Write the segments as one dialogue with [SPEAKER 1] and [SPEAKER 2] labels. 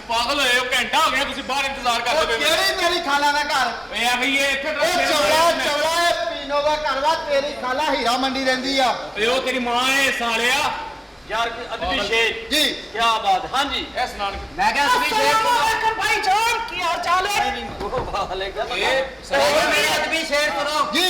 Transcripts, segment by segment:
[SPEAKER 1] पागल होए हो घंटा हो गया तुसी बाहर इंतजार करदे पए
[SPEAKER 2] केड़ी तेरी खाला दा घर
[SPEAKER 1] ए आ भई इत्थे
[SPEAKER 2] ए चौड़ा पीनो दा घर वा तेरी खाला हीरा मंडी रहंदी आ
[SPEAKER 1] ते ओ तेरी मां है सालिया
[SPEAKER 3] यार अदबी शेर
[SPEAKER 2] जी
[SPEAKER 3] क्या बात हां जी
[SPEAKER 1] ए सुनान
[SPEAKER 3] मैं क्या अदबी शेर
[SPEAKER 4] अस्सलामुअलैकुम भाईजान की हाल चाल है
[SPEAKER 3] अदबी शेर सुनो
[SPEAKER 2] जी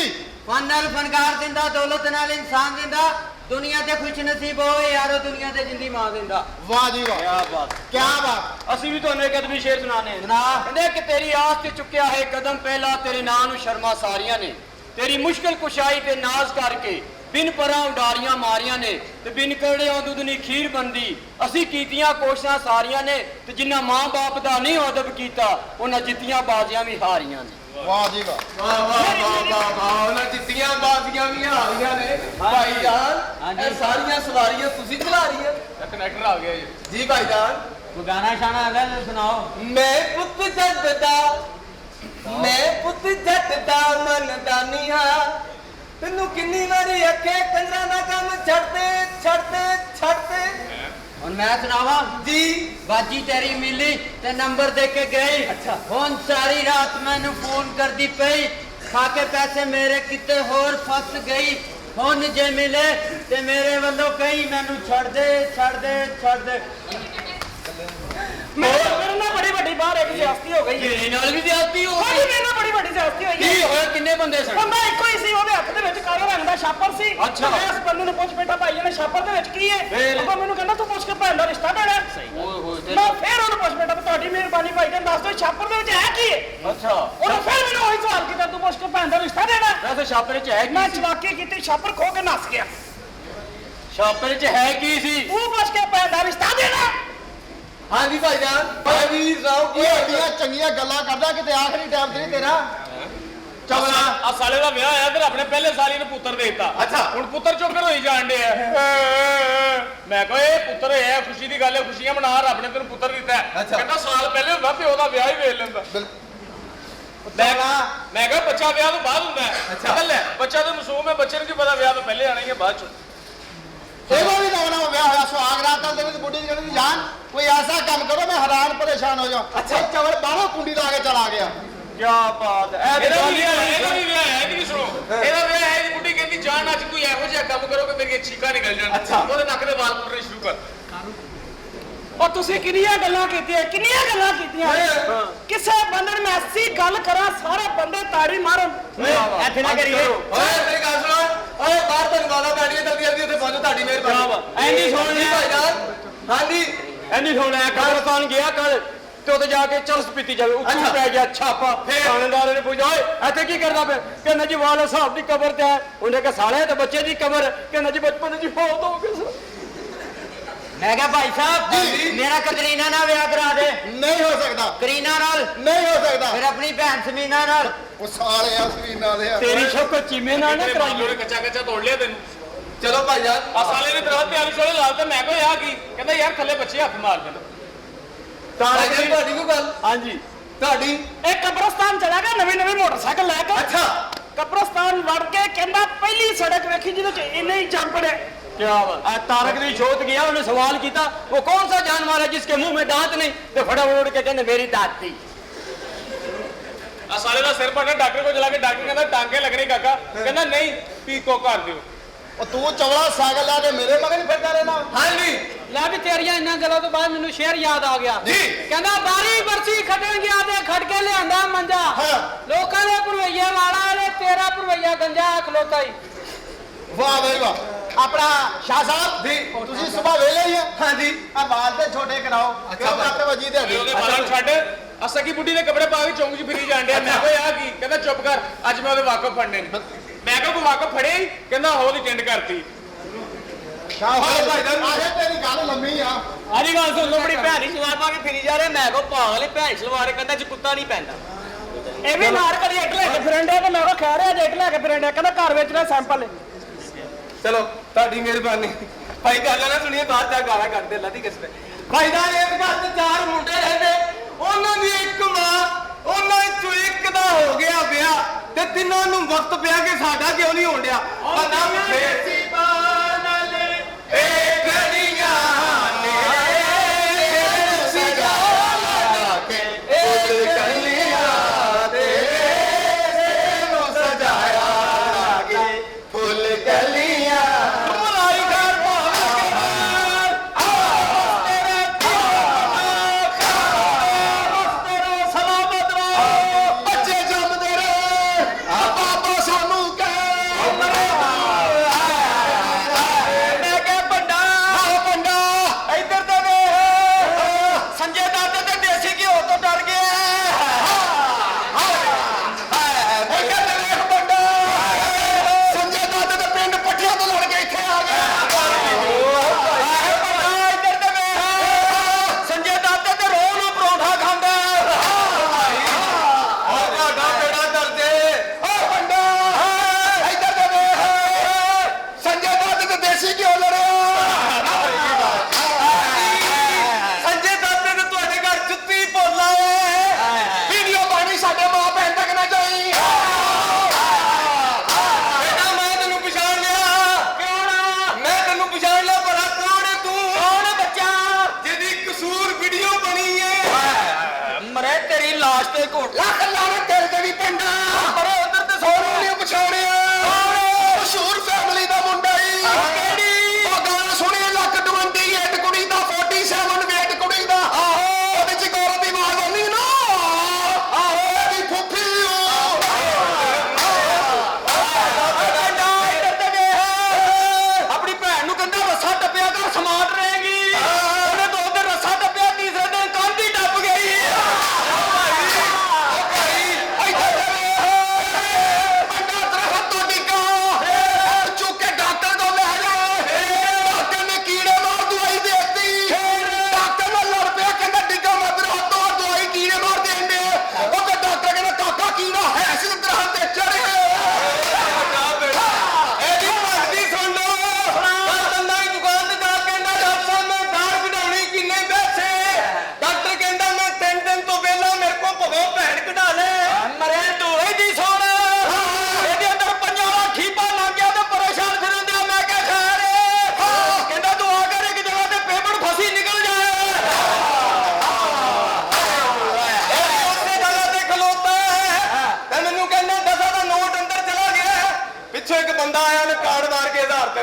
[SPEAKER 3] फन नाल फनकार दिंदा दौलत नाल इंसान दिंदा दुनिया ते खुश नसीब होए यारो दुनिया ते जिंदी मां दिंदा
[SPEAKER 2] वाह जी वाह क्या बात
[SPEAKER 3] ਅਸੀਂ ਵੀ ਤੁਹਾਨੂੰ ਇੱਕ ਅਦਬੀ ਸ਼ੇਰ ਸੁਣਾਣੇ ਸੁਣਾ ਕਹਿੰਦੇ ਕਿ ਤੇਰੀ ਆਸ ਤੇ ਚੁੱਕਿਆ ਹੈ ਕਦਮ ਪਹਿਲਾ ਤੇਰੇ ਨਾਂ ਨੂੰ ਸ਼ਰਮਾ ਸਾਰੀਆਂ ਨੇ ਤੇਰੀ ਮੁਸ਼ਕਿਲ ਕੁਸ਼ਾਈ ਤੇ ਨਾਜ਼ ਕਰਕੇ ਬਿਨ ਪਰਾਂ ਉਡਾਰੀਆਂ ਮਾਰੀਆਂ ਨੇ ਤੇ ਬਿਨ ਕੜਿਆਂ ਦੁੱਧਨੀ ਖੀਰ ਬੰਦੀ ਅਸੀਂ ਕੀਤੀਆਂ ਕੋਸ਼ਿਸ਼ਾਂ ਸਾਰੀਆਂ ਨੇ ਤੇ ਜਿਨ੍ਹਾਂ ਮਾਂ-ਬਾਪ ਦਾ ਨਹੀਂ ਅਦਬ ਕੀਤਾ ਉਹਨਾਂ ਜਿੱਤੀਆਂ ਬਾਜ਼ੀਆਂ ਵੀ ਹਾਰੀਆਂ ਨੇ
[SPEAKER 2] वाह जी वाह
[SPEAKER 5] वाह वाह वाह वाह वाह ਉਹਨਾਂ ਜਿੱਤੀਆਂ ਬਾਜ਼ੀਆਂ ਵੀ ਹਾਰੀਆਂ ਨੇ ਭਾਈ ਜਾਨ ਇਹ ਸਾਰੀਆਂ ਸਵਾਰੀਆਂ ਤੁਸੀਂ ਚਲਾ ਰਹੀਆਂ
[SPEAKER 1] कनेक्टर आ गया जी
[SPEAKER 5] ਜੀ ਭਾਈ ਜਾਨ
[SPEAKER 3] ਕੋਈ ਗਾਣਾ ਸ਼ਾਨਾ ਹੈਗਾ ਤੇ ਸੁਣਾਓ
[SPEAKER 5] ਮੈਂ ਪੁੱਤ ਜੱਟ ਦਾ ਮਨਦਾਨੀ ਹਾਂ ਤੈਨੂੰ ਕਿੰਨੀ ਵਾਰੀ ਅੱਖੇ ਕੰਜਰਾਂ ਦਾ ਕੰਮ ਛੱਡਦੇ
[SPEAKER 3] ਹੁਣ ਮੈਂ ਸੁਣਾਵਾਂ
[SPEAKER 5] ਜੀ
[SPEAKER 3] ਬਾਜੀ ਤੇਰੀ ਮਿਲੀ ਤੇ ਨੰਬਰ ਦੇ ਕੇ ਗਈ
[SPEAKER 5] ਅੱਛਾ
[SPEAKER 3] ਹੁਣ ਸਾਰੀ ਰਾਤ ਮੈਨੂੰ ਫੋਨ ਕਰਦੀ ਪਈ ਖਾ ਕੇ ਪੈਸੇ ਮੇਰੇ ਕਿਤੇ ਹੋਰ ਫਸ ਗਈ ਹੁਣ ਜੇ ਮਿਲੇ ਤੇ ਮੇਰੇ ਵੱਲੋਂ ਕਹੀ ਮੈਨੂੰ ਛੱਡ ਦੇ
[SPEAKER 4] मेरे ना बड़ी बड़ी बाहर एक ज्यादती हो गई
[SPEAKER 3] ਮੇਰੇ ਨਾਲ ਵੀ ਜ਼ਿਆਦਤੀ ਹੋ
[SPEAKER 4] हाँ
[SPEAKER 3] ਗਈ
[SPEAKER 4] जी मेरे ना बड़ी बड़ी ज्यादती हुई
[SPEAKER 3] ਕੀ
[SPEAKER 4] है
[SPEAKER 3] ਹੋਇਆ ਕਿੰਨੇ ਬੰਦੇ ਸਨ
[SPEAKER 4] ਬੰਦਾ ਇੱਕੋ ਹੀ ਸੀ ਉਹਦੇ ਹੱਥ ਦੇ ਵਿੱਚ ਕਾਲੇ ਰੰਗ ਦਾ ਛਾਪਰ ਸੀ
[SPEAKER 3] ਅੱਛਾ।
[SPEAKER 4] ਮੈਂ ਇਸ ਬੰਦੇ ਨੂੰ ਪੁੱਛ ਬੇਟਾ ਭਾਈ ਇਹਨੇ ਛਾਪਰ ਦੇ ਵਿੱਚ ਕੀ ਹੈ
[SPEAKER 3] ਫਿਰ?
[SPEAKER 4] ਉਹ ਮੈਨੂੰ ਕਹਿੰਦਾ ਤੂੰ ਪੁੱਛ ਕੇ ਭੈਣ ਦਾ ਰਿਸ਼ਤਾ ਦੇਣਾ
[SPEAKER 3] ਓਏ ਹੋਏ
[SPEAKER 4] ਮੈਂ ਫਿਰ ਉਹਨੂੰ ਪੁੱਛ ਬੇਟਾ ਤੁਹਾਡੀ ਮਿਹਰਬਾਨੀ ਭਾਈ ਜਾਨ ਦੱਸ ਦਿਓ ਛਾਪਰ ਦੇ ਵਿੱਚ ਹੈ ਕੀ ਹੈ
[SPEAKER 3] ਅੱਛਾ
[SPEAKER 4] ਉਹਨੇ ਫਿਰ ਮੈਨੂੰ ਉਹੀ ਸਵਾਲ ਕੀਤਾ ਤੂੰ ਪੁੱਛ ਕੇ ਭੈਣ ਦਾ ਰਿਸ਼ਤਾ ਦੇਣਾ
[SPEAKER 3] ਵੈਸੇ ਛਾਪਰੇ ਚ ਹੈ
[SPEAKER 4] ਮੈਂ
[SPEAKER 3] ਕੀ ਸੀ
[SPEAKER 4] ਚਲਾਕੀ ਕੀਤੀ ਛਾਪਰ ਖੋ ਕੇ ਨੱਸ ਗਿਆ
[SPEAKER 3] ਛਾਪਰੇ ਚ ਹੈ ਕੀ ਸੀ
[SPEAKER 4] ਤੂੰ ਪੁੱਛ ਕੇ ਭੈਣ ਦਾ ਰਿਸ਼ਤਾ ਦੇਣਾ
[SPEAKER 5] ਹਾਂ ਜੀ ਭਾਈ ਜਾਨ ਭਾਈ ਵੀਰ ਸਾਹਿਬ ਕੀ
[SPEAKER 2] ਇਹ
[SPEAKER 5] ਹੋਇਆ?
[SPEAKER 2] ਏਡੀਆਂ ਚੰਗੀਆਂ ਗੱਲਾਂ ਕਰਦਾ ਕਿਤੇ ਆਖਰੀ ਟਾਈਮ ਤੇ ਨਹੀਂ ਤੇਰਾ ਚਵਲਾ
[SPEAKER 1] ਆ ਸਾਲੇ ਦਾ ਵਿਆਹ ਹੋਇਆ ਤੇ ਆਪਣੇ ਪਹਿਲੇ ਸਾਲੀ ਨੂੰ ਪੁੱਤਰ ਦੇ ਦਿੱਤਾ
[SPEAKER 5] ਅੱਛਾ।
[SPEAKER 1] ਹੁਣ ਪੁੱਤਰ ਚੋਕਰ ਹੋਈ ਜਾਣ ਡਿਆ ਮੈਂ ਕਹਾਂ ਇਹ ਪੁੱਤਰ ਹੈ ਖੁਸ਼ੀ ਦੀ ਗੱਲ ਹੈ ਖੁਸ਼ੀਆਂ ਮਨਾ ਰੱਬ ਨੇ ਤੈਨੂੰ ਪੁੱਤਰ ਦਿੱਤਾ ਹੈ।
[SPEAKER 5] ਅੱਛਾ।
[SPEAKER 1] ਕਹਿੰਦਾ ਸਾਲ ਪਹਿਲੇ ਹੁੰਦਾ ਪਿਓ ਦਾ ਵਿਆਹ ਹੀ ਵੇਖ ਲੈਂਦਾ ਮੈਂ ਕਹਾਂ ਬੱਚਾ ਵਿਆਹ ਤੋਂ ਬਾਅਦ ਹੁੰਦਾ ਹੈ
[SPEAKER 5] ਅੱਛਾ।
[SPEAKER 1] ਲੈ ਬੱਚਾ ਤਾਂ ਮਾਸੂਮ ਹੈ ਬੱਚੇ ਨੂੰ ਕੀ ਪਤਾ ਵਿਆਹ ਤੋਂ ਪਹਿਲੇ ਆਣਾ ਹੀ ਹੈ ਬਾਅਦ ਚ
[SPEAKER 2] ਇਹਦਾ ਵੀ ਨਵਾਂ ਵਿਆਹ ਹੋਇਆ ਸੁਹਾਗ ਰਾਤ ਦੇ ਵਿੱਚ ਬੁੱਢੀ ਦੀ ਕਹਿੰਦੀ ਜਾਨ ਕੋਈ ਐਸਾ ਕੰਮ ਕਰੋ ਮੈਂ ਹੈਰਾਨ ਪਰੇਸ਼ਾਨ ਹੋ ਜਾਵਾਂ ਅੱਛਾ ਚਵਲ ਬਾਹਰੋਂ ਕੁੰਡੀ ਲਾ ਕੇ ਚਲਾ ਗਿਆ
[SPEAKER 3] ਕੀ ਬਾਤ ਹੈ
[SPEAKER 1] ਇਹਦਾ ਵੀ ਵਿਆਹ ਹੈ ਇਹਦੀ ਵੀ ਸੁਣੋ ਇਹਦਾ ਵਿਆਹ ਹੈ ਇਹਦੀ ਬੁੱਢੀ ਕਹਿੰਦੀ ਜਾਨ ਅੱਜ ਕੋਈ ਇਹੋ ਜਿਹਾ ਕੰਮ ਕਰੋ ਕਿ ਮੇਰੀਆਂ ਚੀਕਾਂ ਨਿਕਲ ਜਾਣ
[SPEAKER 5] ਅੱਛਾ।
[SPEAKER 1] ਉਹਦੇ ਨੱਕ ਦੇ ਵਾਲ ਪੁੱਟਣੇ ਸ਼ੁਰੂ ਕਰ
[SPEAKER 4] ਉਹ ਤੁਸੀਂ ਕਿੰਨੀਆਂ ਗੱਲਾਂ ਕੀਤੀਆਂ ਕਿਸੇ ਬੰਦੇ ਨੂੰ ਮੈਂ ਐਸੀ ਗੱਲ ਕਰਾਂ ਸਾਰੇ ਬੰਦੇ ਤਾੜੀ ਮਾਰਨ
[SPEAKER 3] ਇੱਥੇ ਨਾ ਕਰੀਏ
[SPEAKER 5] ਓਏ ਮੇਰੀ ਗੱਲ ਸੁਣੋ ਓਏ ਬਾਹਰ ਤੁਹਾਨੂੰ ਗਾਲਾਂ ਪੈਣੀਆਂ ਜਲਦੀ ਉੱਥੇ ਪਹੁੰਚੋ ਤੁਹਾਡੀ ਮਿਹਰਬਾਨੀ
[SPEAKER 3] ਐਨੀ ਸੁਣ
[SPEAKER 5] ਜੀ
[SPEAKER 3] ਲੈ
[SPEAKER 5] ਭਾਈ ਜਾਨ ਹਾਂ ਜੀ
[SPEAKER 3] ਐਨੀ ਸੁਣਿਆ ਕਬਰਸਤਾਨ ਗਿਆ ਕੱਲ ਤੇ ਉੱਥੇ ਜਾ ਕੇ ਚਰਸ ਪੀਤੀ ਜਾਵੇ ਉੱਚੂ
[SPEAKER 5] ਅੱਛਾ।
[SPEAKER 3] ਪੈ ਗਿਆ ਛਾਪਾ
[SPEAKER 5] ਫਿਰ?
[SPEAKER 3] ਥਾਣੇਦਾਰ ਨੇ ਪੁੱਛਿਆ ਓਏ ਇੱਥੇ ਕੀ ਕਰਦਾ ਪਿਆ ਕਹਿੰਦਾ ਜੀ ਵਾਲਾ ਸਾਹਿਬ ਦੀ ਕਬਰ ਤੇ ਹੈ ਉਹਨੇ ਕਿਹਾ ਸਾਲੇ ਤੇ ਬੱਚੇ ਦੀ ਕਬਰ ਕਹਿੰਦਾ ਜੀ ਬਚਪਨ ਜੀ ਫੌਤ ਹੋ ਗਏ ਮੈਂ ਕਿਹਾ ਭਾਈ ਸਾਹਿਬ
[SPEAKER 2] ਜੀ।
[SPEAKER 3] ਮੇਰਾ ਕਰੀਨਾ ਨਾਲ ਵਿਆਹ ਕਰਾ ਦੇ
[SPEAKER 2] ਨਹੀਂ ਹੋ ਸਕਦਾ
[SPEAKER 3] ਕਰੀਨਾ ਨਾਲ
[SPEAKER 2] ਨਹੀਂ ਹੋ ਸਕਦਾ
[SPEAKER 3] ਫਿਰ ਆਪਣੀ ਭੈਣ ਸਮੀਨਾ ਨਾਲ
[SPEAKER 2] ਉਹ ਸਾਲੇ ਆ ਸਵੀਨਾ ਦੇ ਆ।
[SPEAKER 3] ਤੇਰੀ ਸ਼ੌਕ ਚੀਮੇ ਨਾਲ ਨਾ
[SPEAKER 1] ਤੇਰੇ
[SPEAKER 3] ਕਰਾਈਏ
[SPEAKER 1] ਬਾਪ ਨੇ ਕੱਚਾ ਤੋੜ ਲਿਆ ਤੈਨੂੰ
[SPEAKER 5] ਚਲੋ ਭਾਈ ਜਾਨ
[SPEAKER 1] ਆ ਸਾਲੇ ਨੇ ਦਰਖਤ ਤੇ ਆਲੂ ਛੋਲੇ ਲਾ ਤੇ ਮੈਂ ਕੋਈ ਆ ਕੀ ਕਹਿੰਦਾ ਯਾਰ ਥੱਲੇ ਬੱਚੇ ਹੱਥ ਮਾਰ ਦੇਣ
[SPEAKER 5] ਭਾਈ ਜਾਨ ਤੁਹਾਡੀ ਕੋਈ ਗੱਲ
[SPEAKER 3] ਹਾਂਜੀ
[SPEAKER 5] ਤੁਹਾਡੀ
[SPEAKER 4] ਇਹ ਕਬਰਸਤਾਨ ਚਲਾ ਗਿਆ ਨਵੀਂ ਮੋਟਰਸਾਈਕਲ ਲੈ ਕੇ
[SPEAKER 5] ਅੱਛਾ
[SPEAKER 4] कब्रस्तान वड़ के कहना पहली सड़क वेखी जिदे इन्हें ही जम पड़े
[SPEAKER 3] क्या बात तारक दी शोध गया उन्हें सवाल किया वो कौन सा जानवर है जिसके मुंह में दांत नहीं तो फटाफट उड़ के कहने मेरी दांत थी
[SPEAKER 1] ਆ ਸਾਲੇ ਦਾ ਸਿਰ ਪੜਨਾ ਡਾਕਟਰ ਕੋਲ ਚਲਾ ਕੇ ਡਾਕਟਰ ਕਹਿੰਦਾ ਟਾਂਕੇ ਲੱਗਣੇ ਕਾਕਾ ਕਹਿੰਦਾ ਨਹੀਂ ਪੀਕੋ ਕਰ ਦਿਓ
[SPEAKER 2] ਉਹ ਤੂੰ ਚਵਲਾ ਸਾਈਕਲ ਲਾ ਕੇ ਮੇਰੇ ਮਗਰ ਹੀ ਫਿਰਦਾ ਰਹਿਣਾ
[SPEAKER 5] ਹਾਂ ਜੀ
[SPEAKER 3] ਲੈ ਵੀ ਤੇਰੀਆਂ ਇੰਨਾ ਗੱਲਾਂ ਤੋਂ ਬਾਅਦ ਮੈਨੂੰ ਸ਼ੇਰ ਯਾਦ ਆ ਗਿਆ
[SPEAKER 5] ਜੀ।
[SPEAKER 3] ਕਹਿੰਦਾ ਬਾਰੀ ਬਰਸੀ ਖੱਟਣ ਗਿਆ ਤੇ ਖੜ ਕੇ ਲਿਆਂਦਾ ਮੰਜਾ
[SPEAKER 2] ਹਾਂ।
[SPEAKER 3] ਲੋਕਾਂ ਦੇ ਭਰਵਈਏ ਵਾਲਾ ਨੇ ਤੇਰਾ ਭਰਵਈਆ ਗੰਜਾ ਖਲੋਤਾ ਹੀ
[SPEAKER 2] ਵਾਹ ਬਈ ਵਾਹ ਆਪਣਾ ਸ਼ਾਹ ਸਾਹਿਬ
[SPEAKER 5] ਜੀ।
[SPEAKER 2] ਤੁਸੀਂ ਸਵੇਰ ਵੇਲੇ ਹੀ ਆ
[SPEAKER 5] ਹਾਂ ਜੀ
[SPEAKER 2] ਆ ਵਾਲ ਤੇ ਛੋਟੇ ਕਰਾਓ ਕਿਉਂ ਕੱਟ ਵਜੀ ਦੇ
[SPEAKER 1] ਉਹਦੇ ਬਾਲਾਂ ਛੱਡ ਆ ਸਕੀ ਬੁੱਢੀ ਦੇ ਕੱਪੜੇ ਪਾ ਕੇ ਚੌਂਕ 'ਚ ਫਿਰੀ ਜਾਂਦੇ ਆ ਮੈਂ ਕੋਈ ਆ ਕੀ ਕਹਿੰਦਾ ਚੁੱਪ ਕਰ ਅੱਜ ਮੈਂ ਉਹਦੇ ਵਾਕਫ ਫੜਨੇ ਨੇ ਮੈਂ ਕਿਹਾ ਕੋਈ ਵਾਕਫ ਫੜੇ ਹੀ ਕਹਿੰਦਾ ਉਹਦੀ ਟਿੰਡ ਕਰਤੀ
[SPEAKER 2] ਸ਼ਾਹ ਸਾਹਿਬ ਆਜੇ ਤੇਰੀ ਗੱਲ ਲੰਮੀ ਆ
[SPEAKER 3] ਆਜੀ ਗੱਲ ਸੁਣ ਲੋ ਬੜੀ ਭੈਣੀ ਸਲਵਾਰ ਪਾ ਕੇ ਫਿਰੀ ਜਾ ਰਹੇ ਮੈਂ ਕੋ ਭਾਗ ਲੈ ਭੈਣ ਸਲਵਾਰ ਕਹਿੰਦਾ ਚ ਕੁੱਤਾ ਨਹੀਂ ਪੈਂਦਾ
[SPEAKER 4] ਇਹ ਵੀ ਮਾਰ ਕਦੀ ਇੱਕ ਲੈ ਕੇ ਫਿਰੰਡੇ ਤੇ ਮੈਂ ਉਹ ਖਾ ਰਿਹਾ ਜੇ ਇੱਕ ਲੈ ਕੇ ਫਿਰੰਡੇ ਕਹਿੰਦਾ ਘਰ ਵੇਚਣਾ ਸੈਂਪਲ
[SPEAKER 5] ਚਲੋ ਤੁਹਾਡੀ ਮਿਹਰਬਾਨੀ ਭਾਈ ਗੱਲ ਨਾ ਸੁਣੀਏ ਬਾਅਦ ਚ ਗਾਲਾਂ ਕੱਢਦੇ ਲੱਦੀ ਕਿਸ ਤੇ ਭਾਈ ਦਾ ਇੱਕ ਘਰ ਚ 4 ਮੁੰਡੇ ਰਹਿੰਦੇ ਉਹਨਾਂ ਦੀ ਇੱਕ ਮਾਂ ਉਹਨਾਂ ਵਿੱਚੋਂ ਇੱਕ ਦਾ ਹੋ ਗਿਆ ਵਿਆਹ ਤੇ ਤਿੰਨਾਂ ਨੂੰ ਵਕਤ ਪਿਆ ਕਿ ਸਾਡਾ ਕਿਉਂ ਨਹੀਂ ਹੋਣ ਡਿਆ ਪਤਾ ਫੇਸੀ ਬਾਨਲ ਇਹ ਗੜੀਆਂ ਨੇ ਸੀਗਾ
[SPEAKER 3] ਵੇ ਤੇਰੀ ਲਾਸ਼ ਤੇ ਘੋਟ
[SPEAKER 2] ਲੱਖ ਲਾਣੇ ਤੇਰੇ ਤੇ ਵੀ ਪਿੰਡਾ
[SPEAKER 3] ਪਰ ਉਧਰ ਤੇ
[SPEAKER 2] ਸੋਨੂੰ ਨਹੀਂ ਪਛਾਣਿਆ ਮਸ਼ਹੂਰ ਫੈਮਿਲੀ ਦਾ ਮੁੰਡਾ ਈ
[SPEAKER 3] ਕਿਹੜੀ
[SPEAKER 2] ਉਹ ਗਾਣਾ ਸੁਣਿਆ ਲੱਖ 28 ਕੁੜੀ ਦਾ 47 ਵੇਟ ਕੁੜੀ ਦਾ ਉਹਦੇ ਚ ਗੌਰਵ ਦੀ ਆਵਾਜ਼ ਆਉਂਦੀ ਨਾ ਇਹਦੀ ਫੁੱਫੀ
[SPEAKER 3] ਆਪਣੀ ਭੈਣ ਨੂੰ ਕਹਿੰਦਾ ਰੱਸਾ ਟੱਪਿਆ ਕਰ ਸਮਾਰਟ ਰਹੇਗੀ ਉਹਨੇ ਤਾਂ ਉਧਰ ਰੱਸਾ ਟੱਪਿਆ ਤੀਸਰੇ ਦਿਨ ਕੰਧ ਹੀ ਟੱਪ ਗਈ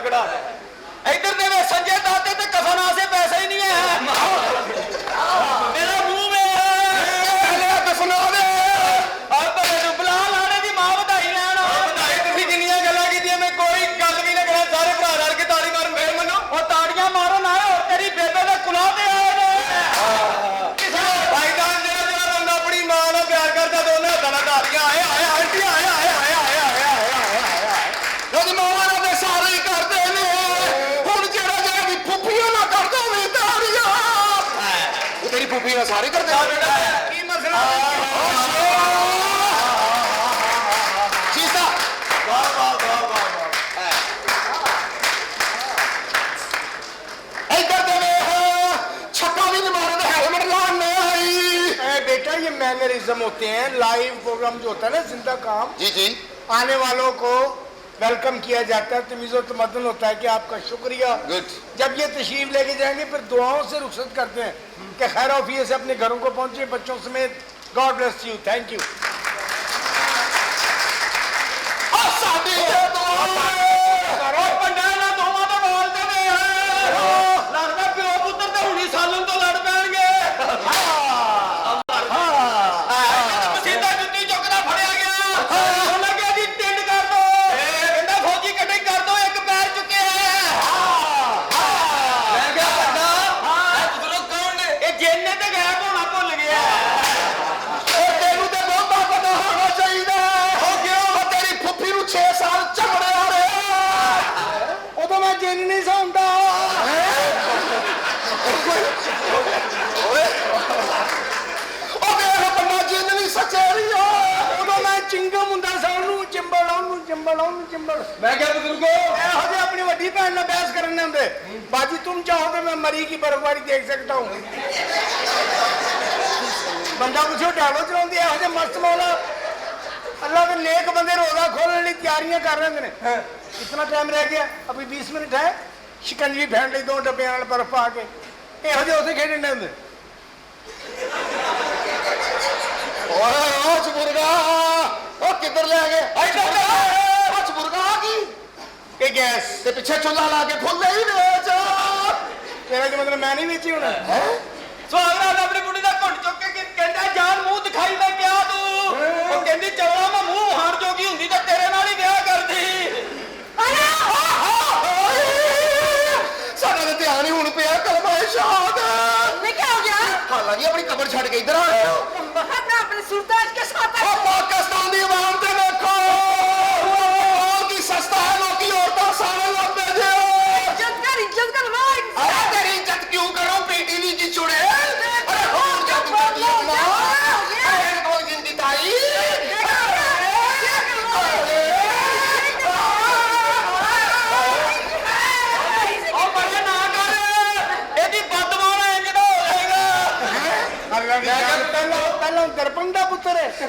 [SPEAKER 3] ਕਢਾ ਇੱਧਰ ਦੇ ਵੇ ਸੰਜੇ ਦਾਤੇ ਤੇ ਕਫਨ ਆਸੇ ਪੈਸੇ ਹੀ ਨਹੀਂ ਹੈ ਮੇਰਾ ਮੂੰਹ ਵੇ
[SPEAKER 2] ਦਫਨਾ ਦੇ
[SPEAKER 3] ਆ ਭਲੇ ਨੂੰ ਬੁਲਾ ਲਾਣੇ ਦੀ ਮਾਂ ਵਧਾਈ ਲੈਣ
[SPEAKER 5] ਵਧਾਈ ਤੁਸੀਂ ਕਿੰਨੀਆਂ ਗੱਲਾਂ ਕੀਤੀਆਂ ਮੈਂ ਕੋਈ ਗੱਲ ਵੀ ਨਾ ਕਰਾਂ ਸਾਰੇ ਭਰਾ ਰਲ ਕੇ ਤਾੜੀ ਮਾਰਨ ਫੇਰ ਮੰਨੋ
[SPEAKER 3] ਉਹ ਤਾੜੀਆਂ ਮਾਰੋ ਨਾ ਹੋਰ ਤੇਰੀ ਬੇਬੇ ਦੇ ਕੁਲਾ ਤੇ ਆਏ ਨੇ
[SPEAKER 5] ਭਾਈਦਾਨ ਜਿਹੜਾ ਬੰਦਾ ਆਪਣੀ ਮਾਂ ਨਾਲ ਪਿਆਰ ਕਰਦਾ ਦੋਨੇ ਹੱਥਾਂ ਨਾਲ ਤਾੜੀਆਂ ਆਏ ਆਏ ਆਂਟੀ ਆਏ ਆਏ ਆਏ ਆਏ ਆਏ
[SPEAKER 2] ਉਹਦੀ ਮਾਵਾਂ ਨਾਲ ਦੇ ਸਾਰੇ ਹੀ ਕਰਦੇ ਨੇ ਹੁਣ ਜਿਹੜਾ ਵੀ ਫੁੱਫੀਆਂ ਨਾ ਕਰਦਾ ਹੋਵੇ ਤਾੜੀਆਂ ਉਹ ਤੇਰੀ ਫੁੱਫੀ ਨਾਲ ਸਾਰੇ ਕਰਦੇ ਨੇ
[SPEAKER 5] ਕੀ ਮਸਲਾ
[SPEAKER 2] ਸ਼ੀਸ਼ਾ
[SPEAKER 5] ਵਾਹ ਵਾਹ ਵਾਹ ਵਾਹ
[SPEAKER 2] ਇੱਧਰ ਦੇ ਵੇਖ ਛੱਕਾ ਵੀ ਨਹੀਂ ਮਾਰਦਾ ਹੈਲਮਟ ਲਾਉਣ ਨਹੀਂ ਆਈ
[SPEAKER 6] बेटा ये मैनरिज्म होते हैं लाइव प्रोग्राम जो होता है ना जिंदा काम
[SPEAKER 2] जी जी
[SPEAKER 6] आने वालों को वेलकम किया जाता है तमीज़ और तमद्दुन होता है कि आपका शुक्रिया
[SPEAKER 2] गुड
[SPEAKER 6] जब ये तशरीफ लेके जाएंगे फिर दुआओं से रुखसत करते हैं कि खैर ऑफिस से अपने घरों को पहुंचे बच्चों समेत God bless you thank you
[SPEAKER 2] ਸਾਡੀ
[SPEAKER 3] ਪੰਡਾ ਨਾ ਦੋਵਾਂ ਤੋਂ ਬੋਲਦੇ ਨੇ ਲੱਗਦਾ ਪਿਓ ਪੁੱਤਰ ਤੇ ਹੁਣੀ ਸਾਲਨ ਤੋਂ ਲੜ ਪੈਣਗੇ ਮਸੀਦਾ ਜੁੱਤੀ ਚੁੱਕਦਾ ਫੜਿਆ ਗਿਆ ਉਹ ਲੱਗਿਆ ਜੀ ਟਿੰਡ ਕਰ ਦੋ ਕਹਿੰਦਾ ਫੌਜੀ ਕਟਿੰਗ ਕਰ ਦੋ ਇੱਕ ਪੈਰ ਚੁੱਕਿਆ
[SPEAKER 5] ਮੈਂ ਕਿਹਾ ਵੱਡਾ ਇਹ ਬਜ਼ੁਰਗ ਕੌਣ ਨੇ
[SPEAKER 3] ਇਹ ਜੇਨੇ ਤੇ ਗਾਇਬ ਹੋਣਾ ਭੁੱਲ ਗਿਆ
[SPEAKER 2] ਉਹ ਤੈਨੂੰ ਤੇ ਬਹੁਤਾ ਪਤਾ ਹੋਣਾ ਚਾਹੀਦਾ ਹੋ ਗਿਆ ਉਹ ਤੇਰੀ ਫੁੱਫੀ ਨੂੰ 6 ਸਾਲ ਝਗੜੇ ਆ ਰਹੇ
[SPEAKER 6] उदो मैं जिन नहीं सौंदा
[SPEAKER 2] ਉਹ ਵੇਖ ਬੰਦਾ ਜਿੰਨ ਵੀ ਸਚੇਰੀ ਆ
[SPEAKER 6] उदो मैं चिंगम हुंदा सा ਉਹਨੂੰ ਚਿੰਬੜ ਉਹਨੂੰ ਚਿੰਬੜ
[SPEAKER 5] ਮੈਂ ਕਿਹਾ ਬਜ਼ੁਰਗੋ
[SPEAKER 6] ਇਹੋ ਜਿਹੇ ਆਪਣੀ ਵੱਡੀ ਭੈਣ ਨਾਲ ਬਹਿਸ ਕਰਨ ਨਹੀਂ ਹੁੰਦੇ बाजी तुम चाहो तो मैं मरी की बर्फबारी देख सकता हूँ बंदा कुछ डालो चलाते ਇਹੋ ਜਿਹੇ मस्त मौला अल्लाह के नेक बंदे रोजा खोलने लिए तैयारियां कर रहे हैं कितना टाइम रह गया अभी 20 मिनट है शिकंजी फैन ली 2 डब्बे नाल बर्फ पा के ਇਹੋ ਜਿਹੇ ਉੱਥੇ ਖੇਡਣ ਹੁੰਦੇ
[SPEAKER 2] ਓਏ ਉਹ ਚਬੁਰਗਾ ਉਹ ਕਿੱਧਰ ਲੈ ਗਏ ਇੱਧਰ ਉਹ ਚਬੁਰਗਾ ਆ ਗਈ
[SPEAKER 6] ਕਿ ਗੈਸ
[SPEAKER 2] ਤੇ ਪਿੱਛੇ ਚੁੱਲ੍ਹਾ ਲਾ ਕੇ ਫੁੱਲੇ ਹੀ ਵੇਚ
[SPEAKER 6] ਤੇਰਾ ਕੀ ਮਤਲਬ ਮੈਂ ਨਹੀਂ ਵੇਚੀ ਹੁਣ
[SPEAKER 3] ਸੁਹਾਗਰਾਤ ਆਪਣੀ ਬੁੱਢੀ ਦਾ ਘੁੱਟ ਚੁੱਕ ਕੇ ਕਹਿੰਦਾ ਜਾਨ ਮੂੰਹ ਦਿਖਾਈ ਮੈਂ ਕਿਹਾ ਤੂੰ ਉਹ ਕਹਿੰਦੀ ਚੌੜਾ ਮੈਂ ਮੂੰਹ ਹਾਰ ਜੋਗੀ ਹੁੰਦੀ ਤਾਂ ਤੇਰੇ ਨਾਲ ਹੀ ਵਿਆਹ ਕਰਦੀ
[SPEAKER 2] ਸਾਡਾ ਤੇ ਧਿਆਨ ਹੀ ਹੁਣ ਪਿਆ ਕਲਮਾ ਸ਼ਹਾਦ
[SPEAKER 7] मैं क्या हो गया
[SPEAKER 2] ਹਾਲਾਂਕਿ ਆਪਣੀ ਕਬਰ ਛੱਡ ਕੇ ਇੱਧਰ ਆਏ ਹੋ
[SPEAKER 7] मैं अपने सुल्तान के साथ
[SPEAKER 2] ਉਹ ਪਾਕਿਸਤਾਨ ਦੀ ਆਵਾਮ ਤੇ ਵੇਖੋ ਉਹ ਕੀ ਸਸਤਾ ਹੈ ਲੋਕੀ ਔਰਤਾਂ ਸਾਰੇ ਲੱਭਦੇ ਜੇ
[SPEAKER 7] इज्जत कर भाई
[SPEAKER 2] अरे तेरी इज्जत क्यों करो बेटी नी जी चुड़े अरे और क्या तू कर दिया मां अरे कोई जिंदगी ताई
[SPEAKER 3] ਉਹ ਬੜੇ ਨਾ ਕਰ ਇਹਦੀ ਬਦਮਾਨ ਐ ਕਿਹਦਾ ਹੋ ਜਾਏਗਾ
[SPEAKER 6] ਪਹਿਲਾਂ ਦਰਪਣ ਦਾ ਪੁੱਤਰ ਹੈ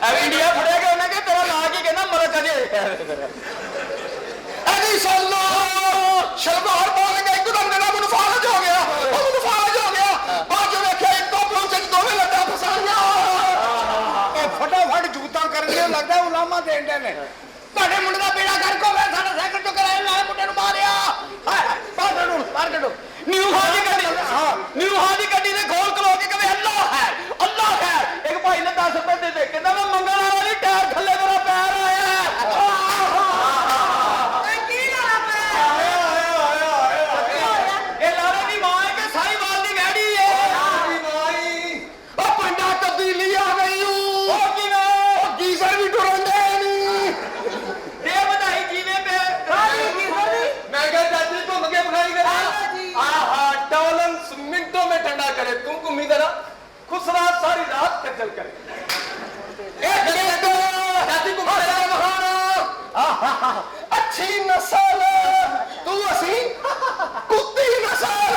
[SPEAKER 3] ਐ ਇੰਡੀਆ ਫੜਿਆ ਗਿਆ ਉਹਨੇ ਕਿ ਤੇਰਾ ਨਾਂ ਕੀ ਕਹਿੰਦਾ ਮਲਕ ਅਜੇ
[SPEAKER 2] अरे सल्लो शलवार बोल के एकदम मेरा मुंह फालज हो गया वो मुंह फालज हो गया बाद जो देखा एक तो पहुंचे दो में लटा फसा गया
[SPEAKER 6] ਮੈਨੂੰ ਲੱਗਦਾ ਉਲਾਮਾ ਦੇਣ ਦੇ ਨੇ ਤੁਹਾਡੇ ਮੁੰਡੇ ਦਾ ਬੇੜਾ ਗਰਕ ਹੋ ਗਿਆ ਸਾਡਾ ਸਾਈਕਲ ਤੋਂ ਕਰਾਇਆ ਨਾ ਮੁੰਡੇ ਨੂੰ ਮਾਰਿਆ ਬਾਹਰ ਕੱਢੋ
[SPEAKER 5] ਨਿਊ ਹਾਲ ਦੀ ਗੱਡੀ ਨਿਊ ਹਾਲ ਦੀ ਗੱਡੀ ਦੇ ਖੋਲ ਖਲੋ ਕੇ ਕਹੇ ਅੱਲਾਹ ਹੈ ਇੱਕ ਭਾਈ ਨੇ 10 ਰੁਪਏ ਦੇ ਦੇ ਕਹਿੰਦਾ ਮੈਂ ਮੰਗਣ ਵਾਲਾ ਨਹੀਂ ਟਾਇਰ ਥੱਲੇ ਮੇਰਾ ਪੈਰ ਆਇਆ
[SPEAKER 7] ਕੀ ਲਾਣਾ
[SPEAKER 5] ਇਹ ਲਾਰੇ ਦੀ ਮਾਂ ਹੈ ਕਿ ਸਾਈਵਾਲ ਦੀ ਗਾੜੀ ਹੈ
[SPEAKER 2] ਉਹ ਪਿੰਡਾਂ ਤਬਦੀਲੀ ਆ ਗਈ
[SPEAKER 5] ਉਹ ਕਿਵੇਂ
[SPEAKER 2] ਗੀਜ਼ਰ ਵੀ ਟੁਰੰਦੇ ਨਹੀਂ
[SPEAKER 5] ਦੇ ਵਧਾਈ ਜੀਵੇ ਮੈਂ ਕਿਹਾ ਚਾਚੀ ਘੁੰਮ ਕੇ ਬਖਾਈ ਕਰ ਆਹਾ टॉलरेंस मिनटों में ठंडा करे तुम घूमी जरा खुसरा सारी रात खज्जल करे चाची घुमा
[SPEAKER 2] अच्छी नस्ल तू असी कुत्ती नस्ल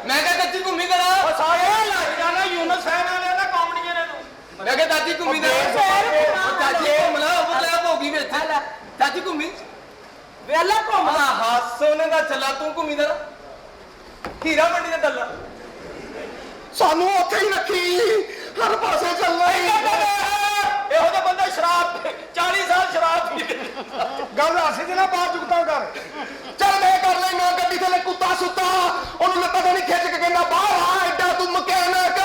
[SPEAKER 5] मैं क्या चाची घूमी जरा
[SPEAKER 3] ਸਾਰੇ ਲੱਗ ਜਾਣਾ ਯੂਨਸ ਫੈਨ ਵਾਲੇ ਦਾ ਕਾਮੜੀਆਂ ਨੇ ਤੂੰ
[SPEAKER 5] मैं क्या चाची घूमी जरा चाची घूमला मतलब होगी ਵਿੱਚ चाची घूमी
[SPEAKER 7] ਵੇਲਾ ਘੁੰਮ
[SPEAKER 5] आहा सोने का चला तू घूमी जरा हीरा मंडी ਦਾ ਡੱਲਾ
[SPEAKER 2] ਸਾਨੂੰ ਉੱਥੇ ਹੀ ਰੱਖੀ ਹਰ ਪਾਸੇ ਚੱਲਣਾ ਹੀ
[SPEAKER 5] ਇਹੋ ਜਿਹਾ ਬੰਦਾ ਸ਼ਰਾਬ 40 ਸਾਲ ਸ਼ਰਾਬ ਪੀ
[SPEAKER 6] ਗੱਲ ਅਸੀਂ ਤੇ ਨਾ ਬਾਹਰ ਚੁਕਤਾ ਕਰ
[SPEAKER 2] ਚੱਲ ਮੈਂ ਕਰ ਲੈਣਾ ਗੱਡੀ ਥੱਲੇ ਕੁੱਤਾ ਸੁੱਤਾ ਉਹਨੂੰ ਲੱਤਾਂ ਤੋਂ ਨਹੀਂ ਖਿੱਚ ਕੇ ਕਹਿੰਦਾ ਬਾਹਰ ਆ ਐਡਾ ਤੂੰ ਮਕੈਨਿਕ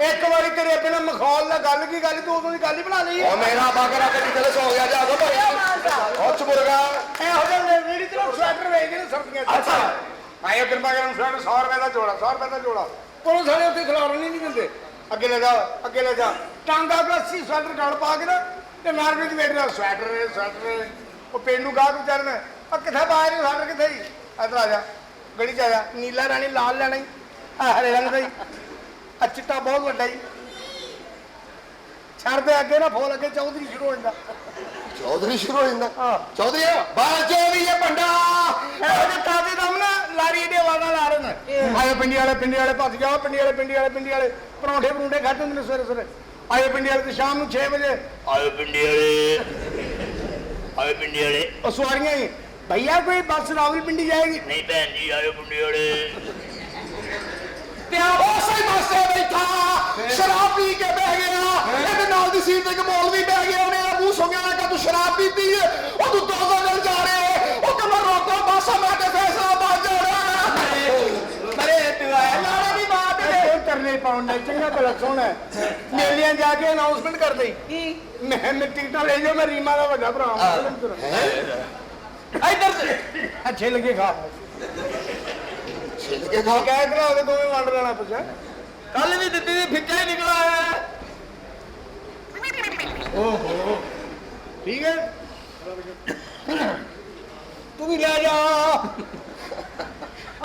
[SPEAKER 6] ਇੱਕ ਵਾਰੀ ਤੇਰੇ ਬਿਨਾ ਮਖੌਲ ਨਾਲ ਗੱਲ ਕੀ ਗੱਲ ਤੂੰ ਉਦੋਂ ਦੀ ਗੱਲ ਹੀ ਬਣਾ ਲਈ
[SPEAKER 2] ਉਹ ਮੇਰਾ ਬਾਗਰਾ ਗੱਡੀ ਥੱਲੇ ਸੋ ਗਿਆ ਜਾ ਦੋ ਭਾਈ ਉੱਚ ਮੁਰਗਾ
[SPEAKER 6] ਇਹੋ ਜਿਹੇ ਰੇੜੀ ਤੇ ਸਵੈਟਰ ਵੇਚਦੇ ਨੇ ਸਰਦੀਆਂ ਚ
[SPEAKER 2] ਅੱਛਾ
[SPEAKER 6] ਆਇਓ ਕਿਰਪਾ ਕਰਨ ਸਵੈਟਰ 100 ਰੁਪਏ ਦਾ ਜੋੜਾ 100 ਰੁਪਏ ਦਾ ਜੋੜਾ ਪੁਲਿਸ ਵਾਲੇ ਉੱਥੇ ਖਿਲਾਰਨ ਨਹੀਂ ਦਿੰਦੇ ਅੱਗੇ ਲੈ ਜਾ ਟਾਂਗਾ ਗਲਾਸੀ ਸਵੈਟਰ ਗਲ ਪਾ ਕੇ ਨਾ ਤੇ ਮਾਰਕੀਟ ਵੇਚ ਰਿਹਾ ਸਵੈਟਰ ਉਹ ਪੇਂਡੂ ਗਾਹਕ ਵਿਚਾਰੇ ਨੇ ਆ ਕਿੱਥੇ ਪਾ ਰਹੇ ਸਵੈਟਰ ਕਿੱਥੇ ਜੀ ਇੱਧਰ ਆ ਜਾ ਗਲੀ ਚ ਆ ਜਾ ਨੀਲਾ ਰਾਣੀ ਲਾਲ ਲੈਣਾ ਹੀ ਆ ਹਰੇ ਰੰਗ ਦਾ ਹੀ ਆ ਚਿੱਟਾ ਬਹੁਤ ਵੱਡਾ ਹੀ ਛੱਡ ਦੇ ਅੱਗੇ ਨਾ ਫੋਲ ਅੱਗੇ ਚੌਧਰੀ ਸ਼ੁਰੂ ਹੋ ਜਾਂਦਾ
[SPEAKER 2] ਚੌਧਰੀ ਸ਼ੁਰੂ ਹੋ ਜਾਂਦਾ ਚੌਧਰੀ ਬਾਜੋ ਵੀ ਇਹ ਪੰਡਾ
[SPEAKER 6] ਇਹੋ ਜਿਹੇ ਤਾਜ਼ੇ ਦਮ ਨਾ ਲਾਰੀ ਦੇ ਵਾਲਾ ਲਾ ਰਹੇ ਨੇ ਆਏ ਪਿੰਡੀ ਵਾਲੇ ਭੱਜ ਜਾਓ ਪਿੰਡੀ ਵਾਲੇ ਪਰੌਂਠੇ ਪਰੂੰਠੇ ਖਾਦੇ ਹੁੰਦੇ ਨੇ ਸਵੇਰੇ ਆਏ ਪਿੰਡੀ ਵਾਲੇ ਤੇ ਸ਼ਾਮ ਨੂੰ 6 ਵਜੇ
[SPEAKER 2] ਆਏ ਪਿੰਡੀ ਵਾਲੇ
[SPEAKER 6] ਉਹ ਸਵਾਰੀਆਂ ਹੀ ਭਈਆ ਕੋਈ ਬੱਸ ਰਾਵਲਪਿੰਡੀ ਜਾਏਗੀ
[SPEAKER 2] ਨਹੀਂ ਭੈਣ ਜੀ ਆਏ ਪਿੰਡੀ ਵਾਲੇ ਤੇ ਉਸੇ ਪਾਸੇ ਬੈਠਾ ਸ਼ਰਾਬ ਪੀ ਕੇ ਬਹਿ ਗਿਆ ਇਹਦੇ ਨਾਲ ਦੀ ਸੀਟ ਤੇ ਇੱਕ ਮੌਲਵੀ ਬਹਿ ਗਿਆ ਉਹਨੇ ਮੂੰਹ ਸੁੰਘਿਆ ਨਾ ਕਿ ਤੂੰ ਸ਼ਰਾਬ ਪੀਤੀ ਹੈ ਉਹ ਤੂੰ 200 ਨਾਲ ਜਾ ਰਿਹਾ ਉਹ ਕਹਿੰਦਾ ਰੋਕੋ ਬੱਸ ਮੈਂ ਤੇ ਫੈਸਲਾ ਬਾਜ ਜਾਣਾ
[SPEAKER 6] ਅਰੇ ਤੂੰ ਆਇਆ ਲਾੜਾ ਦੀ ਬਾਤ ਹੈ ਕਰਨੇ ਪਾਉਂਦਾ ਚੰਗਾ ਭਲਾ ਸੋਹਣਾ ਮੇਲੀਆਂ ਜਾ ਕੇ ਅਨਾਉਂਸਮੈਂਟ ਕਰ ਦੇਈ ਕੀ ਮੈਂ ਟਿਕਟਾਂ ਲੈ ਜਾਓ ਮੈਂ ਰੀਮਾ ਦਾ ਵੱਡਾ ਭਰਾ ਹਾਂ ਇੱਧਰ ਤੇ ਅੱਛੇ ਲੱਗੇ ਖਾ
[SPEAKER 2] ਛਿੱਲ ਕੇ ਖਾ
[SPEAKER 6] ਕਹਿ ਕਰਾ ਉਹਦੇ ਦੋਵੇਂ ਵੰਡ ਲੈਣਾ ਪੁੱਛਿਆ
[SPEAKER 5] ਕੱਲ ਵੀ ਦਿੱਤੀ ਦੀ ਫਿੱਕਾ ਹੀ ਨਿਕਲ ਆਇਆ
[SPEAKER 6] ਓਹੋ ਠੀਕ ਹੈ ਤੂੰ ਵੀ ਲੈ ਜਾ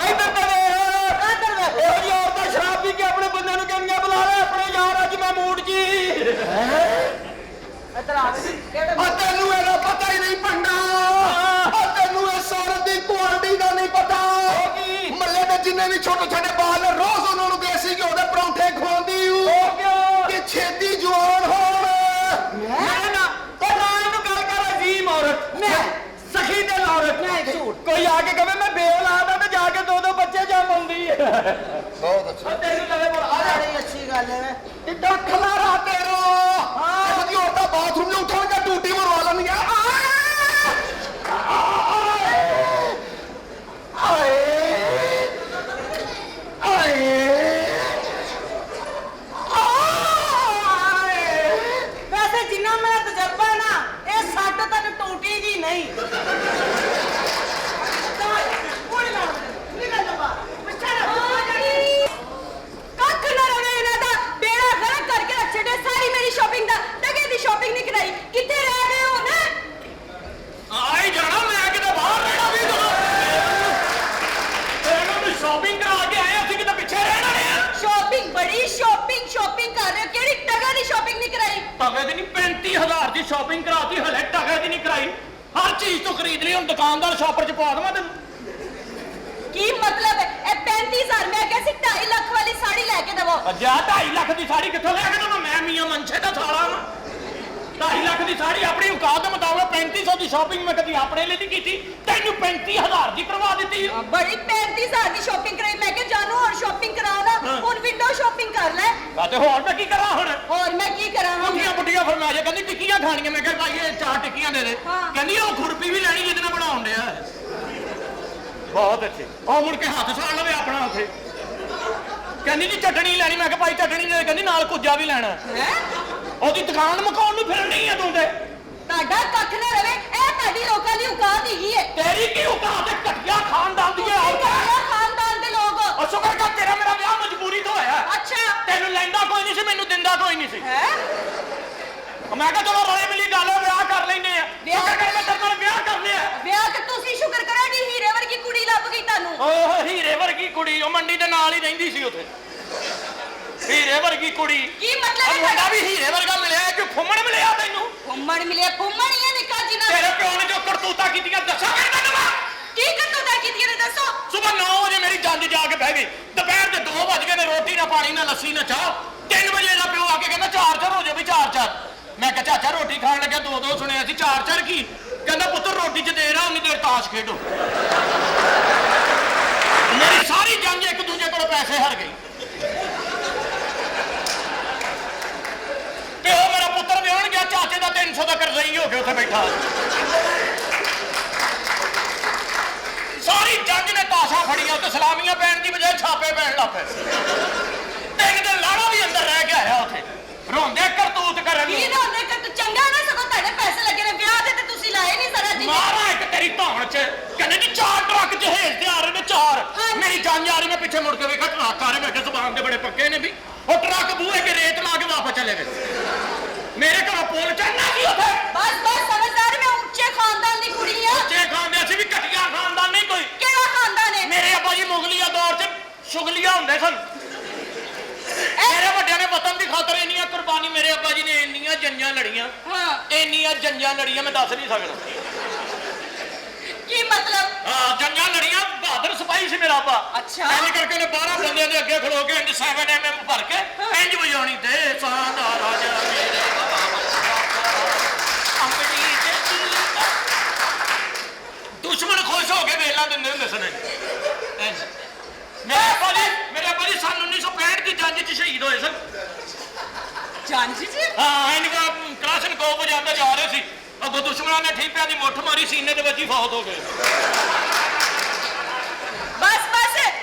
[SPEAKER 5] ਇੱਧਰ ਤੇ ਇਹੋ ਜਿਹੀ ਔਰਤਾਂ ਸ਼ਰਾਬ ਪੀ ਕੇ ਆਪਣੇ ਬੰਦੇ ਨੂੰ ਕਹਿੰਦੀਆਂ ਬੁਲਾ ਲੈ ਆਪਣੇ ਯਾਰ ਅੱਜ ਮੈਂ ਮੂਡ ਜੀ
[SPEAKER 2] ਤੈਨੂੰ ਇਹਦਾ ਪਤਾ ਹੀ ਨਹੀਂ ਪੰਡਾ ਤੈਨੂੰ ਇਸ ਔਰਤ ਦੀ ਕੁਆਲਿਟੀ ਦਾ ਨਹੀਂ ਪਤਾ ਮੱਲੇ ਦੇ ਜਿੰਨੇ ਵੀ ਛੋਟੇ ਬਾਲ ਨੇ ਰੋਜ਼ ਉਹਨਾਂ ਨੂੰ ਦੇਸੀ ਘਿਓ ਦੇ ਪਰੌਂਠੇ ਖਵਾਉਂਦੀ ਕਿ ਛੇਤੀ ਜਵਾਨ ਹੋਣ
[SPEAKER 5] ਇਹਨੂੰ ਗੱਲ ਕਰ ਅਜੀਮ ਔਰਤ ਸਖੀ ਦਿਲ ਔਰਤ ਕੋਈ ਆ ਕੇ ਕਹੇ ਮੈਂ ਬੇਔਲਾਦ ਆ ਤੇ ਜਾ ਕੇ 2 ਬੱਚੇ ਜੰਮਾਉਂਦੀ ਹੈ
[SPEAKER 2] ਬਹੁਤ ਅੱਛਾ
[SPEAKER 5] ਤੈਨੂੰ ਲਵੇ ਬੋਲ ਆ ਜਾ
[SPEAKER 7] ਬੜੀ ਅੱਛੀ ਗੱਲ ਹੈ
[SPEAKER 2] ਇੱਡਾ ਖਲਾਰਾ ਤੇਰਾ ਇਹੋ ਜਿਹੀ ਔਰਤਾਂ ਬਾਥਰੂਮ 'ਚ ਉੱਠਣਗੇ ਟੂਟੀ ਮਰਵਾ ਲੈਣਗੀਆਂ
[SPEAKER 7] ਵੈਸੇ ਜਿੰਨਾ ਮੇਰਾ ਤਜਰਬਾ ਹੈ ਨਾ ਇਹ ਸੱਟ ਤੱਕ ਟੂਟੀ ਜੀ ਨਹੀਂ ਕੱਖ ਨਾ ਰਵੇ ਇਹਨਾਂ ਦਾ ਬੇੜਾ ਗਰਕ ਕਰਕੇ ਰੱਖ ਛੱਡੇ ਸਾਰੀ ਮੇਰੀ ਸ਼ਾਪਿੰਗ ਦਾ ਟਕੇ ਦੀ ਸ਼ਾਪਿੰਗ ਨਹੀਂ ਕਰਾਈ ਕਿੱਥੇ ਰਹਿ ਗਏ ਹੋ ਨਾ
[SPEAKER 3] ਆਈ ਜਾਣਾ ਮੈਂ ਕਿਤੇ ਬਾਹਰ ਰਹਿਣਾ ਵੀ ਇਹਨਾਂ ਨੂੰ ਸ਼ਾਪਿੰਗ ਕਰਾ ਕੇ ਆਏ ਅਸੀਂ ਕਿਤੇ ਪਿੱਛੇ ਰਹਿਣਾ ਨੇ
[SPEAKER 7] ਸ਼ਾਪਿੰਗ ਬੜੀ ਸ਼ਾਪਿੰਗ ਕਰ ਰਹੇ ਹੋ ਕਿਹੜੀ ਟਕੇ ਦੀ ਸ਼ਾਪਿੰਗ ਨਹੀਂ ਕਰਾਈ
[SPEAKER 3] ਟਕੇ ਦੀ ਨਹੀਂ 35000 ਦੀ ਸ਼ਾਪਿੰਗ ਕਰਾਤੀ ਹਲੇ ਟਕੇ ਦੀ ਨਹੀਂ ਕਰਾਈ ਹਰ ਚੀਜ਼ ਤੋਂ ਖਰੀਦ ਲਈ ਹੁਣ ਦੁਕਾਨਦਾਰ ਸ਼ਾਪਰ ਚ ਪਾ ਦਵਾਂ ਤੈਨੂੰ
[SPEAKER 7] ਕੀ ਮਤਲਬ ਹੈ ਇਹ 35000 ਮੈਂ ਕਿਹਾ ਸੀ 2.5 ਲੱਖ ਵਾਲੀ ਸਾੜੀ ਲੈ ਕੇ ਦਵੋ
[SPEAKER 3] ਅੱਜਾ 2.5 ਲੱਖ ਦੀ ਸਾੜੀ ਕਿੱਥੋਂ ਲੈ ਕੇ ਦਵਾਂ ਮੈਂ ਮੀਆਂ ਮਨਸ਼ੇ ਦਾ ਸਾਲਾ ਵਾਂ
[SPEAKER 4] 2.5 ਲੱਖ ਦੀ ਸਾੜੀ ਆਪਣੀ ਔਕਾਤ ਦੇ ਮੁਤਾਬਕ 3500 ਦੀ ਸ਼ਾਪਿੰਗ ਮੈਂ ਕਦੀ ਆਪਣੇ ਲਈ ਨਹੀਂ ਕੀਤੀ, ਤੈਨੂੰ 35000 ਦੀ ਕਰਵਾ ਦਿੱਤੀ।
[SPEAKER 7] ਬੜੀ 35,000 ਦੀ ਸ਼ਾਪਿੰਗ ਕਰਾਈ। ਮੈਂ ਕਿਹਾ ਜਾਨੂ ਹੋਰ ਸ਼ਾਪਿੰਗ ਕਰਾ ਲਾ, ਹੁਣ ਵਿੰਡੋ ਸ਼ਾਪਿੰਗ ਕਰ ਲੈ।
[SPEAKER 4] ਤੇ ਹੋਰ ਮੈਂ ਕੀ ਕਰਾਂ ਹੁਣ?
[SPEAKER 7] ਹੋਰ ਮੈਂ ਕੀ ਕਰਾਂ ਹੁਣ?
[SPEAKER 4] ਟਿੱਕੀਆਂ ਬੁੱਢੀਆਂ ਫਰਮਾ ਜਾ, ਕਹਿੰਦੀ ਟਿੱਕੀਆਂ ਖਾਣੀਆਂ। ਮੈਂ ਕਿਹਾ ਭਾਈ ਇਹ 4 ਟਿੱਕੀਆਂ ਦੇ ਦੇ।
[SPEAKER 7] ਹਾਂ।
[SPEAKER 4] ਕਹਿੰਦੀ ਉਹ ਖੁਰਪੀ ਵੀ ਲੈਣੀ ਜਿਹਦੇ ਨਾਲ ਬਣਾਉਣ ਡਿਆ। ਬਹੁਤ ਅੱਛੇ। ਉਹ ਮੁੜ ਕੇ ਹੱਥ ਸਾੜ ਲਵੇ ਆਪਣਾ ਉੱਥੇ। ਕਹਿੰਦੀ ਜੀ ਚਟਣੀ ਲੈਣੀ। ਮੈਂ ਕਿਹਾ ਭਾਈ ਚਟਣੀ ਦੇ। ਕਹਿੰਦੀ ਨਾਲ ਕੁੱਜਾ ਵੀ ਲੈਣਾ।
[SPEAKER 7] ਹੈ
[SPEAKER 4] ਉਹਦੀ ਦੁਕਾਨ ਮਕਾਉਣ ਨੂੰ ਫਿਰਨ ਨਹੀਂ ਆ ਤੂੰ ਤੇ।
[SPEAKER 7] ਤੁਹਾਡਾ ਕੱਖ ਨਾ ਰਵੇ, ਇਹ ਤੁਹਾਡੀ ਲੋਕਾਂ ਦੀ ਔਕਾਤ ਹੈਗੀ ਹੈ।
[SPEAKER 4] ਤੇਰੀ ਕੀ ਔਕਾਤ ਹੈ? ਘਟੀਆ ਖਾਨਦਾਨ ਦੀ
[SPEAKER 7] ਤੁਸੀਂ
[SPEAKER 4] ਔਰਤ
[SPEAKER 7] ਕਹਿੰਦੇ ਹੋ ਖਾਨਦਾਨ ਦੇ ਲੋਕ।
[SPEAKER 4] ਉਹ ਸ਼ੁਕਰ ਕਰ ਤੇਰਾ ਮੇਰਾ ਵਿਆਹ ਮਜਬੂਰੀ ਤੋਂ ਹੋਇਆ।
[SPEAKER 7] ਅੱਛਾ
[SPEAKER 4] ਤੈਨੂੰ ਲੈਂਦਾ ਕੋਈ ਨਹੀਂ ਸੀ, ਮੈਨੂੰ ਦਿੰਦਾ ਕੋਈ ਨਹੀਂ ਸੀ।
[SPEAKER 7] ਹੈ
[SPEAKER 4] ਮੈਂ ਕਿਹਾ ਚਲੋ ਰਲੇ ਮਿਲੀ ਗੱਲ ਹੈ, ਵਿਆਹ ਕਰ ਲੈਨੇ ਆ।
[SPEAKER 7] ਵਿਆਹ
[SPEAKER 4] ਸ਼ੁਕਰ ਕਰ ਮੈਂ ਤੇਰੇ ਨਾਲ ਵਿਆਹ ਕਰ ਲਿਆ।
[SPEAKER 7] ਵਿਆਹ ਤੇ ਤੁਸੀਂ ਸ਼ੁਕਰ ਕਰੋ ਜੀ, ਹੀਰੇ ਵਰਗੀ ਕੁੜੀ ਲੱਭ ਗਈ ਤੁਹਾਨੂੰ।
[SPEAKER 4] ਓਹ ਹੀਰੇ ਵਰਗੀ ਕੁੜੀ, ਉਹ ਮੰਡੀ ਦੇ ਨਾਲ ਹੀ ਰਹਿੰਦੀ ਸੀ ਉੱਥੇ। ਹੀਰੇ ਵਰਗੀ ਕੁੜੀ।
[SPEAKER 7] ਕੀ ਮਤਲਬ ਹੈ
[SPEAKER 4] ਮੁੰਡਾ
[SPEAKER 7] ਤੁਹਾਡਾ?
[SPEAKER 4] ਵੀ ਹੀਰੇ ਵਰਗਾ ਮਿਲਿਆ ਕਿ ਫੁੰਮਣ ਮਿਲਿਆ ਤੈਨੂੰ?
[SPEAKER 7] ਫੁੰਮਣ ਮਿਲਿਆ? ਫੁੰਮਣ ਹੀ ਹੈ ਨਿੱਕਾ ਜੀ ਨਾਲ।
[SPEAKER 4] ਤੇਰੇ ਪਿਓ ਨੇ ਜੋ ਕਰਤੂਤਾ ਕੀਤੀਆਂ ਦੱਸਾਂ ਮੈਂ ਤੈਨੂੰ।
[SPEAKER 7] ਕੀ ਕਰਤੂਤਾ ਕੀਤੀਆਂ ਨੇ ਦੱਸੋ।
[SPEAKER 4] ਸੁਬਹ 9 ਵਜੇ ਮੇਰੀ ਜੰਜ ਜਾ ਕੇ ਬਹਿ ਗਈ। ਦੁਪਹਿਰ ਦੇ 2 ਵਜ ਗਏ ਨੇ, ਰੋਟੀ ਨਾ ਪਾਣੀ ਨਾ ਲੱਸੀ ਨਾ ਚਾਹ। 3 ਵਜੇ ਦਾ ਪਿਓ ਆ ਕੇ ਕਹਿੰਦਾ 4-4 ਹੋ ਜਾਓ ਵੀ 4-4। ਮੈਂ ਕਿਹਾ ਚਾਚਾ ਰੋਟੀ ਖਾਣ ਲੱਗਿਆ 2-2 ਸੁਣਿਆ ਸੀ, 4-4 ਕੀ? ਕਹਿੰਦਾ ਪੁੱਤਰ ਰੋਟੀ 'ਚ ਦੇਰ ਆ, ਉਨੀ ਦੇਰ ਤਾਸ਼ ਖੇਡੋ। ਮੇਰੀ ਸਾਰੀ ਜੰਜ ਇੱਕ ਦੂਜੇ ਕੋਲ ਪੈਸੇ ਹਾਰ ਗਈ। ਪਿਓ ਮੇਰਾ ਪੁੱਤਰ ਵਿਆਹਣ ਗਿਆ, ਚਾਚੇ ਦਾ 300 ਦਾ ਕਰਜ਼ਈ ਹੋ ਕੇ ਉੱਥੇ ਬੈਠਾ। ਸਾਰੀ ਜੰਜ ਨੇ ਤਾਸ਼ਾਂ ਫੜੀਆਂ ਤੇ ਸਲਾਮੀਆਂ ਪੈਣ ਦੀ ਬਜਾਏ ਛਾਪੇ ਪੈਣ ਲੱਗ ਪਏ। 3 ਦਿਨ ਲਾੜਾ ਵੀ ਅੰਦਰ ਰਹਿ ਕੇ ਆਇਆ ਉੱਥੇ, ਰੋਂਦੇ ਕਰਤੂਤ ਕਰਨ
[SPEAKER 7] ਕੀ
[SPEAKER 4] ਨੂੰ।
[SPEAKER 7] ਰੋਂਦੇ ਕਰ ਤੂੰ ਚੰਗਾ ਨਾ, ਸਗੋਂ ਤੁਹਾਡੇ ਪੈਸੇ ਲੱਗੇ ਨੇ ਵਿਆਹ ਦੇ ਤੇ ਤੁਸੀਂ ਲਾਏ ਨਹੀਂ ਸਾਰਾ ਦਿਨ।
[SPEAKER 4] ਮਾਰਾ ਇੱਕ ਤੇਰੀ ਧੌਣ ਚ। ਕਹਿੰਦੇ ਜੀ 4 ਟਰੱਕ ਜਹੇਜ ਤੇ ਆ ਰਹੇ ਨੇ 4।
[SPEAKER 7] ਹਾਂ।
[SPEAKER 4] ਮੇਰੀ ਜਾਨ ਆ ਰਹੀ, ਮੈਂ ਪਿੱਛੇ ਮੁੜ ਕੇ ਵੇਖਿਆ ਟਰੱਕ ਆ ਰਹੇ। ਮੈਂ ਕਿਹਾ ਜ਼ਬਾਨ ਦੇ ਬੜੇ ਪੱਕੇ ਨੇ ਵੀ। ਉਹ ਟਰੱਕ ਬੂਹੇ ਕੇ ਰੇਤ ਲਾ ਕੇ ਵਾਪਸ ਚਲੇ ਗਏ। ਮੇਰੇ ਘਰੋਂ ਪੁੱਲ ਚੜਨਾ ਸੀ ਉੱਥੇ।
[SPEAKER 7] ਬਸ ਬਸ ਸਮਝਦਾਰ, ਮੈਂ ਉੱਚੇ ਖਾਨਦਾਨ ਦੀ ਕੁੜੀ ਆ।
[SPEAKER 4] ਜੇ ਖਾਂਦੇ ਅਸੀਂ ਵੀ ਘਟੀਆ ਖਾਨਦਾਨ ਨਹੀਂ ਕੋਈ।
[SPEAKER 7] ਕਿਹੜਾ ਖਾਨਦਾਨ ਹੈ?
[SPEAKER 4] ਮੇਰੇ ਅੱਬਾ ਜੀ ਮੁਗਲੀਆ ਦੌਰ 'ਚ ਸ਼ੁਗਲੀਆ ਹੁੰਦੇ ਸਨ। ਮੇਰੇ ਵੱਡਿਆਂ ਨੇ ਵਤਨ ਦੀ ਖਾਤਰ ਇੰਨੀਆਂ ਕੁਰਬਾਨੀ, ਮੇਰੇ ਅੱਬਾ ਜੀ ਨੇ ਇੰਨੀਆਂ ਜੰਜਾਂ ਲੜੀਆਂ।
[SPEAKER 7] ਹਾਂ
[SPEAKER 4] ਇੰਨੀਆਂ ਜੰਜਾਂ ਲੜੀਆਂ ਮੈਂ ਦੱਸ ਨਹੀਂ ਸਕਦਾ।
[SPEAKER 7] ਕੀ ਮਤਲਬ?
[SPEAKER 4] ਹਾਂ ਜੰਜਾਂ ਲੜੀਆਂ, ਬਹਾਦਰ ਸਿਪਾਹੀ ਸੀ ਮੇਰਾ ਅੱਬਾ।
[SPEAKER 7] ਅੱਛਾ।
[SPEAKER 4] ਇੰਜ ਕਰਕੇ ਨੇ 12 ਬੰਦਿਆਂ ਦੇ ਅੱਗੇ ਖਲੋ ਕੇ ਇੰਜ 7mm ਭਰ ਕੇ ਇੰਜ ਵਜਾਉਣੀ ਤੇ ਸਾਡਾ ਰਾਜਾ ਮੇਰੇ ਅੰਬੜੀ ਤੇ ਚੀਤਾ। ਦੁਸ਼ਮਣ ਖੁਸ਼ ਹੋ ਕੇ ਵੇਲਾਂ ਦਿੰਦੇ ਹੁੰਦੇ ਸਨ। ਇੰਜ ਮੇਰੇ ਅੱਬਾ ਜੀ ਸਨ 1965 ਦੀ ਜੰਜ 'ਚ ਸ਼ਹੀਦ ਹੋਏ ਸਨ।
[SPEAKER 7] ਜਾਂਜੀ ਜੀ
[SPEAKER 4] ਹਾਂ ਇਨਕਾ ਕਲਾਸ਼ਨ ਕੋ ਵਜਾਉਂਦੇ ਜਾ ਰਹੇ ਸੀ, ਅੱਗੋਂ ਦੁਸ਼ਮਣਾਂ ਨੇ ਠੀਪਿਆਂ ਦੀ ਮੁੱਠ ਮਾਰੀ, ਸੀਨੇ ਦੇ ਵਿੱਚ ਹੀ ਫੌਤ ਹੋ ਗਏ।
[SPEAKER 7] ਬਸ ਬਸ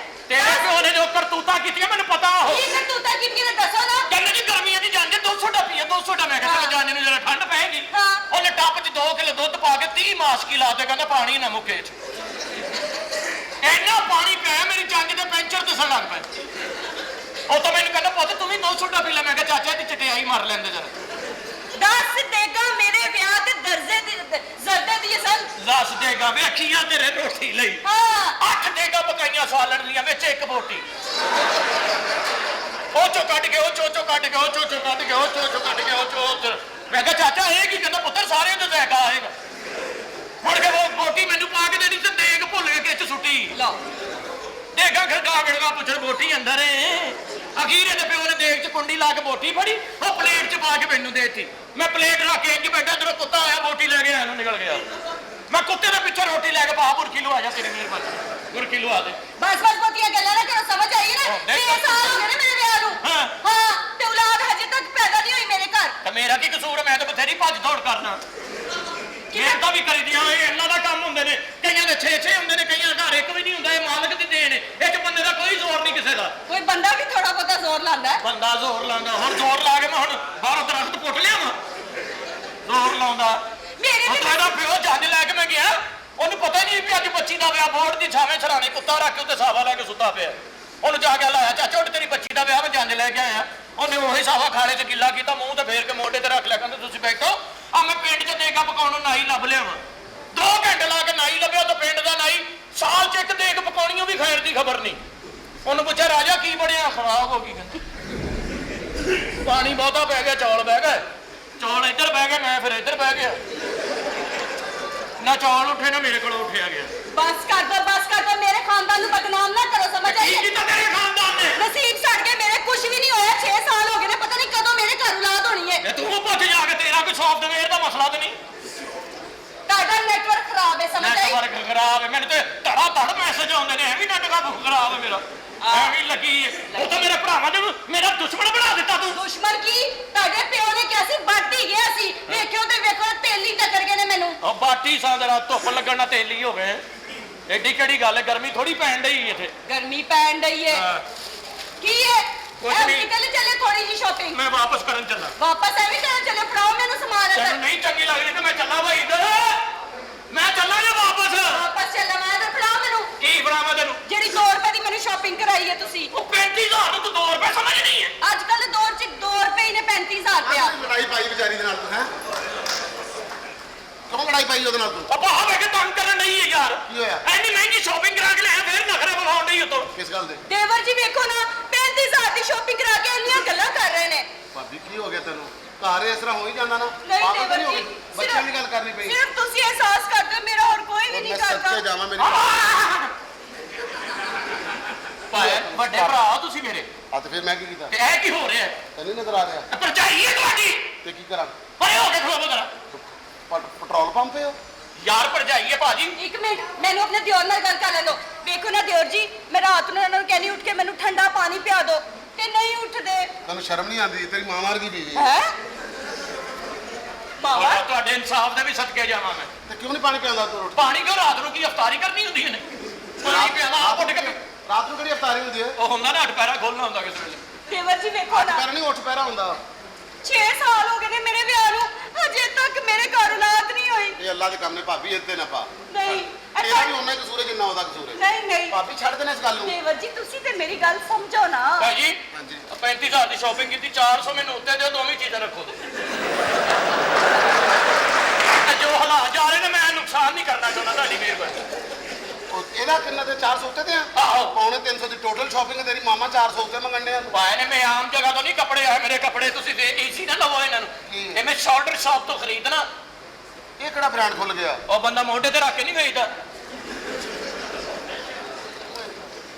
[SPEAKER 4] ਤੇਰੇ ਪਿਓ ਨੇ ਜੋ ਕਰਤੂਤਾਂ ਕੀਤੀਆਂ ਮੈਨੂੰ ਪਤਾ। ਉਹ
[SPEAKER 7] ਕੀ ਕਰਤੂਤਾ ਕੀਤੀ ਨੇ ਦੱਸੋ ਨਾ।
[SPEAKER 4] ਕਹਿੰਦੇ ਜੀ ਗਰਮੀਆਂ ਦੀ ਜੰਜ 200 ਡੱਬੀ ਹੈ 200 ਡਾ। ਮੈਂ ਕਿਹਾ ਚਲੋ ਜੰਜ ਨੂੰ ਜਰਾ ਠੰਡ ਪੈਗੀ।
[SPEAKER 7] ਹਾਂ।
[SPEAKER 4] ਉਹਨੇ ਟੱਪ 'ਚ 2 ਕਿਲੋ ਦੁੱਧ ਪਾ ਕੇ 30 ਮਾਸਕੀ ਲਾ ਤੇ ਕਹਿੰਦਾ ਪਾਣੀ ਨਾ ਮੁੱਕੇ 'ਚ। ਇੰਨਾ ਪਾਣੀ ਪਿਆ ਮੇਰੀ ਜੰਜ ਦੇ ਪੈਂਚਰ ਦਿਸਣ ਲੱਗ ਪਏ। ਉਹ ਤਾਂ ਮੈਨੂੰ ਕਹਿੰਦਾ ਪੁੱਤ ਤੂੰ ਵੀ 200 ਡੱਬੀ ਲੈ। ਮੈਂ ਕਿਹਾ ਚਾਚਾ ਦੀ ਚਟਿਆਈ ਮਾਰ ਲੈਂਦੇ ਜਰਾ।
[SPEAKER 7] 10 ਦੇਗਾ ਮੇਰੇ ਵਿਆਹ ਤੇ ਦਰਜੇ ਦੀ ਜ਼ਰਦੇ ਦੀ ਸਨ।
[SPEAKER 4] 10 ਦੇਗਾ ਵੇਖੀਆਂ ਤੇਰੇ ਰੋਟੀ ਲਈ।
[SPEAKER 7] ਹਾਂ
[SPEAKER 4] 8 ਦੇਗਾ ਪਕਾਈਆਂ ਸਾਲਣ ਦੀਆਂ ਵਿੱਚ 1 ਬੋਟੀ। ਉਹ ਚੋ ਕੱਢ ਕੇ ਉਹ ਚੋ ਕੱਢ ਕੇ ਉਹ ਚੋ ਕੱਢ ਕੇ ਉਹ ਚੋ ਕੱਢ ਕੇ ਉਹ ਚੋ। ਮੈਂ ਕਿਹਾ ਚਾਚਾ ਇਹ ਕੀ? ਕਹਿੰਦਾ ਪੁੱਤਰ ਸਾਰਿਆਂ ਦਾ ਜ਼ਾਇਕਾ ਆਏਗਾ। ਮੁੜ ਕੇ ਉਹ ਬੋਟੀ ਮੈਨੂੰ ਪਾ ਕੇ ਦੇਣੀ ਤੇ ਦੇਗ ਭੁੱਲ ਕੇ ਕਿਚ ਸੁੱਟੀ।
[SPEAKER 7] ਲਓ
[SPEAKER 4] ਦੇਗਾ ਖੜਕਾ ਪੁੱਛਣ ਬੋਟੀ ਅੰਦਰ ਏ। ਅਖੀਰੇ ਦੇ ਪਿਓ ਨੇ ਦੇਗ 'ਚ ਕੁੰਡੀ ਲਾ ਕੇ ਬੋਟੀ ਫੜੀ, ਉਹ ਪਲੇਟ 'ਚ ਪਾ ਕੇ ਮੈਨੂੰ ਦੇਤੀ। ਮੈਂ ਪਲੇਟ ਰੱਖ ਕੇ ਇੰਜ ਬੈਠਾ, ਜਦੋਂ ਕੁੱਤਾ ਆਇਆ ਬੋਟੀ ਲੈ ਕੇ ਆਇਆ ਨੂੰ ਨਿਕਲ ਗਿਆ। ਮੈਂ ਕੁੱਤੇ ਦੇ ਪਿੱਛੇ ਰੋਟੀ ਲੈ ਕੇ ਪਾ ਬੁਰਕੀ ਲਵਾ ਜਾ ਤੇਰੀ ਮਿਹਰਬਾਨੀ ਬੁਰਕੀ ਲਵਾ ਦੇ।
[SPEAKER 7] ਬਸ ਬਸ ਬਹੁਤੀਆਂ ਗੱਲਾਂ ਨਾ ਕਰੋ, ਸਮਝ ਆਈ ਨਾ। 6 ਸਾਲ ਹੋ ਗਏ ਨੇ ਮੇਰੇ ਵਿਆਹ ਨੂੰ।
[SPEAKER 4] ਹਾਂ।
[SPEAKER 7] ਹਾਂ ਤੇ ਔਲਾਦ ਹਜੇ ਤੱਕ ਪੈਦਾ ਨਹੀਂ ਹੋਈ ਮੇਰੇ ਘਰ।
[SPEAKER 4] ਤੇ ਮੇਰਾ ਕੀ ਕਸੂਰ ਹੈ? ਮੈਂ ਤਾਂ ਬਥੇਰੀ ਭੱਜ ਦੌੜ ਕਰਨਾ। ਮਿਹਨਤਾਂ ਵੀ ਕਰੀਦੀਆਂ। ਇਹ ਇਹਨਾਂ ਦਾ ਕੰਮ ਹੁੰਦੇ ਨੇ। ਕਈਆਂ ਦੇ 6-6 ਹੁੰਦੇ ਨੇ, ਕਈਆਂ ਘਰ ਇੱਕ ਵੀ ਨਹੀਂ ਹੁੰਦਾ। ਇਹ ਮਾਲਕ ਦੀ ਦੇਣ ਹੈ। ਇਹ 'ਚ ਬੰਦੇ ਦਾ ਕੋਈ ਜ਼ੋਰ ਨਹੀਂ ਕਿਸੇ ਦਾ।
[SPEAKER 7] ਕੋਈ ਬੰਦਾ ਵੀ ਥੋੜਾ ਬਹੁਤਾ ਜ਼ੋਰ ਲਾਉਂਦਾ ਹੈ।
[SPEAKER 4] ਬੰਦਾ ਜ਼ੋਰ ਲਾਉਂਦਾ। ਹੁਣ ਜ਼ੋਰ ਲਾ ਕੇ ਮੈਂ ਹੁਣ ਬਾਹਰੋਂ ਦਰਖਤ ਪੁੱਟ ਲਿਆ ਵਾ। ਜ਼ੋਰ ਲਾਉਂਦਾ।
[SPEAKER 7] ਮੇਰੇ
[SPEAKER 4] ਉਹ
[SPEAKER 7] ਵੀ
[SPEAKER 4] ਤਾਂ ਇਹਦਾ ਪਿਓ ਜੰਜ ਲੈ ਕੇ ਮੈਂ ਗਿਆ, ਉਹਨੂੰ ਪਤਾ ਨਹੀਂ ਵੀ ਅੱਜ ਬੱਚੀ ਦਾ ਵਿਆਹ ਬੋਰਡ ਦੀ ਛਾਵੇਂ ਸਰਾਣੇ ਕੁੱਤਾ ਰੱਖ ਕੇ ਉੱਤੇ ਸਾਵਾ ਲੈ ਕੇ ਸੁੱਤਾ ਪਿਆ। ਉਹਨੂੰ ਜਾ ਕੇ ਲਾਇਆ ਚਾਚਾ ਉੱਠ ਤੇਰੀ ਬੱਚੀ ਦਾ ਵਿਆਹ ਮੈਂ ਜੰਜ ਲੈ ਕੇ ਆਇਆ। ਉਹਨੇ ਉਹੀ ਸਾਵਾ ਖਾਲੇ 'ਚ ਗਿੱਲਾ ਕੀਤਾ, ਮੂੰਹ ਤੇ ਫੇਰ ਕੇ ਮੋਢੇ ਤੇ ਰੱਖ ਲਿਆ। ਕਹਿੰਦੇ ਤੁਸੀਂ ਬੈਠੋ, ਆ ਮੈਂ ਪਿੰਡ 'ਚ ਦੇਗਾ ਪਕਾਉਣ ਨੂੰ ਨਾਈ ਲੱਭ ਲਿਆ ਵਾ। 2 ਘੰਟੇ ਲਾ ਕੇ ਨਾਈ ਲੱਭਿਆ ਤਾਂ ਪਿੰਡ ਦਾ ਨਾਈ। ਸਾਲ 'ਚ ਇੱਕ ਦੇਗ ਪਕਾਉਣੀ, ਉਹ ਵੀ ਖੈਰ ਦੀ ਖਬਰ ਨਹੀਂ। ਉਹਨੂੰ ਪੁੱਛਿਆ ਰਾਜਾ ਕੀ ਬਣਿਆ? ਖਰਾਬ ਹੋ ਗਈ। ਕਹਿੰਦੇ ਪਾਣੀ ਬਹੁਤਾ ਪੈ ਗਿਆ, ਚੌਲ ਬਹਿ ਗਏ। ਚੌਲ ਇੱਧਰ ਬਹਿ ਗਏ, ਮੈਂ ਫਿਰ ਇੱਧਰ ਬਹਿ ਗਿਆ। ਨਾ ਚੌਲ ਉੱਠੇ ਨਾ ਮੇਰੇ ਕੋਲ ਉੱਠਿਆ ਗਿਆ।
[SPEAKER 7] ਬਸ ਕਰ ਦੋ ਮੇਰੇ ਖਾਨਦਾਨ ਨੂੰ ਬਦਨਾਮ ਨਾ ਕਰੋ, ਸਮਝ ਆਈ?
[SPEAKER 4] ਕੀ ਕੀਤਾ ਤੇਰੇ ਖਾਨਦਾਨ ਨੇ?
[SPEAKER 7] ਨਸੀਬ ਛੱਡ ਕੇ ਮੇਰੇ ਕੁਝ ਵੀ ਨਹੀਂ ਹੋਇਆ। 6 ਸਾਲ ਹੋ ਗਏ ਨੇ, ਪਤਾ ਨਹੀਂ ਕਦੋਂ ਮੇਰੇ ਘਰ ਔਲਾਦ ਹੋਣੀ ਹੈ।
[SPEAKER 4] ਤੂੰ ਪੁੱਛ ਜਾ ਕੇ ਤੇਰਾ ਕੋਈ ਸੌਂਪ ਦੇਵੇ
[SPEAKER 7] ਸਮਝ ਆਈ
[SPEAKER 4] ਨੈਟਵਰਕ ਖਰਾਬ ਹੈ ਮੈਨੂੰ ਤੇ ਧੜਾ ਧੜ ਮੈਸੇਜ ਆਉਂਦੇ ਨੇ ਐਵੇਂ ਨੈਟਵਰਕ ਖਰਾਬ ਹੈ ਮੇਰਾ ਐਵੇਂ ਲੱਗੀ ਹੈ ਉਹ ਤਾਂ ਮੇਰੇ ਭਰਾਵਾਂ ਨੇ ਮੇਰਾ ਦੁਸ਼ਮਣ ਬਣਾ ਦਿੱਤਾ ਤੂੰ
[SPEAKER 7] ਦੁਸ਼ਮਣ ਕੀ ਤੁਹਾਡੇ ਪਿਓ ਨੇ ਕਿਹਾ ਸੀ ਬਾਟੀ ਗਿਆ ਸੀ ਵੇਖਿਓ ਤੇ ਵੇਖੋ ਤੇਲੀ ਟੱਕਰ ਗਏ ਨੇ ਮੈਨੂੰ
[SPEAKER 4] ਉਹ ਬਾਟੀ ਸਾਂ ਜਰਾ ਧੁੱਪ ਲੱਗਣ ਨਾਲ ਤੇਲੀ ਹੋਵੇ ਐਡੀ ਕਿਹੜੀ ਗੱਲ ਹੈ ਗਰਮੀ ਥੋੜੀ ਪੈਣ ਡਈ ਇੱਥੇ
[SPEAKER 7] ਗਰਮੀ ਪੈਣ ਡਈ ਏ ਕੀ ਹੈ
[SPEAKER 4] ਕੁਛ
[SPEAKER 7] ਐ
[SPEAKER 4] ਨਹੀਂ।
[SPEAKER 7] ਨਿਕਲ ਚੱਲੇ ਥੋੜੀ ਜੀ ਸ਼ਾਪਿੰਗ
[SPEAKER 4] ਮੈਂ ਵਾਪਸ ਕਰਨ ਚੱਲਾਂ
[SPEAKER 7] ਵਾਪਸ ਐਵੇਂ ਚੱਲ ਚੱਲੇ ਫੜਾਓ ਮੈਨੂੰ ਸਮਾਨ
[SPEAKER 4] ਤੈਨੂੰ
[SPEAKER 7] ਅੰਦਰ
[SPEAKER 4] ਨਹੀਂ ਚੰਗੀ ਲੱਗਦੀ ਤੇ ਮੈਂ ਚੱਲਾਂ ਭਾਈ ਇੱਧਰ ਮੈਂ ਚੱਲਾਂ ਜੇ ਵਾਪਸ
[SPEAKER 7] ਵਾਪਸ ਚੱਲ ਮੈਂ ਤਾਂ ਫੜਾਓ ਮੈਨੂੰ
[SPEAKER 4] ਕੀ ਬਣਾਵਾਂ ਤੈਨੂੰ
[SPEAKER 7] ਜਿਹੜੀ 2 ਰੁਪਏ ਦੀ ਮੈਨੂੰ ਸ਼ਾਪਿੰਗ ਕਰਾਈ ਹੈ ਤੁਸੀਂ
[SPEAKER 4] ਉਹ 35000 ਨੂੰ ਤੂੰ 2 ਰੁਪਏ ਸਮਝਦੀ ਹੈ
[SPEAKER 7] ਅੱਜ ਕੱਲ ਦੇ ਦੌਰ 'ਚ 2 ਰੁਪਏ ਹੀ ਨੇ 35000 ਰੁਪਇਆ
[SPEAKER 2] ਲੜਾਈ ਪਾਈ ਵਿਚਾਰੀ ਦੇ ਨਾਲ ਤੂੰ ਹੈ ਕਿਉਂ ਲੜਾਈ ਪਾਈ ਉਹਦੇ ਨਾਲ ਤੂੰ
[SPEAKER 4] ਉਹ ਬਾਹਰ ਬੈ ਕੇ ਤੰਗ ਕਰਨ ਨਹੀਂ ਹੈ ਯਾਰ
[SPEAKER 2] ਕੀ ਹੋਇਆ
[SPEAKER 4] ਐਨੀ ਮਹਿੰਗੀ ਸ਼ਾਪਿੰਗ ਕਰਾ ਕੇ ਲਿਆ ਫੇਰ ਨਖਰੇ ਬਖਾਉਣ ਨਹੀਂ ਉਤੋਂ
[SPEAKER 2] ਕਿਸ ਗੱਲ ਦੇ
[SPEAKER 7] ਦੇਵਰ ਜੀ ਵੇਖੋ ਨਾ 35000 ਦੀ ਸ਼ਾਪਿੰਗ ਕਰਾ ਕੇ ਇੰਨੀਆਂ ਗੱਲਾਂ ਕਰ ਰਹੇ ਨੇ
[SPEAKER 2] ਭਾਬੀ ਕੀ ਹੋ ਗਿਆ ਤੈਨੂੰ ਘਰ ਇਸ ਤਰ੍ਹਾਂ ਹੋ ਹੀ ਜਾਂਦਾ ਨਾ
[SPEAKER 7] ਨਹੀਂ
[SPEAKER 2] ਆਦਤ
[SPEAKER 7] ਦੇਵਰ
[SPEAKER 2] ਨਹੀਂ ਹੋ
[SPEAKER 7] ਜੀ
[SPEAKER 2] ਗਈ ਬੱਚਿਆਂ ਦੀ ਗੱਲ ਕਰਨੀ ਪਈ
[SPEAKER 7] ਸਿਰਫ ਤੁਸੀਂ ਅਹਿਸਾਸ ਕਰਦੇ ਹੋ ਮੇਰਾ ਹੋਰ ਕੋਈ ਵੀ ਨਹੀਂ
[SPEAKER 2] ਮੈਂ ਸੱਚੇ
[SPEAKER 7] ਕਰਦਾ
[SPEAKER 2] ਜਾਵਾਂ ਮੇਰੀ
[SPEAKER 4] ਭਾਈ ਵੱਡੇ ਭਰਾ ਤੁਸੀਂ ਮੇਰੇ
[SPEAKER 2] ਆ ਤੇ ਫਿਰ ਮੈਂ ਕੀ ਕੀਤਾ
[SPEAKER 4] ਤੇ ਇਹ ਕੀ ਹੋ ਰਿਹਾ ਹੈ
[SPEAKER 2] ਤੈਨੂੰ ਨਜ਼ਰ ਆ ਰਿਹਾ
[SPEAKER 4] ਭਰਜਾਈ ਹੈ ਤੁਹਾਡੀ
[SPEAKER 2] ਤੇ ਕੀ ਕਰਾਂ
[SPEAKER 4] ਪਰੇ ਹੋ ਕੇ ਖਲੋਵੋ ਜਰਾ
[SPEAKER 2] ਪੈਟਰੋਲ ਪੰਪ ਹੈ ਉਹ
[SPEAKER 4] ਯਾਰ ਭਰਜਾਈ ਹੈ ਭਾਜੀ
[SPEAKER 7] ਇੱਕ ਮਿੰਟ ਮੈਨੂੰ ਆਪਣੇ ਦਿਓਰ ਨਾਲ ਗੱਲ ਕਰ ਲੈ ਲਓ ਵੇਖੋ ਨਾ ਦਿਓਰ ਜੀ ਮੈਂ ਰਾਤ ਨੂੰ ਇਹਨਾਂ ਨੂੰ ਕਹਿੰਦੀ ਉੱਠ ਕੇ ਮੈਨੂੰ ਠੰਡਾ ਪਾਣੀ ਪਿਆ ਦਿਓ ਤੇ ਨਹੀਂ ਉੱਠਦੇ
[SPEAKER 2] ਤੈਨੂੰ ਸ਼ਰਮ ਨਹੀਂ ਆਉਂਦੀ ਤੇਰੀ ਮਾਂ ਵਰਗੀ ਬੀਵੀ ਹੈ
[SPEAKER 7] ਹੈ ਬਾਬਾ
[SPEAKER 4] ਔਰ ਤੁਹਾਡੇ ਇਨਸਾਫ ਦੇ ਵੀ ਸਦਕੇ ਜਾਵਾਂ ਮੈਂ
[SPEAKER 2] ਤੇ ਕਿਉਂ ਨਹੀਂ ਪਾਣੀ ਪਿਆਉਂਦਾ ਤੂੰ ਰੋਟੀ
[SPEAKER 4] ਪਾਣੀ ਕਿਉਂ ਰਾਤ ਨੂੰ ਕੀ ਅਫਤਾਰੀ ਕਰਨੀ ਹੁੰਦੀ ਹੈ ਨੇ ਪਾਣੀ ਪਿਆਣਾ ਆਪ ਉੱਠ ਕੇ
[SPEAKER 2] ਰਾਤ ਨੂੰ ਕਿਹੜੀ ਅਫਤਾਰੀ ਹੁੰਦੀ ਹੈ
[SPEAKER 4] ਉਹ ਹੁੰਦਾ ਨਾ 8 ਪੈਰਾ ਖੋਲਣਾ ਹੁੰਦਾ ਕਿਸੇ ਵੇਲੇ
[SPEAKER 7] ਦੇਵਰ ਜੀ ਵੇਖੋ ਨਾ
[SPEAKER 2] ਪੈਰ ਨਹੀਂ ਉੱਠ ਪੈਰਾ ਹੁੰਦਾ
[SPEAKER 7] 6 ਸਾਲ ਹੋ ਗਏ ਨੇ ਮੇਰੇ ਵਿਆਹ ਨੂੰ ਅਜੇ ਤੱਕ ਮੇਰੇ ਘਰ ਔਲਾਦ ਨਹੀਂ ਹੋਈ
[SPEAKER 2] ਇਹ ਅੱਲਾ ਦੇ ਕੰਮ ਨੇ ਭਾਬੀ ਇੱਥੇ ਨਾ ਪਾ
[SPEAKER 7] ਨਹੀਂ
[SPEAKER 2] ਇਹਦਾ ਵੀ ਉਹਨਾਂ ਕਸੂਰ ਹੈ ਜਿੰਨਾ ਉਹਦਾ ਕਸੂਰ ਹੈ
[SPEAKER 7] ਨਹੀਂ ਨਹੀਂ
[SPEAKER 2] ਭਾਬੀ ਛੱਡ ਦੇਣਾ ਇਸ ਗੱਲ ਨੂੰ
[SPEAKER 7] ਦੇਵਰ ਜੀ ਤੁਸੀਂ ਤੇ ਮੇਰੀ ਗੱਲ ਸਮਝੋ ਨਾ
[SPEAKER 4] ਭਾਜੀ
[SPEAKER 2] ਹਾਂਜੀ
[SPEAKER 4] 35000 ਦੀ ਸ਼ਾਪਿੰਗ ਕੀਤੀ 400 ਮੈਨੂੰ ਉੱਤੇ ਦਿਓ ਦੋਵੇਂ ਚੀਜ਼ਾਂ ਰੱਖੋ ਤੇ ਜੋ ਹਾਲਾਤ ਜਾ ਰਹੇ ਨੇ ਮੈਂ ਨੁਕਸਾਨ ਨਹੀਂ ਕਰਨਾ ਚਾਹੁੰਦਾ ਤੁਹਾਡੀ ਮਿਹਰਬਾਨੀ
[SPEAKER 2] ਉਹ ਇਹਦਾ ਕਿੰਨਾ ਤੇ 400 ਉੱਤੇ ਤੇ ਆ
[SPEAKER 4] ਆਹੋ।
[SPEAKER 2] ਪੌਣੇ 300 ਦੀ ਟੋਟਲ ਸ਼ਾਪਿੰਗ ਤੇਰੀ ਮਾਮਾ 400 ਉੱਤੇ ਮੰਗਣ ਆ
[SPEAKER 4] ਭਾਈ ਨੇ ਮੈਂ ਆਮ ਜਗ੍ਹਾ ਤੋਂ ਨਹੀਂ ਕੱਪੜੇ ਆਏ ਮੇਰੇ ਕੱਪੜੇ ਤੁਸੀਂ ਦੇ ਈਸੀ ਨਾ ਲਵੋ ਇਹਨਾਂ ਨੂੰ
[SPEAKER 2] ਕੀ?
[SPEAKER 4] ਇਹ ਮੈਂ ਸ਼ਾਰਟਰ ਸ਼ਾਪ ਤੋਂ ਖਰੀਦਣਾ
[SPEAKER 2] ਇਹ ਕਿਹੜਾ ਬ੍ਰਾਂਡ ਖੁੱਲ ਗਿਆ
[SPEAKER 4] ਉਹ ਬੰਦਾ ਮੋਢੇ ਤੇ ਰੱਖ ਕੇ ਨਹੀਂ ਵੇਚਦਾ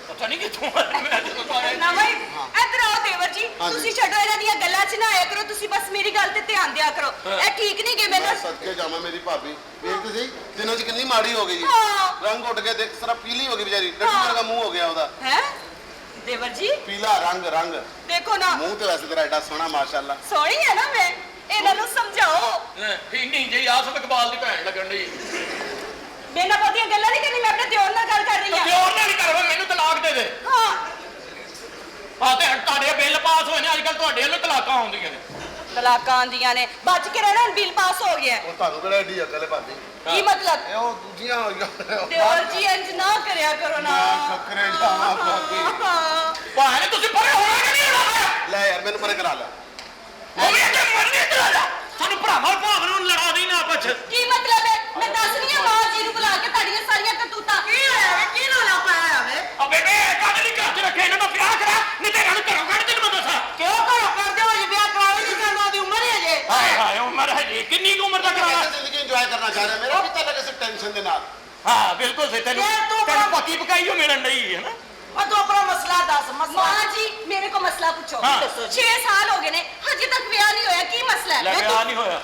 [SPEAKER 4] ਪਤਾ ਨਹੀਂ ਕਿੱਥੋਂ ਆਇਆ ਮੈਂ ਜਦੋਂ ਤੋਂ ਆਇਆ
[SPEAKER 7] ਨਾ ਭਾਈ ਇੱਧਰ ਆਓ ਦੇਵਰ ਜੀ
[SPEAKER 2] ਹਾਂਜੀ।
[SPEAKER 7] ਤੁਸੀਂ ਛੱਡੋ ਇਹਨਾਂ ਦੀਆਂ ਗੱਲਾਂ 'ਚ ਨਾ ਆਇਆ ਕਰੋ ਤੁਸੀਂ ਬਸ ਮੇਰੀ ਗੱਲ ਤੇ ਧਿਆਨ ਦਿਆ ਕਰੋ ਇਹ ਠੀਕ ਨਹੀਂ ਗੇ
[SPEAKER 2] ਮੈਂ
[SPEAKER 7] ਮੈਨੂੰ
[SPEAKER 2] ਸਦਕੇ ਜਾਵਾਂ ਮੇਰੀ ਭਾਬੀ ਵੇਖਦੇ ਸਹੀ ਦਿਨੋਂ ਚ ਕਿੰਨੀ ਮਾੜੀ ਹੋ ਗਈ
[SPEAKER 7] ਹਾਂ।
[SPEAKER 2] ਰੰਗ ਉੱਡ ਕੇ ਦੇਖ ਸਾਰਾ ਪੀਲੀ ਹੋ ਗਈ ਵਿਚਾਰੀ ਲੱਡੂ
[SPEAKER 7] ਹਾਂ।
[SPEAKER 2] ਵਰਗਾ ਮੂੰਹ ਹੋ ਗਿਆ ਉਹਦਾ
[SPEAKER 7] ਹੈ ਦੇਵਰ ਜੀ
[SPEAKER 2] ਪੀਲਾ ਰੰਗ
[SPEAKER 7] ਦੇਖੋ ਨਾ
[SPEAKER 2] ਮੂੰਹ ਤੇ ਵੈਸੇ ਤੇਰਾ ਐਡਾ ਸੋਹਣਾ ਮਾਸ਼ਾਅੱਲਾ
[SPEAKER 7] ਸੋਹਣੀ ਹੈ ਨਾ ਮੈਂ ਇਹਨਾਂ ਨੂੰ ਸਮਝਾਓ
[SPEAKER 4] ਇੰਨੀ ਜਿਹੀ ਆਸਮ ਇਕਬਾਲ ਦੀ ਭੈਣ ਲੱਗਣ ਲਈ
[SPEAKER 7] ਮੇਰੇ ਨਾਲ ਬਹੁਤੀਆਂ ਗੱਲਾਂ ਨਹੀਂ ਕਰਨੀ ਮੈਂ ਆਪਣੇ ਦਿਓਰ ਨਾਲ ਗੱਲ ਕਰ ਰਹੀ ਹਾਂ
[SPEAKER 4] ਪਿਓਰ ਨਾਲ ਹੀ ਕਰਵਾ ਮੈਨੂੰ ਤਲਾਕ ਦੇ ਦੇ
[SPEAKER 7] ਹਾਂ
[SPEAKER 4] ਆ ਤੇ ਤੁਹਾਡੇ ਬਿੱਲ ਪਾਸ ਹੋਏ ਨੇ ਅੱਜ ਕੱਲ ਤੁਹਾਡੇ ਵੱਲੋਂ ਤਲਾਕਾਂ ਆਉਂਦੀਆਂ ਨੇ
[SPEAKER 7] ਤਲਾਕਾਂ ਆਉਂਦੀਆਂ ਨੇ ਬਚ ਕੇ ਰਹਿਣਾ ਹੁਣ ਬਿੱਲ ਪਾਸ ਹੋ ਗਿਆ ਹੈ।
[SPEAKER 2] ਉਹ ਤੁਹਾਨੂੰ ਕਿਹੜਾ ਐਡੀ ਅਕਲ ਹੈ ਭਾਬੀ
[SPEAKER 7] ਕੀ ਮਤਲਬ
[SPEAKER 2] ਇਹ ਉਹ ਦੂਜੀਆਂ ਹੋਈਆਂ
[SPEAKER 7] ਦਿਓਰ ਜੀ ਇੰਜ ਨਾ ਕਰਿਆ ਕਰੋ ਨਾ
[SPEAKER 2] ਮੈਂ ਸ਼ੁਕਰੇ ਜਾਵਾਂ ਭਾਬੀ
[SPEAKER 7] ਹਾਂ।
[SPEAKER 4] ਭਾਵੇਂ ਤੁਸੀਂ ਪਰੇ ਹੋਣਾ ਕਿ ਨਹੀਂ ਹੋਣਾ
[SPEAKER 2] ਲੈ ਯਾਰ ਮੈਨੂੰ ਪਰੇ ਕਰਾ ਲੈ
[SPEAKER 4] ਉਹ ਵੀ ਅੱਗੇ ਮਰਨੇ ਤੇ ਆ ਸਾਨੂੰ ਭਰਾਵਾਂ ਭਾਵ ਨੂੰ ਲੜਾ ਦੀ ਨਾ ਆਪਸ ਚ।
[SPEAKER 7] ਕੀ ਮਤਲਬ ਹੈ ਮੈਂ ਦੱਸ ਰਹੀ ਹਾਂ ਮਾਂ ਜੀ ਨੂੰ ਬੁਲਾ ਕੇ ਤੁਹਾਡੀਆਂ ਸਾਰੀਆਂ ਕਰਤੂਤਾਂ ਕੀ ਹੋਇਆ ਵੇ ਕੀ ਰੌਲਾ ਪਾਇਆ ਵੇ
[SPEAKER 4] ਆ ਬੇਬੇ ਕਾਹਦੇ ਲਈ ਘਰ ਚ ਰੱਖੇ ਇਹਨਾਂ ਦਾ ਵਿਆਹ ਕਰਾ ਨਹੀਂ ਤੇ ਇਹਨਾਂ ਨੂੰ ਘਰੋਂ ਕੱਢ ਤੈਨੂੰ ਮੈਂ ਦੱਸਾਂ
[SPEAKER 7] ਕਿਉਂ ਘਰੋਂ ਕਰਦੇ ਹੋ ਜੀ ਵਿਆਹ ਕਰਾਉਣਾ ਨਹੀਂ ਕਰਨਾ ਦੀ ਉਮਰ ਹੈ ਜੇ
[SPEAKER 4] ਹਾਏ ਹਾਏ ਉਮਰ ਹੈ ਜੀ ਕਿੰਨੀ ਕੁ ਉਮਰ ਦਾ ਕਰਾਣਾ
[SPEAKER 2] ਜ਼ਿੰਦਗੀ ਇੰਜੋਏ ਕਰਨਾ ਚਾਹ ਰਿਹਾ ਮੇਰਾ ਵੀ ਤਾਂ ਲੱਗੇ ਸੀ ਟੈਨਸ਼ਨ ਦੇ ਨਾਲ
[SPEAKER 4] ਹਾਂ ਬਿਲਕੁਲ ਸਹੀ ਤੈਨੂੰ
[SPEAKER 7] ਯਾਰ ਤੂੰ
[SPEAKER 4] ਤੈਨੂੰ ਪੱਕੀ ਪਕਾਈ ਹੋ ਮਿਲਣ ਨਹੀਂ ਹੈ ਨਾ
[SPEAKER 7] और तो अपना मसला दस मसला माँ जी मेरे को मसला पूछो
[SPEAKER 4] हाँ।
[SPEAKER 7] 6 साल हो गए ने हजे तक ब्याह नहीं होया की मसला है
[SPEAKER 4] ਲੈ ਵਿਆਹ ਨਹੀਂ ਹੋਇਆ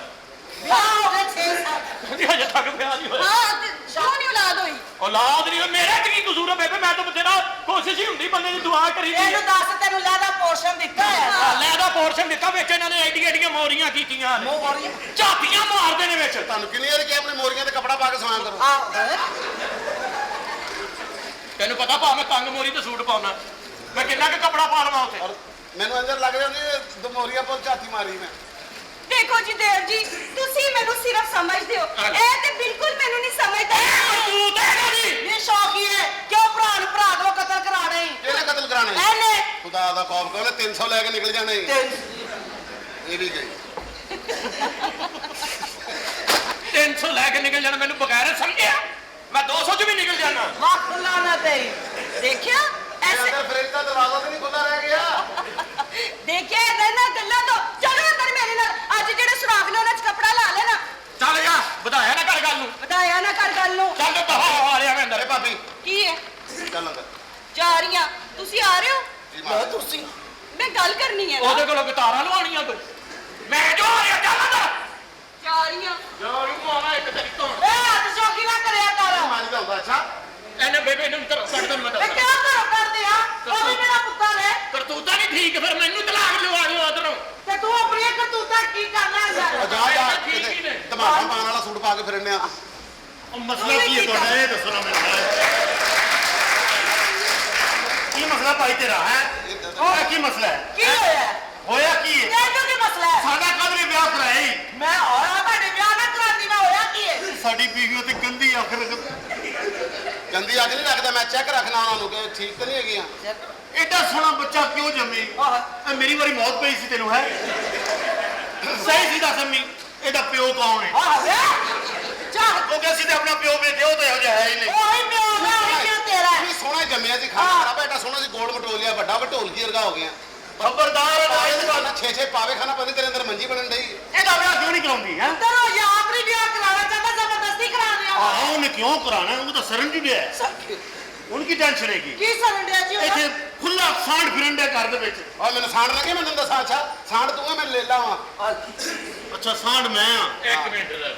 [SPEAKER 7] ब्याह हो गए 6 साल
[SPEAKER 4] ਹਜੇ ਤੱਕ ਵਿਆਹ ਨਹੀਂ ਹੋਇਆ
[SPEAKER 7] हाँ ते क्यों नहीं औलाद हुई
[SPEAKER 4] ਔਲਾਦ ਨਹੀਂ ਹੋਈ ਮੇਰਾ ਤੇ ਕੀ ਕਸੂਰ ਹੈ ਬੇਬੇ ਮੈਂ ਤਾਂ ਬਥੇਰਾ ਕੋਸ਼ਿਸ਼ ਹੀ ਹੁੰਦੀ ਬੰਦੇ ਦੀ ਦੁਆ ਕਰੀ ਦੀ
[SPEAKER 7] ਇਹਨੂੰ ਦੱਸ ਤੈਨੂੰ ਲੈਦਾ ਪੋਰਸ਼ਨ ਦਿੱਤਾ ਹੈ
[SPEAKER 4] ਲੈ ਦਾ ਪੋਰਸ਼ਨ ਦਿੱਤਾ ਵਿੱਚ ਇਹਨਾਂ ਨੇ ਐਡੀਆਂ ਐਡੀਆਂ ਮੋਰੀਆਂ ਕੀਤੀਆਂ ਨੇ ਝਾਤੀਆਂ ਮਾਰਦੇ ਨੇ ਵਿੱਚ
[SPEAKER 2] ਤੁਹਾਨੂੰ ਕਿੰਨੀ ਵਾਰ ਕਿਹਾ ਆਪਣੇ ਮੋਰੀਆਂ ਤੇ ਕੱਪੜਾ ਪਾ ਕੇ ਸੋਇਆ ਕਰੋ
[SPEAKER 4] ਤੈਨੂੰ ਪਤਾ ਭਾ ਮੈਂ ਤੰਗ ਮੋਰੀ ਤੇ ਸੂਟ ਪਾਉਣਾ ਮੈਂ ਕਿੰਨਾ ਕੁ ਕੱਪੜਾ ਪਾ ਲਵਾਂ ਉੱਥੇ
[SPEAKER 2] ਔਰ ਮੈਨੂੰ ਅੰਦਰ ਲੱਗ ਰਿਹਾ ਸੀ ਦੋ ਮੋਰੀਆਂ ਪਰ ਝਾਤੀ ਮਾਰੀ ਮੈਂ
[SPEAKER 7] देखो जी देव जी तुसी मैनू सिर्फ समझदे हो ए ते बिल्कुल मैनू नहीं समझदा
[SPEAKER 4] ਤੂੰ ਤੇ ਜੀ
[SPEAKER 7] ये शौक ही है क्यों भरा नु भरा दो कत्ल कराने
[SPEAKER 2] ਕਿਹਨੇ ਕਤਲ ਕਰਾਣਾ
[SPEAKER 7] एने
[SPEAKER 2] ਖੁਦਾ ਦਾ ਖੌਫ ਕਰੋ 300 ਲੈ ਕੇ ਨਿਕਲ ਜਾਣਾ ਇਹ ਵੀ ਗਈ
[SPEAKER 4] 300 ਲੈ ਕੇ ਨਿਕਲ ਜਾਣਾ ਮੈਨੂੰ ਬਗੈਰ ਸਮਝਿਆ ਮੈਂ 200 ਚ ਵੀ ਨਿਕਲ ਜਾਣਾ
[SPEAKER 7] वक्त लाना ते देखिया ऐसे
[SPEAKER 2] ਅੰਦਰ ਫ੍ਰਿਜ ਦਾ ਦਰਵਾਜ਼ਾ ਤੇ ਨਹੀਂ ਖੁੱਲਾ ਰਹਿ ਗਿਆ
[SPEAKER 7] देखिया इधर ना गल्ला तो चलो अंदर मेरे नाल आज जेड़े सुराख ने उन्हां च कपड़ा ला लेना
[SPEAKER 4] ਚੱਲ ਜਾ ਵਧਾਇਆ ਨਾ ਕਰ ਗੱਲ ਨੂੰ
[SPEAKER 7] बताया ना कर गल नु
[SPEAKER 4] ਚੱਲ ਤੇ ਦਫਾ ਆ ਰਿਹਾ ਮੈਂ ਅੰਦਰ
[SPEAKER 2] ਅਰੇ ਭਾਬੀ
[SPEAKER 7] की है
[SPEAKER 2] ਚੱਲ ਅੰਦਰ
[SPEAKER 7] जा रही हां तुसी आ रहे हो
[SPEAKER 2] ਜੀ ਮਾਂ
[SPEAKER 7] मैं गल करनी है
[SPEAKER 4] ਉਹਦੇ
[SPEAKER 7] ना
[SPEAKER 4] ਕੋਲੋਂ ਗਤਾਰਾਂ ਲਵਾਉਣੀਆਂ ਤੂੰ ਮੈਂ ਜੋ ਆ ਰਿਹਾ ਚੱਲ ਅੰਦਰ
[SPEAKER 7] जा रही हां
[SPEAKER 4] ਯਾਰ ਉਹ ਆਣਾ ਇੱਕ ਤੇਰੀ ਤੋਂ
[SPEAKER 7] ए हथ चौकी ना करया कर
[SPEAKER 2] ਫਿਰਨੇ ਆ।
[SPEAKER 8] ਉਹ ਮਸਲਾ ਕੀ ਹੈ ਤੁਹਾਡਾ ਇਹ ਦੱਸੋ ਨਾ ਮੈਨੂੰ ਕੀ ਮਸਲਾ ਭਾਈ ਤੇਰਾ ਹੈ ਉਹ ਕੀ ਮਸਲਾ ਹੈ
[SPEAKER 7] ਕੀ ਹੋਇਆ
[SPEAKER 8] ਹੋਇਆ ਕੀ ਹੈ
[SPEAKER 7] ਇਹ ਕੀ ਮਸਲਾ ਹੈ
[SPEAKER 8] ਸਾਡਾ ਕਦ ਵੀ ਵਿਆਹ ਕਰਾਇਆ ਹੀ
[SPEAKER 7] ਮੈਂ ਹੋਇਆ ਤੁਹਾਡੇ ਵਿਆਹ ਨਾ ਕਰਾਂਦੀ ਮੈਂ ਹੋਇਆ ਕੀ ਹੈ
[SPEAKER 8] ਸਾਡੀ ਬੀਵੀਆਂ ਤੇ ਗੰਦੀ ਆਖਰ
[SPEAKER 2] ਗੰਦੀ ਅੱਗ ਨਹੀਂ ਲੱਗਦਾ, ਮੈਂ ਚੈੱਕ ਰੱਖਣਾ ਉਹਨਾਂ ਨੂੰ ਕਿ ਠੀਕ ਤਾਂ ਨਹੀਂ ਹੈਗੀਆਂ।
[SPEAKER 8] ਐਡਾ ਸੋਹਣਾ ਬੱਚਾ ਕਿਉਂ ਜੰਮੀ ਇਹ ਮੇਰੀ ਵਾਰੀ ਮੌਤ ਪਈ ਸੀ ਤੈਨੂੰ ਹੈ ਸਹੀ ਸੀ ਦੱਸ ਅੰਮੀ ਇਹਦਾ ਪਿਓ ਕੌਣ ਹੈ ਕਿਉਂਕਿ ਅਸੀਂ ਤੇ ਆਪਣਾ ਪਿਓ ਵੇਖਦੇ ਉਹ ਤਾਂ ਇਹੋ ਜਿਹਾ ਹੈ ਹੀ ਨਹੀਂ
[SPEAKER 7] ਉਹੀ ਪਿਓ ਦਾ ਉਹੀ ਪਿਓ ਤੇਰਾ
[SPEAKER 2] ਨਹੀਂ ਸੋਹਣਾ ਜੰਮਿਆ ਸੀ, ਖਾਣਾ ਖਰਾਬ ਐਡਾ ਸੋਹਣਾ ਸੀ, ਗੋਲ ਮਟੋਲਿਆ ਵੱਡਾ ਢੋਲਕੀ ਵਰਗਾ ਹੋ ਗਿਆ।
[SPEAKER 8] ਖਬਰਦਾਰ
[SPEAKER 2] ਖਾਣਾ 6 ਪਾਵੇ ਖਾਣਾ ਪਤਾ ਤੇਰੇ ਅੰਦਰ ਮੰਜੀ ਬਣਨ ਡਈ।
[SPEAKER 8] ਇਹਦਾ ਵਿਆਹ ਕਿਉਂ ਨਹੀਂ ਕਰਾਉਂਦੀ ਹੈ
[SPEAKER 7] ਤੇਰਾ ਜਾਂ ਆਖਰੀ ਵਿਆਹ ਕਰਾਉਣਾ ਚਾਹਤਾ ਜ਼ਬਰਦਸਤੀ ਕਰਾ ਦਿਆ
[SPEAKER 8] ਆਹ ਉਹਨੇ ਕਿਉਂ ਕਰਾਣਾ ਉਹ ਤਾਂ ਸਰਨ ਜੀ ਵਿਆਹ ਹੈ ਉਨਕੀ ਟੈਨਸ਼ਨ ਹੈਗੀ
[SPEAKER 7] ਕੀ ਸਰੰਡਿਆ ਜੀ ਉਹਦਾ
[SPEAKER 8] ਇੱਥੇ ਖੁੱਲਾ ਸਾਂਢ ਫਿਰਨ ਦੇ ਘਰ ਦੇ ਵਿੱਚ
[SPEAKER 2] ਓਏ ਮੈਨੂੰ ਸਾਂਢ ਲੱਗੇ, ਮੈਨੂੰ ਦੱਸਾਂ। ਅੱਛਾ ਸਾਂਢ ਤੂੰ ਆ, ਮੈਂ ਲੈ ਲਾਵਾਂ।
[SPEAKER 8] ਅੱਛਾ ਸਾਂਢ ਮੈਂ ਆ
[SPEAKER 4] ਇੱਕ ਮਿੰਟ ਲੈ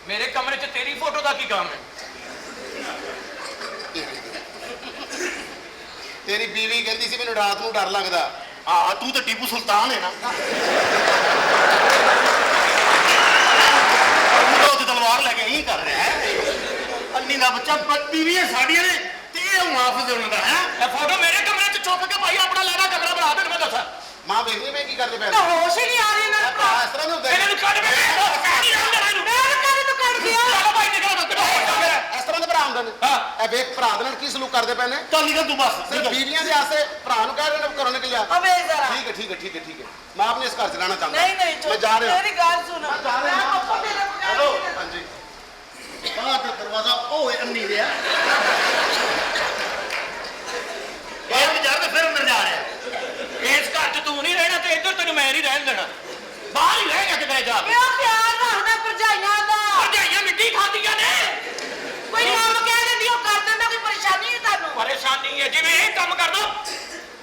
[SPEAKER 4] ਮੇਰੇ ਕਮਰੇ 'ਚ ਤੇਰੀ ਫੋਟੋ ਦਾ ਕੀ ਕੰਮ ਹੈ
[SPEAKER 2] ਤੇਰੀ ਬੀਵੀ ਕਹਿੰਦੀ ਸੀ ਮੈਨੂੰ ਰਾਤ ਨੂੰ ਡਰ ਲੱਗਦਾ।
[SPEAKER 8] ਹਾਂ ਤੂੰ ਤਾਂ ਟੀਪੂ ਸੁਲਤਾਨ ਹੈ ਨਾ ਤੂੰ ਤਾਂ ਤਲਵਾਰ ਲੈ ਕੇ ਇਹੀ ਕਰ ਰਿਹਾ ਹੈ ਅੰਨੀ ਦਾ ਬੱਚਾ ਪੱਤੀ ਵੀ ਹੈ ਸਾਡੀਆਂ ਨੇ ਤੇ ਇਹ ਮੁਆਫਜ਼ ਉਹਨਾਂ ਦਾ ਹੈ
[SPEAKER 4] ਇਹ ਫੋਟੋ ਮੇਰੇ ਕਮਰੇ 'ਚ ਚੁੱਕ ਕੇ ਭਾਈ ਆਪਣਾ ਲੈਣਾ ਕਮਰਾ ਬਣਾ ਦੇ ਮੈਂ ਦੱਸਾਂ
[SPEAKER 2] ਮਾਂ ਵੇਖਦੀ ਮੈਂ ਕੀ ਕਰਦੇ ਪਏ।
[SPEAKER 7] ਤਾਂ ਹੋਸ਼ ਹੀ ਨਹੀਂ ਆ ਰਹੀ ਇਹਨਾਂ ਨੂੰ
[SPEAKER 2] ਇਸ ਤਰ੍ਹਾਂ ਨਹੀਂ ਹੁੰਦਾ।
[SPEAKER 4] ਇਹਨਾਂ ਨੂੰ ਕੱਢ ਮੇਰੇ ਨਹੀਂ ਰਹਿੰਦੇ ਇਹਨੂੰ
[SPEAKER 7] ਮੈਂ ਕਦੇ ਤੋਂ ਕੱਢ ਗਿਆ
[SPEAKER 4] ਚਲੋ ਭਾਈ ਨਿਕਲੋ
[SPEAKER 2] ਇਸ ਤਰ੍ਹਾਂ ਦੇ ਭਰਾ ਹੁੰਦੇ ਨੇ। ਇਹ ਵੇਖ ਭਰਾ ਦੇ ਨਾਲ ਕੀ ਸਲੂਕ ਕਰਦੇ ਪਏ ਨੇ।
[SPEAKER 8] ਚੱਲ ਨਿਕਲ ਤੂੰ ਬਸ
[SPEAKER 2] ਸਿਰਫ ਬੀਵੀਆਂ ਦੇ ਆਸਤੇ ਭਰਾ ਨੂੰ ਕਹਿ ਰਹੇ ਨੇ ਘਰੋਂ ਨਿਕਲ ਜਾ।
[SPEAKER 7] ਅਬੇ ਜ਼ਰਾ
[SPEAKER 2] ਠੀਕ ਹੈ ਠੀਕ ਹੈ ਠੀਕ ਹੈ ਠੀਕ ਹੈ, ਮੈਂ ਆਪਣੇ ਇਸ ਘਰ ਚ ਰਹਿਣਾ ਚਾਹੁੰਦਾ।
[SPEAKER 7] ਨਹੀਂ ਨਹੀਂ
[SPEAKER 2] ਮੈਂ ਜਾ ਰਿਹਾ।
[SPEAKER 7] ਮੇਰੀ ਗੱਲ ਸੁਣੋ ਮੈਂ ਪੱਪਾ ਤੇਰੇ ਬਗੈਰ
[SPEAKER 8] ਹੈਲੋ
[SPEAKER 2] ਹਾਂਜੀ
[SPEAKER 8] ਆਹ ਤੇ ਦਰਵਾਜ਼ਾ ਉਹ ਹੈ ਅੰਨੀ ਦੇ ਆ ਬਾਹਰ ਵੀ ਜਾ ਕੇ ਫਿਰ ਅੰਦਰ ਜਾ ਰਿਹਾ
[SPEAKER 4] ਇਸ ਘਰ 'ਚ ਤੂੰ ਨਹੀਂ ਰਹਿਣਾ ਤੇ ਇੱਧਰ ਤੈਨੂੰ ਮੈਂ ਨਹੀਂ ਰਹਿਣ ਦੇਣਾ ਬਾਹਰ ਹੀ ਰਹਿ ਗਿਆ ਕਿਤੇ ਜਾ ਕੇ
[SPEAKER 7] ਪਿਓ ਪਿਆਰ ਰੱਖਦਾ ਭਰਜਾਈਆਂ ਦਾ
[SPEAKER 4] ਭਰਜਾਈਆਂ ਮਿੱਟੀ ਖਾਂਦੀਆਂ ਨੇ
[SPEAKER 7] ਕੋਈ ਕੰਮ ਕਹਿ ਦਿੰਦੀ ਉਹ ਕਰ ਦਿੰਦਾ ਕੋਈ ਪਰੇਸ਼ਾਨੀ ਨਹੀਂ ਤੁਹਾਨੂੰ
[SPEAKER 4] ਪਰੇਸ਼ਾਨੀ ਹੈ ਜਿਵੇਂ ਇਹ ਕੰਮ ਕਰਦਾ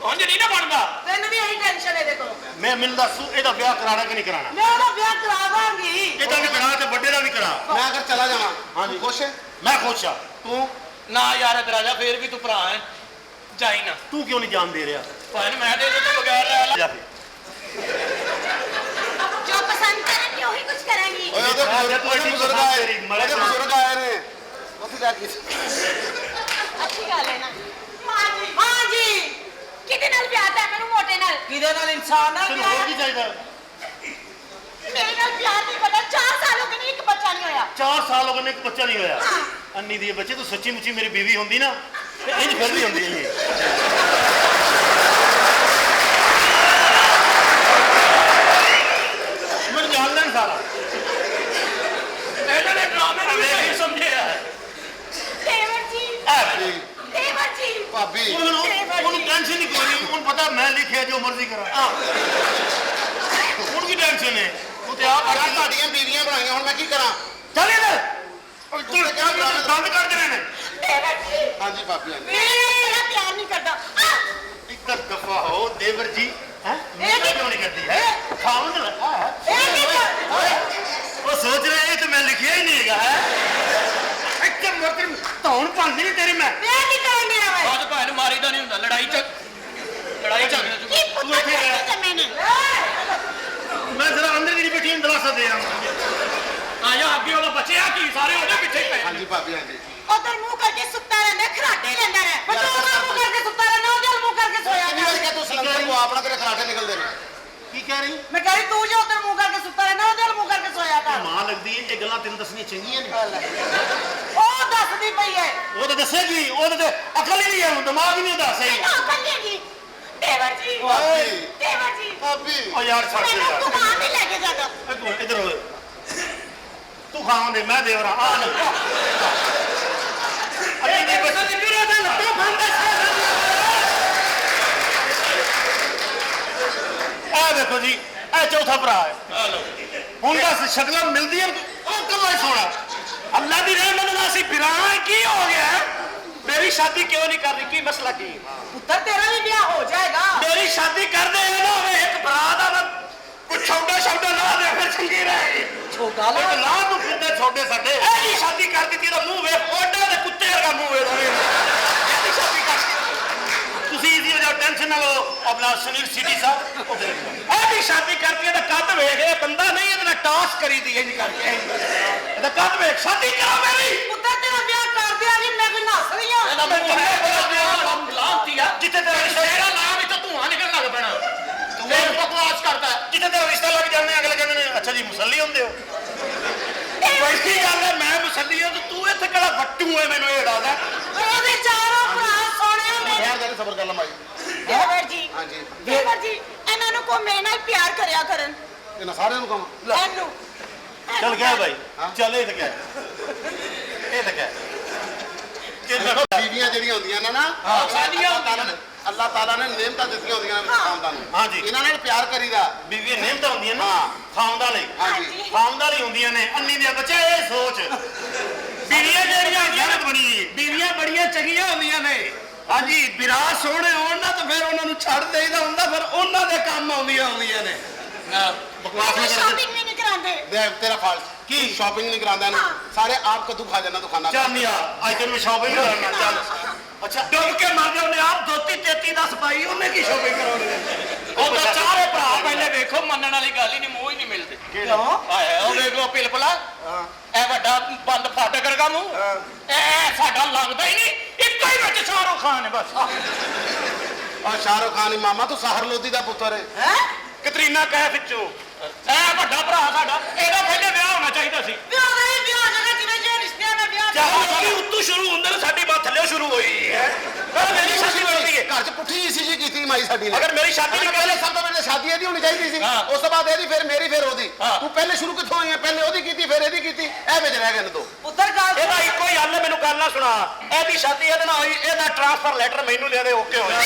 [SPEAKER 4] ਉਂਝ ਨਹੀਂ ਨਾ ਬਣਦਾ
[SPEAKER 7] ਤੈਨੂੰ ਵੀ ਇਹੀ ਟੈਨਸ਼ਨ ਇਹਦੇ ਕੋਲ
[SPEAKER 8] ਮੈਂ ਮੈਨੂੰ ਦੱਸੂ ਇਹਦਾ ਵਿਆਹ ਕਰਾਣਾ ਕਿ ਨਹੀਂ ਕਰਾਣਾ
[SPEAKER 7] ਮੈਂ ਉਹਦਾ ਵਿਆਹ ਕਰਾ ਦਾਂਗੀ
[SPEAKER 8] ਇਹਦਾ ਵੀ ਕਰਾ ਤੇ ਵੱਡੇ ਦਾ ਵੀ ਕਰਾ
[SPEAKER 2] ਮੈਂ ਅਗਰ ਚਲਾ ਜਾਵਾਂ
[SPEAKER 8] ਹਾਂਜੀ।
[SPEAKER 2] ਤੂੰ ਖੁਸ਼ ਹੈ?
[SPEAKER 8] ਮੈਂ ਖੁਸ਼ ਆ
[SPEAKER 2] ਤੂੰ
[SPEAKER 4] ਨਾ ਯਾਰ ਇਧਰ ਆ ਜਾ ਫੇਰ ਵੀ ਤੂੰ ਭਰਾ ਹੈ ਜਾਈ ਨਾ
[SPEAKER 8] ਤੂੰ ਕਿਉਂ ਨਹੀਂ ਜਾਣ ਦੇ ਰਿਹਾ
[SPEAKER 4] ਭਾਈ ਮੈਂ ਤੇ ਇਹਦੇ ਤੋਂ ਬਗੈਰ ਰਹਿ ਲਾ
[SPEAKER 8] ਜਾ ਫਿਰ
[SPEAKER 7] ਜੋ ਪਸੰਦ ਕਰਾਂਗੀ ਉਹੀ ਕੁਝ ਕਰਾਂਗੀ
[SPEAKER 2] ਓਏ ਉਹਦੇ ਬਜ਼ੁਰਗ ਆਏ
[SPEAKER 8] ਤੇਰੀ ਮੜੇ
[SPEAKER 2] ਉਹਦੇ ਬਜ਼ੁਰਗ ਆਏ ਨੇ ਉੱਥੇ ਜਾ ਕੇ
[SPEAKER 7] ਅੱਛੀ ਗੱਲ ਹੈ ਨਾ ਹਾਂਜੀ ਕਿਹਦੇ ਨਾਲ ਪਿਆਰ ਹੈ ਮੈਨੂੰ ਮੋਟੇ ਨਾਲ ਕਿਹਦੇ ਨਾਲ ਇਨਸਾਨ ਨਾਲ
[SPEAKER 8] ਤੈਨੂੰ ਹੋਰ ਕੀ ਚਾਹੀਦਾ
[SPEAKER 7] ਮੇਰੇ ਨਾਲ ਪਿਆਰ ਨਹੀਂ ਪਤਾ 4 ਸਾਲ ਹੋ ਗਏ ਨੇ ਇੱਕ ਬੱਚਾ ਨਹੀਂ ਹੋਇਆ
[SPEAKER 8] 4 ਸਾਲ ਹੋ ਗਏ ਨੇ ਇੱਕ ਬੱਚਾ ਨਹੀਂ ਹੋਇਆ ਅੰਨੀ ਦੀ ਬੱਚੇ ਤੂੰ ਸੱਚੀ ਮੁੱਚੀ ਮੇਰੀ ਬੀਵੀ ਹੁੰਦੀ ਨਾ ਤੇ ਇੰਜ ਫਿਰ ਵੀ ਹੁੰਦੀ ਇਹ ਮੈਨੂੰ ਜਾਣ ਲੈਣ ਸਾਰਾ
[SPEAKER 4] ਇਹਨਾਂ ਨੇ ਡਰਾਮੇ ਨੂੰ ਨਹੀਂ ਸਮਝਿਆ
[SPEAKER 7] ਦੇਵਰ ਜੀ
[SPEAKER 2] ਜੀ
[SPEAKER 7] ਦੇਵਰ ਜੀ
[SPEAKER 2] ਭਾਬੀ
[SPEAKER 8] ਉਹਨੂੰ ਟੈਨਸ਼ਨ ਨਹੀਂ ਕੋਈ ਨਹੀਂ ਉਹਨੂੰ ਪਤਾ ਮੈਂ ਲਿਖਿਆ ਜੋ ਮਰਜ਼ੀ ਕਰਾਂ ਹੁਣ ਕੀ ਟੈਨਸ਼ਨ ਹੈ
[SPEAKER 2] ਤੂੰ ਤੇ ਆਪ ਬੜਾ ਤੁਹਾਡੀਆਂ ਬੀਵੀਆਂ ਬਣਾਈਆਂ, ਹੁਣ ਮੈਂ ਕੀ ਕਰਾਂ?
[SPEAKER 8] ਚੱਲ ਇੱਧਰ ਤੂੰ ਕਿਆ ਦੰਦ ਕੱਢ ਦੇਣੇ ਨੇ
[SPEAKER 7] ਦੇਵਰ ਜੀ
[SPEAKER 2] ਹਾਂਜੀ ਭਾਬੀ ਹਾਂਜੀ
[SPEAKER 7] ਮੇਰਾ ਪਿਆਰ ਨਹੀਂ ਕਰਦਾ
[SPEAKER 8] ਇੱਕ ਦਫਾ ਹੋ ਦੇਵਰ ਜੀ ਹੈ
[SPEAKER 7] ਇਹ ਕੀ-
[SPEAKER 8] ਕਿਉਂ ਨਹੀਂ ਕਰਦੀ ਹੈ ਖਾਵਣ ਲੱਗਾ ਹੈ
[SPEAKER 7] ਇਹ ਕੀ ਕਰ
[SPEAKER 8] ਉਹ ਸੋਚ ਰਿਹਾ ਇਹ ਤੇ ਮੈਂ ਲਿਖਿਆ ਹੀ ਨਹੀਂ ਹੈਗਾ ਹੈ ਇੱਥੇ ਮਰਦ ਧੌਣ ਭੰਦੀ ਨਹੀਂ ਤੇਰੀ ਮੈਂ
[SPEAKER 7] ਇਹ ਕੀ ਕਰਨ ਡਿਆ ਵਾ
[SPEAKER 4] ਬਾਅਦ ਭਾਈ ਨੂੰ ਮਾਰੀਦਾ ਨਹੀਂ ਹੁੰਦਾ ਲੜਾਈ 'ਚ ਝਗੜੇ 'ਚ
[SPEAKER 7] ਕੀ ਪੁੱਤ
[SPEAKER 8] ਇੱਥੇ ਰਹਿ।
[SPEAKER 7] ਤੇ ਮੈਨੇ
[SPEAKER 8] ਮੈਂ ਜ਼ਰਾ ਅੰਦਰ ਦੀ ਬੈਠੀ ਦਲਾਸਾ ਦੇ ਆ
[SPEAKER 4] ਆ ਜਾ ਅੱਗੇ ਉਹਦਾ ਬੱਚੇ ਆ ਕੀ ਸਾਰੇ ਉਹਦੇ ਪਿੱਛੇ ਹੀ ਪਏ
[SPEAKER 2] ਹਾਂਜੀ ਭਾਬੀ ਹਾਂਜੀ
[SPEAKER 7] ਉਧਰ ਮੂੰਹ ਕਰਕੇ ਸੁੱਤਾ ਰਹਿੰਦਾ ਖਰਾਟੇ ਲੈਂਦਾ ਰਹਿ ਬਟੋਰਾ ਮੂੰਹ ਕਰਕੇ ਸੁੱਤਾ ਰਹਿੰਦਾ ਉਹਦੇ ਮੂੰਹ ਕਰਕੇ ਸੋਇਆ
[SPEAKER 2] ਕਿੰਨੀ ਵਾਰੀ ਕਿਹਾ ਤੂੰ ਸਿਲੰਡਰ ਨੂੰ ਆਪਣਾ ਤੇਰੇ ਖਰਾਟੇ ਨਿਕਲਦੇ ਨੇ।
[SPEAKER 8] ਕੀ ਕਹਿ ਰਹੀ
[SPEAKER 7] ਮੈਂ ਕਹ ਰਹੀ ਤੂੰ ਜੇ ਉਧਰ ਮੂੰਹ ਕਰਕੇ ਸੁੱਤਾ ਰਹਿੰਦਾ ਉਹਦੇ ਮੂੰਹ ਕਰਕੇ ਸੋਇਆ ਕਰ
[SPEAKER 8] ਮਾਂ ਲੱਗਦੀ ਹੈ ਇਹ ਗੱਲਾਂ ਤੈਨੂੰ ਦੱਸਣੀਆਂ ਚੰਗੀਆਂ ਨੇ
[SPEAKER 7] ਉਹ ਦੱਸਦੀ ਪਈ ਹੈ
[SPEAKER 8] ਉਹ ਤਾਂ ਦੱਸੇਗੀ ਉਹਦੇ ਤੇ ਅਕਲ ਹੀ ਨਹੀਂ ਹੈ ਦਿਮਾਗ ਹੀ ਨਹੀਂ ਦੱਸ ਸਹੀ
[SPEAKER 7] ਨਾ ਕੱਲੇਗੀ ਦੇਵਰ ਜੀ
[SPEAKER 2] ਭਾਬੀ
[SPEAKER 7] ਦੇਵਰ ਜੀ
[SPEAKER 2] ਭਾਬੀ
[SPEAKER 8] ਉਹ ਯਾਰ ਛੱਡ ਦੇ
[SPEAKER 7] ਮੈਨੂੰ
[SPEAKER 8] ਯਾਰ
[SPEAKER 7] ਘੁਮਾਉਣ ਨਹੀਂ ਲੈ ਕੇ ਜਾਂਦਾ
[SPEAKER 8] ਇੱਧਰ ਹੋਏ ਤੂੰ ਖਾਣ ਦੇ ਮੈਂ ਦੇਵਰਾ ਆ ਜਾ ਅੱਗੇ ਦੇ ਬੱਚੇ ਦੀ ਵੀਰੇ ਦੇ ਲੱਤਾਂ ਫੰਦੇ ਆ ਦੇਖੋ ਜੀ ਇਹ ਚੌਥਾ ਭਰਾ ਹੈ ਹੁਣ ਦੱਸ ਸ਼ਕਲਾਂ ਮਿਲਦੀਆਂ ਉਹ ਕੱਲਾ ਹੀ ਸੋਣਾ
[SPEAKER 4] ਅੱਲਾ ਦੀ ਰਹਿਮਤ ਨਾਲ ਅਸੀਂ ਫਿਰਾਂ ਕੀ ਹੋ ਗਿਆ ਮੇਰੀ ਸ਼ਾਦੀ ਕਿਉਂ ਨਹੀਂ ਕਰਨੀ ਕੀ ਮਸਲਾ ਕੀ
[SPEAKER 7] ਪੁੱਤਰ ਤੇਰਾ ਵੀ ਵਿਆਹ ਹੋ ਜਾਏਗਾ
[SPEAKER 4] ਮੇਰੀ ਸ਼ਾਦੀ ਕਰਦੇ ਇਹ ਨਾ ਹੋਵੇ ਇੱਕ ਭਰਾ ਦਾ ਕੁਛ ਛੋਟਾ ਛੋਟਾ ਲਾ ਦੇ ਫਿਰ ਚੰਗੀ ਰਹੇਗੀ
[SPEAKER 7] ਛੋਟਾ
[SPEAKER 8] ਇੱਕ ਲਾਹ ਨੂੰ ਫਿਰਦੇ ਛੋਟੇ ਸਾਡੇ
[SPEAKER 4] ਇਹਦੀ ਸ਼ਾਦੀ ਕਰ ਦਿੱਤੀ ਦਾ ਮੂੰਹ ਵੇਖ ਓਡਾ ਦੇ ਕੁੱਤੇ ਵਰਗਾ ਮੂੰਹ ਵੇਖ ਇਹਦੀ ਸ਼ਾਦੀ ਕਰ
[SPEAKER 8] ਤੁਸੀਂ ਇਹਦੀ ਵਜ੍ਹਾ टेंशन ना लो अपना सुनील सिटी साहब
[SPEAKER 5] ਇਹਦੀ ਸ਼ਾਦੀ ਕਰਤੀ ਇਹਦਾ ਕੱਦ ਵੇਖ ਇਹ ਬੰਦਾ ਨਹੀਂ ਇਹਦੇ ਨਾਲ ਟਾਸ ਕਰੀਦੀ ਇੰਜ ਕਰਕੇ ਇਹਦਾ ਕੱਦ ਵੇਖ ਸ਼ਾਦੀ ਕਰਾ ਮੇਰੀ
[SPEAKER 7] ਪੁੱਤਰ ਤੇਰਾ ਵਿਆਹ ਕਰ ਦਿਆ ਜੀ ਮੈਂ ਕੋਈ ਨੱਸ ਰਹੀ ਹਾਂ
[SPEAKER 4] ਇਹਦਾ ਮੈਂ ਲਾਂਤੀ ਆ ਜਿੱਥੇ ਤੇਰਾ ਸ਼ੇਰਾ ਲਾ ਵਿੱਚ ਧੂਆਂ ਨਿਕਲਣ ਲੱਗ ਪੈਣਾ ਤੂੰ ਇਹ ਬਕਵਾਸ ਕਰਦਾ
[SPEAKER 8] ਜਿੱਥੇ ਤੇ ਰਿਸ਼ਤਾ ਲੱਗ ਜਾਂਦੇ ਅਗਲੇ ਕਹਿੰਦੇ ਨੇ ਅੱਛਾ ਜੀ ਮੁਸੱਲੀ ਹੁੰਦੇ ਹੋ
[SPEAKER 5] ਵੈਸੀ ਗੱਲ ਹੈ ਮੈਂ ਮੁਸੱਲੀ ਹਾਂ ਤੇ ਤੂੰ ਇੱਥੇ ਕਿਹੜਾ ਵੱਟੂ ਹੈ ਮੈਨੂੰ ਇਹ ਦੱਸਦਾ
[SPEAKER 7] ਉਹਦੇ ਚਾਰੋਂ ਭਰਾ ਸੋਹਣੇ ਮੇਰੇ
[SPEAKER 2] ਯਾਰ ਜਰਾ ਸਬਰ ਕਰ ਲਾ ਮਾਈ
[SPEAKER 7] ਦੇਵਰ ਜੀ
[SPEAKER 2] ਹਾਂਜੀ
[SPEAKER 7] ਦੇਵਰ ਜੀ ਇਹਨਾਂ ਨੂੰ ਕੋ ਮੇਰੇ ਨਾਲ ਪਿਆਰ ਕਰਿਆ ਕਰਨ
[SPEAKER 2] ਇਹਨਾਂ ਸਾਰਿਆਂ ਨੂੰ ਕਹਾਂ
[SPEAKER 7] ਇਹਨੂੰ
[SPEAKER 8] ਚੱਲ ਗਿਆ ਭਾਈ ਚੱਲ ਇਹ ਤਾਂ ਕਿਆ ਇਹ ਤਾਂ ਕਿਆ
[SPEAKER 2] ਬੀਵੀਆਂ ਜਿਹੜੀਆਂ ਹੁੰਦੀਆਂ ਨੇ ਨਾ ਅੱਲਾਹ ਤਾਲਾ ਨੇ ਨੇਮਤਾਂ ਦਿੱਤੀਆਂ ਹੁੰਦੀਆਂ ਨੇ ਖਾਨਦਾਨ ਨੂੰ
[SPEAKER 8] ਹਾਂਜੀ
[SPEAKER 2] ਇਹਨਾਂ ਨਾਲ ਪਿਆਰ ਕਰੀਦਾ
[SPEAKER 8] ਬੀਵੀਆਂ ਨਿਯਮਤਾਂ ਹੁੰਦੀਆਂ ਨੇ
[SPEAKER 2] ਹਾਂ।
[SPEAKER 8] ਖਾਉਂਦਾ ਲਈ
[SPEAKER 2] ਹਾਂਜੀ
[SPEAKER 8] ਖਾਉਂਦਾ ਲਈ ਹੁੰਦੀਆਂ ਨੇ ਅੰਨੀ ਦੇ ਬੱਚਾ ਇਹ ਸੋਚ
[SPEAKER 5] ਬੀਵੀਆਂ ਜਿਹੜੀਆਂ ਜਨਤ ਬਣੀ ਬੀਵੀਆਂ ਬੜੀਆਂ ਚੰਗੀਆਂ ਹੁੰਦੀਆਂ ਨੇ ਹਾਂਜੀ ਵਿਰਾਹ ਸੋਹਣੇ ਹੋਣ ਨਾ ਤਾਂ ਫਿਰ ਉਹਨਾਂ ਨੂੰ ਛੱਡ ਦੇਈਦਾ ਹੁੰਦਾ ਫਿਰ ਉਹਨਾਂ ਦੇ ਕੰਮ ਆਉਂਦੀਆਂ ਨੇ
[SPEAKER 2] ਬਕਵਾਸ ਨਾ ਕਰ
[SPEAKER 7] ਸ਼ਾਪਿੰਗ ਵੀ ਨਹੀਂ ਕਰਾਉਂਦੇ
[SPEAKER 2] ਦੇਖ ਤੇਰਾ ਫਾਲਟ ਕੀ ਸ਼ਾਪਿੰਗ ਨਹੀਂ ਕਰਾਉਂਦਾ ਨਾ ਸਾਰੇ ਆਪ ਕਦੂ ਖਾ ਜਾਣਾ ਤੂੰ ਖਾਣਾ
[SPEAKER 8] ਚੱਲ ਨਹੀਂ ਆ ਅੱਜ ਤੈਨੂੰ ਸ਼ਾਪਿੰਗ ਕਰਨਾ ਚੱਲ ਅੱਛਾ
[SPEAKER 5] ਡੁੱਬ ਕੇ ਮਰ ਜਾਉਂਦੇ ਆਪ ਦੋਤੀ 33 10 ਪਾਈ ਉਹਨੇ ਕੀ ਸ਼ੋਪਿੰਗ ਕਰਾਉਣੀ
[SPEAKER 4] ਉਹ ਤਾਂ ਚਾਰੇ ਭਰਾ ਪਹਿਲੇ ਵੇਖੋ ਮੰਨਣ ਵਾਲੀ ਗੱਲ ਹੀ ਨਹੀਂ ਮੂੰਹ ਹੀ ਨਹੀਂ ਮਿਲਦੇ
[SPEAKER 5] ਕਿਉਂ
[SPEAKER 4] ਆਏ ਉਹ ਵੇਖ ਲੋ ਪਿਲਪਲਾ ਇਹ ਵੱਡਾ ਬੰਦ ਫਾਟਕ ਵਰਗਾ ਮੂੰਹ ਇਹ ਸਾਡਾ ਲੱਗਦਾ ਹੀ ਨਹੀਂ ਇੱਕੋ ਹੀ ਵਿੱਚ ਸ਼ਾਹਰੁਖ ਖਾਨ ਹੈ ਬਸ
[SPEAKER 2] ਔਰ ਸ਼ਾਹਰੁਖ ਖਾਨ ਹੀ ਮਾਮਾ ਤੂੰ ਸਾਹਰ ਲੋਧੀ ਦਾ ਪੁੱਤਰ ਹੈ
[SPEAKER 7] ਹੈ
[SPEAKER 5] ਕਤਰੀਨਾ ਕੈਫ ਵਿੱਚੋਂ
[SPEAKER 4] ਇਹ ਵੱਡਾ ਭਰਾ ਸਾਡਾ ਇਹਦਾ ਪਹਿਲੇ ਵਿਆਹ ਹੋਣਾ ਚਾਹੀਦਾ ਸੀ
[SPEAKER 7] ਵਿਆਹ ਨਹੀਂ ਵਿਆਹ ਜਗਾ ਜਿਵੇਂ ਜੇ ਰਿਸ਼ਤਿਆਂ ਦਾ ਵਿਆਹ
[SPEAKER 5] ਲੋਕੀ ਉੱਤੋਂ ਸ਼ੁਰੂ ਹੁੰਦੇ ਨੇ ਸਾਡੀ ਬਾਤ ਥੱਲੇ ਸ਼ੁਰੂ ਹੋਈ ਹੈ ਪਰ ਮੇਰੀ ਸ਼ਾਦੀ ਬਣਦੀ ਹੈ
[SPEAKER 2] ਘਰ 'ਚ ਪੁੱਠੀ ਸੀ ਜੀ ਕੀਤੀ ਮਾਈ ਸਾਡੀ ਨੇ
[SPEAKER 5] ਅਗਰ ਮੇਰੀ ਸ਼ਾਦੀ ਨਹੀਂ
[SPEAKER 2] ਪਹਿਲੇ ਸਭ ਤੋਂ ਪਹਿਲੇ ਸ਼ਾਦੀ ਇਹਦੀ ਹੋਣੀ ਚਾਹੀਦੀ ਸੀ ਉਸ ਤੋਂ ਬਾਅਦ ਇਹਦੀ ਫਿਰ ਮੇਰੀ ਫਿਰ ਉਹਦੀ ਤੂੰ ਪਹਿਲੇ ਸ਼ੁਰੂ ਕਿੱਥੋਂ ਆਈ ਹੈ ਪਹਿਲੇ ਉਹਦੀ ਕੀਤੀ ਫਿਰ ਇਹਦੀ ਕੀਤੀ ਇਹ ਵਿੱਚ ਰਹਿ ਗਏ ਨੇ ਦੋ
[SPEAKER 7] ਪੁੱਤਰ ਗੱਲ
[SPEAKER 5] ਇਹਦਾ ਇੱਕੋ ਹੀ ਹੱਲ ਹੈ ਮੈਨੂੰ ਗੱਲ ਨਾ ਸੁਣਾ ਇਹਦੀ ਸ਼ਾਦੀ ਇਹਦੇ ਨਾਲ ਹੋਈ ਇਹਦਾ ਟ੍ਰਾਂਸਫਰ ਲੈਟਰ ਮੈਨੂੰ ਲੈ ਦੇ ਓਕੇ ਹੋਇਆ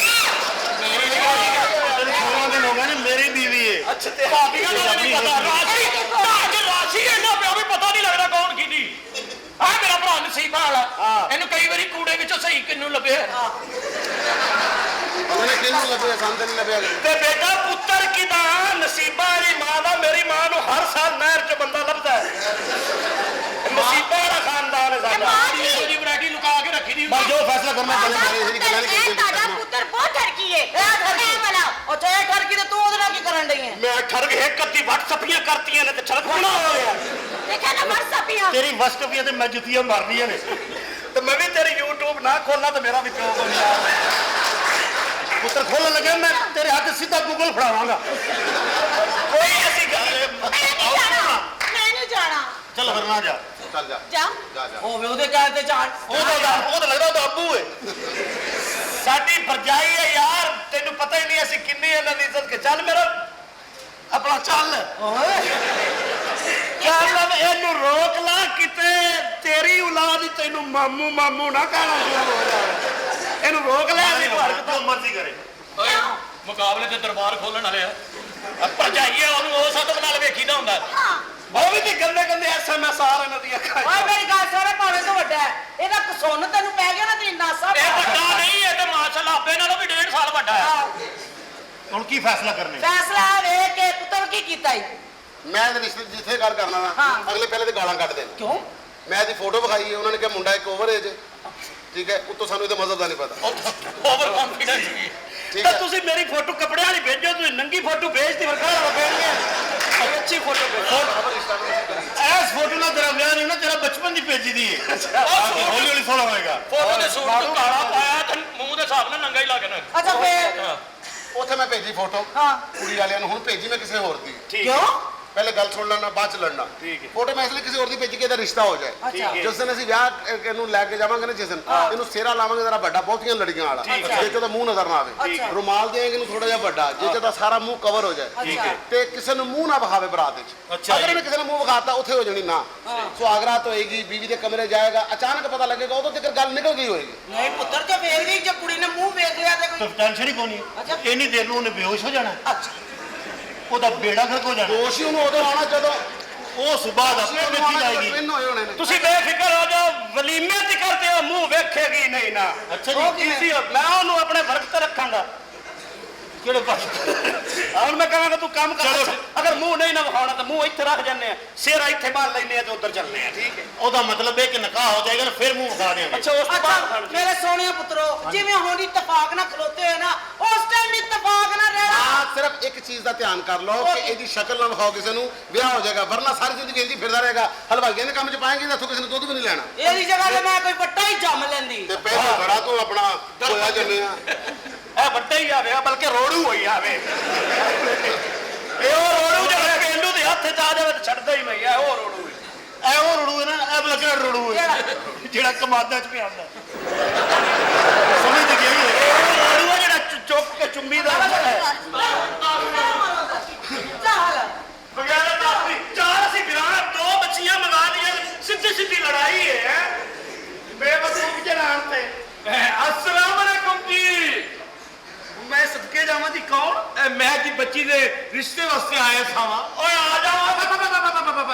[SPEAKER 8] ਤੈਨੂੰ 16 ਦਿਨ ਹੋ ਗਏ ਨੇ ਮੇਰੀ ਬੀਵੀ ਹੈ
[SPEAKER 5] ਅੱਛਾ ਤੇ
[SPEAKER 4] ਭਾਬੀਆਂ ਦਾ ਨਹੀਂ ਪਤਾ ਰਾਸ਼ੀ ਇਹਨਾਂ ਪਿਆ ਵੀ ਪਤਾ ਨਹੀਂ ਲੱਗਦਾ ਕੌਣ ਕੀਤੀ ਆ ਮੇਰਾ ਭਰਾ ਨਸੀਬਾਂ ਵਾਲਾ ਇਹਨੂੰ ਕਈ ਵਾਰੀ ਕੂੜੇ ਵਿੱਚੋਂ ਸਹੀ ਕਿੰਨੂੰ ਲੱਭਿਆ
[SPEAKER 2] ਉਹਨੇ ਕਿਹਨੂੰ ਲੱਭਿਆ ਸੰਤ ਨਹੀਂ ਲੱਭਿਆ
[SPEAKER 5] ਤੇ ਬੇਟਾ ਪੁੱਤਰ ਕਿਦਾ ਨਸੀਬਾਂ ਵਾਲੀ ਮਾਂ ਦਾ ਮੇਰੀ ਮਾਂ ਨੂੰ ਹਰ ਸਾਲ ਨਹਿਰ 'ਚ ਬੰਦਾ ਲੱਭਦਾ ਹੈ ਨਸੀਬਾਂ ਵਾਲਾ ਖਾਨਦਾਨ ਹੈ ਸਾਡਾ
[SPEAKER 4] ਉਹਦੀ ਵੈਰਾਈਟੀ ਲੁਕਾ ਕੇ ਰੱਖੀ ਦੀ
[SPEAKER 2] ਬਸ ਜੋ ਫੈਸਲਾ ਕਰਨਾ ਪਹਿਲੇ ਕਰੇ ਇਹਦੀ ਗੱਲਾਂ ਨਹੀਂ
[SPEAKER 7] ਇਹ ਤੁਹਾਡਾ
[SPEAKER 2] ਕਰਦੇ
[SPEAKER 7] ਪੁੱਤਰ ਬਹੁਤ ਠਰਕੀ ਹੈ ਇਹ ਠਰਕੀ ਵਾਲਾ ਉਹ ਚਾਹੇ ਠਰਕੀ ਤੇ ਤੂੰ ਉਹਦੇ ਨਾਲ ਕੀ ਕਰਨ ਡਈ ਹੈ
[SPEAKER 5] ਮੈਂ ਠਰਕ ਇੱਕ ਅੱਧੀ WhatsAppੀਆਂ ਕਰਤੀਆਂ ਨੇ ਤੇ ਛੜਕਣਾ ਹੋ ਗਿਆ
[SPEAKER 7] ਦੇਖਿਆ ਨਾ WhatsApp
[SPEAKER 8] ਤੇਰੀ ਵਸਟਪੀਆਂ ਤੇ ਮੈਂ ਜੁੱਤੀਆਂ ਮਾਰਨੀਆਂ ਨੇ
[SPEAKER 5] ਤੇ ਮੈਂ ਵੀ ਤੇਰੀ YouTube ਨਾ ਖੋਲਾਂ ਤੇ ਮੇਰਾ ਵੀ ਪਿਓ ਬਣ ਜਾ
[SPEAKER 8] ਪੁੱਤਰ ਖੋਲਣ ਲੱਗਿਆ ਮੈਂ ਤੇਰੇ ਹੱਥ ਸਿੱਧਾ ਗੂਗਲ ਫੜਾਵਾਂਗਾ
[SPEAKER 5] ਕੋਈ ਐਸੀ ਗੱਲ
[SPEAKER 7] ਮੈਂ ਨਹੀਂ ਜਾਣਾ ਮੈਂ ਨਹੀਂ ਜਾਣਾ
[SPEAKER 8] ਚੱਲ ਫਿਰ ਨਾ ਜਾ
[SPEAKER 2] ਚੱਲ ਜਾ
[SPEAKER 7] ਜਾ
[SPEAKER 2] ਜਾ ਜਾ
[SPEAKER 7] ਹੋਵੇ ਉਹਦੇ ਕਹਿ ਤੇ ਜਾਣ
[SPEAKER 5] ਉਹ ਤਾਂ ਲੱਗਦਾ ਉਹਦਾ ਅੱਬੂ ਹੈ ਸਾਡੀ ਭਰਜਾਈ ਹੈ ਯਾਰ ਤੈਨੂੰ ਪਤਾ ਹੀ ਨਹੀਂ ਅਸੀਂ ਕਿੰਨੀ ਇਹਨਾਂ ਦੀ ਇੱਜ਼ਤ ਕੇ ਚੱਲ ਮੇਰਾ ਆਪਣਾ ਚੱਲ ਚੱਲ ਇਹਨੂੰ ਰੋਕ ਲਾ ਕਿਤੇ ਤੇਰੀ ਔਲਾਦ ਹੀ ਤੈਨੂੰ ਮਾਮੂ ਮਾਮੂ ਨਾ ਕਹਿਣਾ ਸ਼ੁਰੂ ਹੋ ਜਾਵੇ ਇਹਨੂੰ ਰੋਕ ਲੈ ਇਹਦੀ ਹਰਕਤ
[SPEAKER 8] ਜੋ ਮਰਜ਼ੀ ਕਰੇ
[SPEAKER 4] ਓਏ ਮੁਕਾਬਲੇ ਤੇ ਦਰਬਾਰ ਖੋਲਣ ਵਾਲੇ ਆ ਭਰਜਾਈ ਆ ਉਹਨੂੰ ਉਸ ਹੱਥ ਨਾਲ ਵੇਖੀਦਾ ਹੁੰਦਾ
[SPEAKER 5] ਉਹ ਵੀ ਤੇ ਗੰਦੇ ਗੰਦੇ SMS ਆ ਰਹੇ ਨੇ ਦੀਆਂ
[SPEAKER 7] ਓਏ ਮੇਰੀ ਗੱਲ ਸੁਣ ਭਾਵੇਂ ਤੂੰ ਵੱਡਾ ਹੈ ਇਹਦਾ ਕਸੁੰਨ ਤੈਨੂੰ ਪੈ ਗਿਆ ਨਾ ਤੇਰੀ ਨਾਸਾ
[SPEAKER 4] ਇਹ ਵੱਡਾ ਨਹੀਂ ਇਹ ਤੇ ਮਾਸ਼ਾਅੱਲਾ ਆਪੇ ਨਾਲੋਂ ਵੀ 1.5 ਸਾਲ ਵੱਡਾ ਹੈ
[SPEAKER 8] ਹੁਣ ਕੀ ਫੈਸਲਾ ਕਰਨੇ
[SPEAKER 7] ਫੈਸਲਾ ਵੇਖ ਕੇ ਪੁੱਤਰ ਕੀ ਕੀਤਾ ਈ
[SPEAKER 2] ਮੈਂ ਤੇ ਰਿਸ਼ਤੇ ਜਿੱਥੇ ਗੱਲ ਕਰਨਾ ਨਾ
[SPEAKER 7] ਹਾਂ।
[SPEAKER 2] ਅਗਲੇ ਪਹਿਲੇ ਤੇ ਗਾਲਾਂ ਕੱਢ ਦੇਣ
[SPEAKER 7] ਕਿਉਂ
[SPEAKER 2] ਮੈਂ ਇਹਦੀ ਫੋਟੋ ਵਿਖਾਈ ਉਹਨਾਂ ਨੇ ਕਿਹਾ ਮੁੰਡਾ ਇੱਕ ਓਵਰ ਏਜ ਠੀਕ ਹੈ ਉੱਤੋਂ ਸਾਨੂੰ ਇਹਦੇ ਮਜ਼ਹਬ ਦਾ ਨਹੀਂ ਪਤਾ
[SPEAKER 4] ਓਵਰ ਕੰਫੀਡੈਂਸ ਸੀ
[SPEAKER 2] ਠੀਕ
[SPEAKER 5] ਤਾਂ
[SPEAKER 2] ਹੈ
[SPEAKER 5] ਤੁਸੀਂ ਮੇਰੀ ਫੋਟੋ ਕੱਪੜਿਆਂ ਵਾਲੀ ਭੇਜੋ ਤੁਸੀਂ ਨੰਗੀ ਫੋਟੋ ਭੇਜਦੀ ਫਿਰ ਕਾਹਦਾ ਭੇਜਣੀ ਅੱਛੀ ਫੋਟੋ ਭੇਜੋ
[SPEAKER 8] ਐਸ ਫੋਟੋ ਨਾਲ ਤੇਰਾ ਵਿਆਹ ਨਹੀਂ ਨਾ ਤੇਰਾ ਬਚਪਨ ਦੀ ਭੇਜੀ ਦੀ ਹੈ ਹੌਲੀ ਹੌਲੀ ਥੋੜਾ ਹੋਏਗਾ
[SPEAKER 4] ਫੋਟੋ ਦੇ ਸੂਟ ਤੋਂ ਕਾਲਾ ਪਾਇਆ ਤੇ ਮੂੰਹ ਦੇ ਹਿਸਾਬ ਨਾਲ ਨੰਗਾ ਹੀ ਲੱਗਣਾ
[SPEAKER 7] ਅੱਛਾ ਫੇਰ
[SPEAKER 2] ਉੱਥੇ ਮੈਂ ਭੇਜੀ ਫੋਟੋ
[SPEAKER 7] ਹਾਂ
[SPEAKER 2] ਕੁੜੀ ਵਾਲਿਆਂ ਨੂੰ ਹੁਣ ਭੇਜੀ ਮੈਂ ਕਿਸੇ ਹੋਰ ਦੀ
[SPEAKER 7] ਕਿਉਂ
[SPEAKER 2] ਪਹਿਲੇ ਗੱਲ ਸੁਣ ਲੈਣਾ ਬਾਅਦ ਚ ਲੜਨਾ ਫੋਟੋ ਮੈਂ ਇਸ ਲਈ ਕਿਸੇ ਹੋਰ ਦੀ ਭੇਜੀ ਕਿ ਇਹਦਾ ਰਿਸ਼ਤਾ ਹੋ ਜਾਏ
[SPEAKER 7] ਅੱਛਾ
[SPEAKER 2] ਜਿਸ ਦਿਨ ਅਸੀਂ ਵਿਆਹ ਇਹਨੂੰ ਲੈ ਕੇ ਜਾਵਾਂਗੇ ਨਾ ਜਿਸ ਦਿਨ ਇਹਨੂੰ ਸਿਹਰਾ ਲਾਵਾਂਗੇ ਜਰਾ ਵੱਡਾ ਬਹੁਤੀਆਂ ਲੜੀਆਂ ਵਾਲਾ ਜੇ ਉਹਦਾ ਮੂੰਹ ਨਜ਼ਰ ਨਾ ਆਵੇ
[SPEAKER 7] ਅੱਛਾ।
[SPEAKER 2] ਰੁਮਾਲ ਦੇਵਾਂਗੇ ਇਹਨੂੰ ਥੋੜਾ ਜਿਹਾ ਵੱਡਾ ਜੇ ਉਹਦਾ ਸਾਰਾ ਮੂੰਹ ਕਵਰ ਹੋ ਜਾਏ
[SPEAKER 7] ਠੀਕ ਹੈ।
[SPEAKER 2] ਤੇ ਕਿਸੇ ਨੂੰ ਮੂੰਹ ਨਾ ਵਿਖਾਵੇ ਬਰਾਤ ਵਿੱਚ
[SPEAKER 8] ਅੱਛਾ
[SPEAKER 2] ਅਗਰ ਇਹਨੇ ਕਿਸੇ ਨੂੰ ਮੂੰਹ ਵਿਖਾਤਾ ਉੱਥੇ ਹੋ ਜਾਣੀ ਨਾ ਸੁਹਾਗਰਾਤ ਹੋਏਗੀ ਬੀਵੀ ਦੇ ਕਮਰੇ ਜਾਏਗਾ ਅਚਾਨਕ ਪਤਾ ਲੱਗੇਗਾ ਉਦੋਂ ਤੱਕ ਗੱਲ ਨਿਕਲ ਗਈ ਹੋਏਗੀ
[SPEAKER 7] ਨਹੀਂ ਪੁੱਤਰ ਜੇ ਵੇਖ ਲਈ ਜੇ ਕੁੜੀ ਨੇ ਮੂੰਹ ਵੇਖ ਲਿਆ ਤੇ
[SPEAKER 8] ਤਾਂ ਟੈਨਸ਼ਨ ਹੀ ਕੋਣੀ
[SPEAKER 7] ਅੱਛਾ।
[SPEAKER 8] ਇੰਨੀ ਦੇਰ ਨੂੰ ਉਹਨੇ ਬੇਹੋਸ਼ ਹੋ ਜਾਣਾ
[SPEAKER 7] ਅੱਛਾ
[SPEAKER 8] ਉਹਦਾ ਬੇੜਾ ਗਰਕ ਹੋ ਜਾਣਾ
[SPEAKER 2] ਦੋਸ਼ੀ ਉਹਨੂੰ ਉਦੋਂ ਆਉਣਾ ਜਦੋਂ
[SPEAKER 8] ਉਹ ਸੁਬਾਹ ਦਾ ਵੇਖੀ ਜਾਏਗੀ
[SPEAKER 2] ਪਿੰਨ ਹੋਏ ਹੋਣੇ ਨੇ
[SPEAKER 5] ਤੁਸੀਂ ਬੇਫਿਕਰ ਹੋ ਜਾਓ ਵਲੀਮੇ ਤੇ ਕਰਦੇ ਹੋ ਮੂੰਹ ਵੇਖੇਗੀ ਨਹੀਂ ਨਾ
[SPEAKER 8] ਅੱਛਾ ਜੀ।
[SPEAKER 5] ਉਹ ਕੀ ਸੀ ਮੈਂ ਉਹਨੂੰ ਆਪਣੇ ਵਰਗ ਤੇ ਰੱਖਾਂਗਾ
[SPEAKER 8] ਕਿਹੜੇ ਪਾਸੇ
[SPEAKER 4] ਹੁਣ ਮੈਂ ਕਹਾਂਗਾ ਤੂੰ ਕੰਮ ਕਰ ਅਗਰ ਮੂੰਹ ਨਹੀਂ ਨਾ ਵਿਖਾਉਣਾ ਤਾਂ ਮੂੰਹ ਇੱਥੇ ਰੱਖ ਜੰਨੇ ਆ ਸਿਰ ਇੱਥੇ ਬਾਹਰ ਲੈਨੇ ਆ ਤੇ ਉੱਧਰ ਚੱਲਨੇ ਆ ਠੀਕ ਹੈ
[SPEAKER 8] ਉਹਦਾ ਮਤਲਬ ਇਹ ਕਿ ਨਿਕਾਹ ਹੋ ਜਾਏਗਾ ਨਾ ਫਿਰ ਮੂੰਹ ਵਿਖਾ ਦੇਾਂਗੇ
[SPEAKER 4] ਅੱਛਾ ਉਸ ਤੋਂ ਬਾਅਦ
[SPEAKER 9] ਅੱਛਾ ਮੇਰੇ ਸੋਹਣੇ ਪੁੱਤਰੋ ਜਿਵੇਂ ਹੁਣ ਇਤਫਾਕ ਨਾਲ ਖਲੋਤੇ ਹੋਏ ਨਾ ਉਸ ਟਾਈਮ ਇਤਫਾਕ ਨਾਲ ਰਹਿਣਾ
[SPEAKER 2] हाँ सिर्फ एक चीज का ध्यान कर लो कि ਇਹਦੀ ਸ਼ਕਲ ਨਾ ਵਿਖਾਓ ਕਿਸੇ ਨੂੰ ਵਿਆਹ ਹੋ ਜਾਏਗਾ ਵਰਨਾ ਸਾਰੀ ਜ਼ਿੰਦਗੀ ਇੰਜ ਹੀ ਫਿਰਦਾ ਰਹੇਗਾ ਹਲਵਾਈਆਂ ਦੇ ਕੰਮ 'ਚ ਪਾਏਂਗੇ ਤਾਂ ਇੱਥੋਂ ਕਿਸੇ ਨੇ ਦੁੱਧ ਵੀ ਨਹੀਂ ਲੈਣਾ
[SPEAKER 9] ਇਹਦੀ ਜਗ੍ਹਾ ਤੇ ਮੈਂ ਕੋਈ ਵੱਟਾ ਹੀ ਜੰਮ ਲੈਂਦੀ
[SPEAKER 2] ਤੇ ਪਹਿਲਾਂ ਬੜਾ ਤੂੰ ਆਪਣਾ ਹੋਇਆ ਜੰਨੇ ਆ
[SPEAKER 4] ਇਹ ਵੱਡਾ ਹੀ ਆਵੇ ਬਲਕਿ ਰੋੜੂ ਹੋਈ ਆਵੇ ਇਹ ਉਹ ਰੋੜੂ ਜਿਹੜਾ ਪਿੰਡੂ ਦੇ ਹੱਥ 'ਚ ਆ ਜਾਵੇ ਤਾਂ ਛੱਡਦਾ ਹੀ ਨਹੀਂ ਇਹ ਉਹ ਰੋੜੂ
[SPEAKER 8] ਐ ਉਹ ਰੜੂ ਹੈ ਨਾ ਇਹ ਬਲਕਿ ਰੜੂ ਹੈ ਜਿਹੜਾ ਕਮਾਦਾਂ 'ਚ ਪਿਆਉਂਦਾ ਸਮਝ ਤੇ ਗਈ
[SPEAKER 4] ਇਹ ਰੋੜੂ ਆ ਜਿਹੜਾ ਚੁੱਕ ਕੇ ਚੁੰਮੀ ਦਾ
[SPEAKER 9] ਚੱਲ
[SPEAKER 4] ਬਗੈਰ ਬਾਤ ਚਾਰ ਅਸੀਂ ਵਿਆਹ ਦੋ ਬੱਚੀਆਂ ਮੰਗਾ ਲਈਆਂ ਸਿੱਧੀ ਸਿੱਧੀ ਲੜਾਈ ਹੈ
[SPEAKER 8] ਬੇਵਕੂਫ ਜਨਾਨ ਤੇ
[SPEAKER 4] अस्सलाम वालेकुम जी
[SPEAKER 8] ਮੈਂ ਸਦਕੇ ਜਾਵਾਂ ਦੀ ਕੌਣ
[SPEAKER 4] मैं जी बच्ची दे रिश्ते वास्ते आया था ओए आ जाओ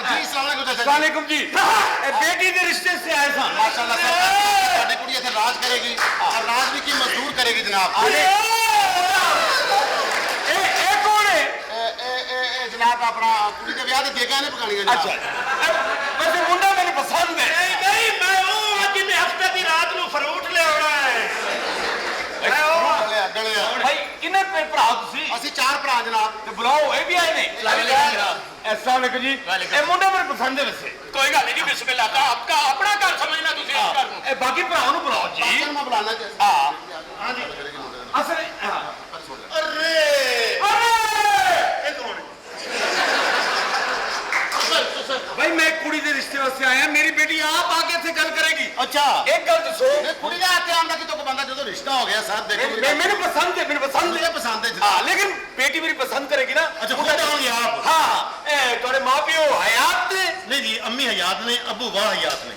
[SPEAKER 2] ਜੀ ਸਲਾਮ ਅਲੈਕੁਮ
[SPEAKER 4] वालेकुम जी बेटी दे रिश्ते से आया था
[SPEAKER 2] ਮਾਸ਼ਾਅੱਲਾ ਸਾਡੀ ਕੁੜੀ ਇੱਥੇ ਰਾਜ ਕਰੇਗੀ ਔਰ ਰਾਜ ਵੀ ਕੀ ਮਜ਼ਦੂਰ ਕਰੇਗੀ ਜਨਾਬ
[SPEAKER 4] ए कौन है
[SPEAKER 2] ਇਹ ਜਨਾਬ ਆਪਣਾ ਕੁੜੀ ਦੇ ਵਿਆਹ ਦੇ ਦੇਗਾ ਨੇ ਪਕਾਣੀਆਂ ਜਨਾਬ
[SPEAKER 4] अच्छा वैसे मुंडा मेरे पसंद है नहीं मैं वो आज ने हफ्ते दी रात नु फ्रूट ले आना है
[SPEAKER 2] ਡਲਿਆ
[SPEAKER 4] भाई किन्ने भरा तुसी
[SPEAKER 2] ਅਸੀਂ ਚਾਰ ਭਰਾ ਜਨਾਬ
[SPEAKER 4] ਤੇ ਬੁਲਾਓ ਇਹ ਵੀ ਆਏ ਨੇ अस्सलाम वालेकुम जी ਇਹ ਮੁੰਡਾ ਮੇਰੇ ਪਸੰਦ ਹੈ ਵੈਸੇ ਕੋਈ ਗੱਲ ਨਹੀਂ ਬਿਸਮਿਲ੍ਲਾ ਤਾਂ ਆਪਕਾ ਆਪਣਾ ਘਰ ਸਮਝਣਾ ਤੁਸੀਂ ਇਸ ਘਰ ਨੂੰ ਇਹ ਬਾਕੀ ਭਰਾਵਾਂ ਨੂੰ ਬੁਲਾਓ ਜੀ
[SPEAKER 2] ਬਾਕੀ ਨੂੰ ਮੈਂ ਬੁਲਾਣਾ ਜੀ
[SPEAKER 4] ਹਾਂ
[SPEAKER 2] ਹਾਂਜੀ
[SPEAKER 4] ਅਸਲ
[SPEAKER 8] ਅਰੇ ਇਹ ਕੌਣ ਹੈ
[SPEAKER 4] भाई मैं कुड़ी दे रिश्ते वास्ते आया मेरी बेटी आप आके ਇੱਥੇ ਗੱਲ ਕਰੇਗੀ
[SPEAKER 2] ਅੱਛਾ
[SPEAKER 4] एक गल दसो
[SPEAKER 2] ਇਹ ਕੁੜੀ ਦਾ ਹੱਥ ਆਉਂਦਾ ਕਿ ਤੋਂ ਬੰਦਾ ਜਦੋਂ ਰਿਸ਼ਤਾ ਹੋ ਗਿਆ ਸਰ ਦੇਖੋ
[SPEAKER 4] मैंने पसंद है
[SPEAKER 2] ਮੁझे पसंद है जनाब
[SPEAKER 4] हाँ लेकिन बेटी मेरी पसंद करेगी ना
[SPEAKER 8] अच्छा खुद होंगे आप
[SPEAKER 4] हाँ थोड़े माँ प्यो हयात ने
[SPEAKER 8] नहीं जी अम्मी हयात ने अबू वाह हयात ने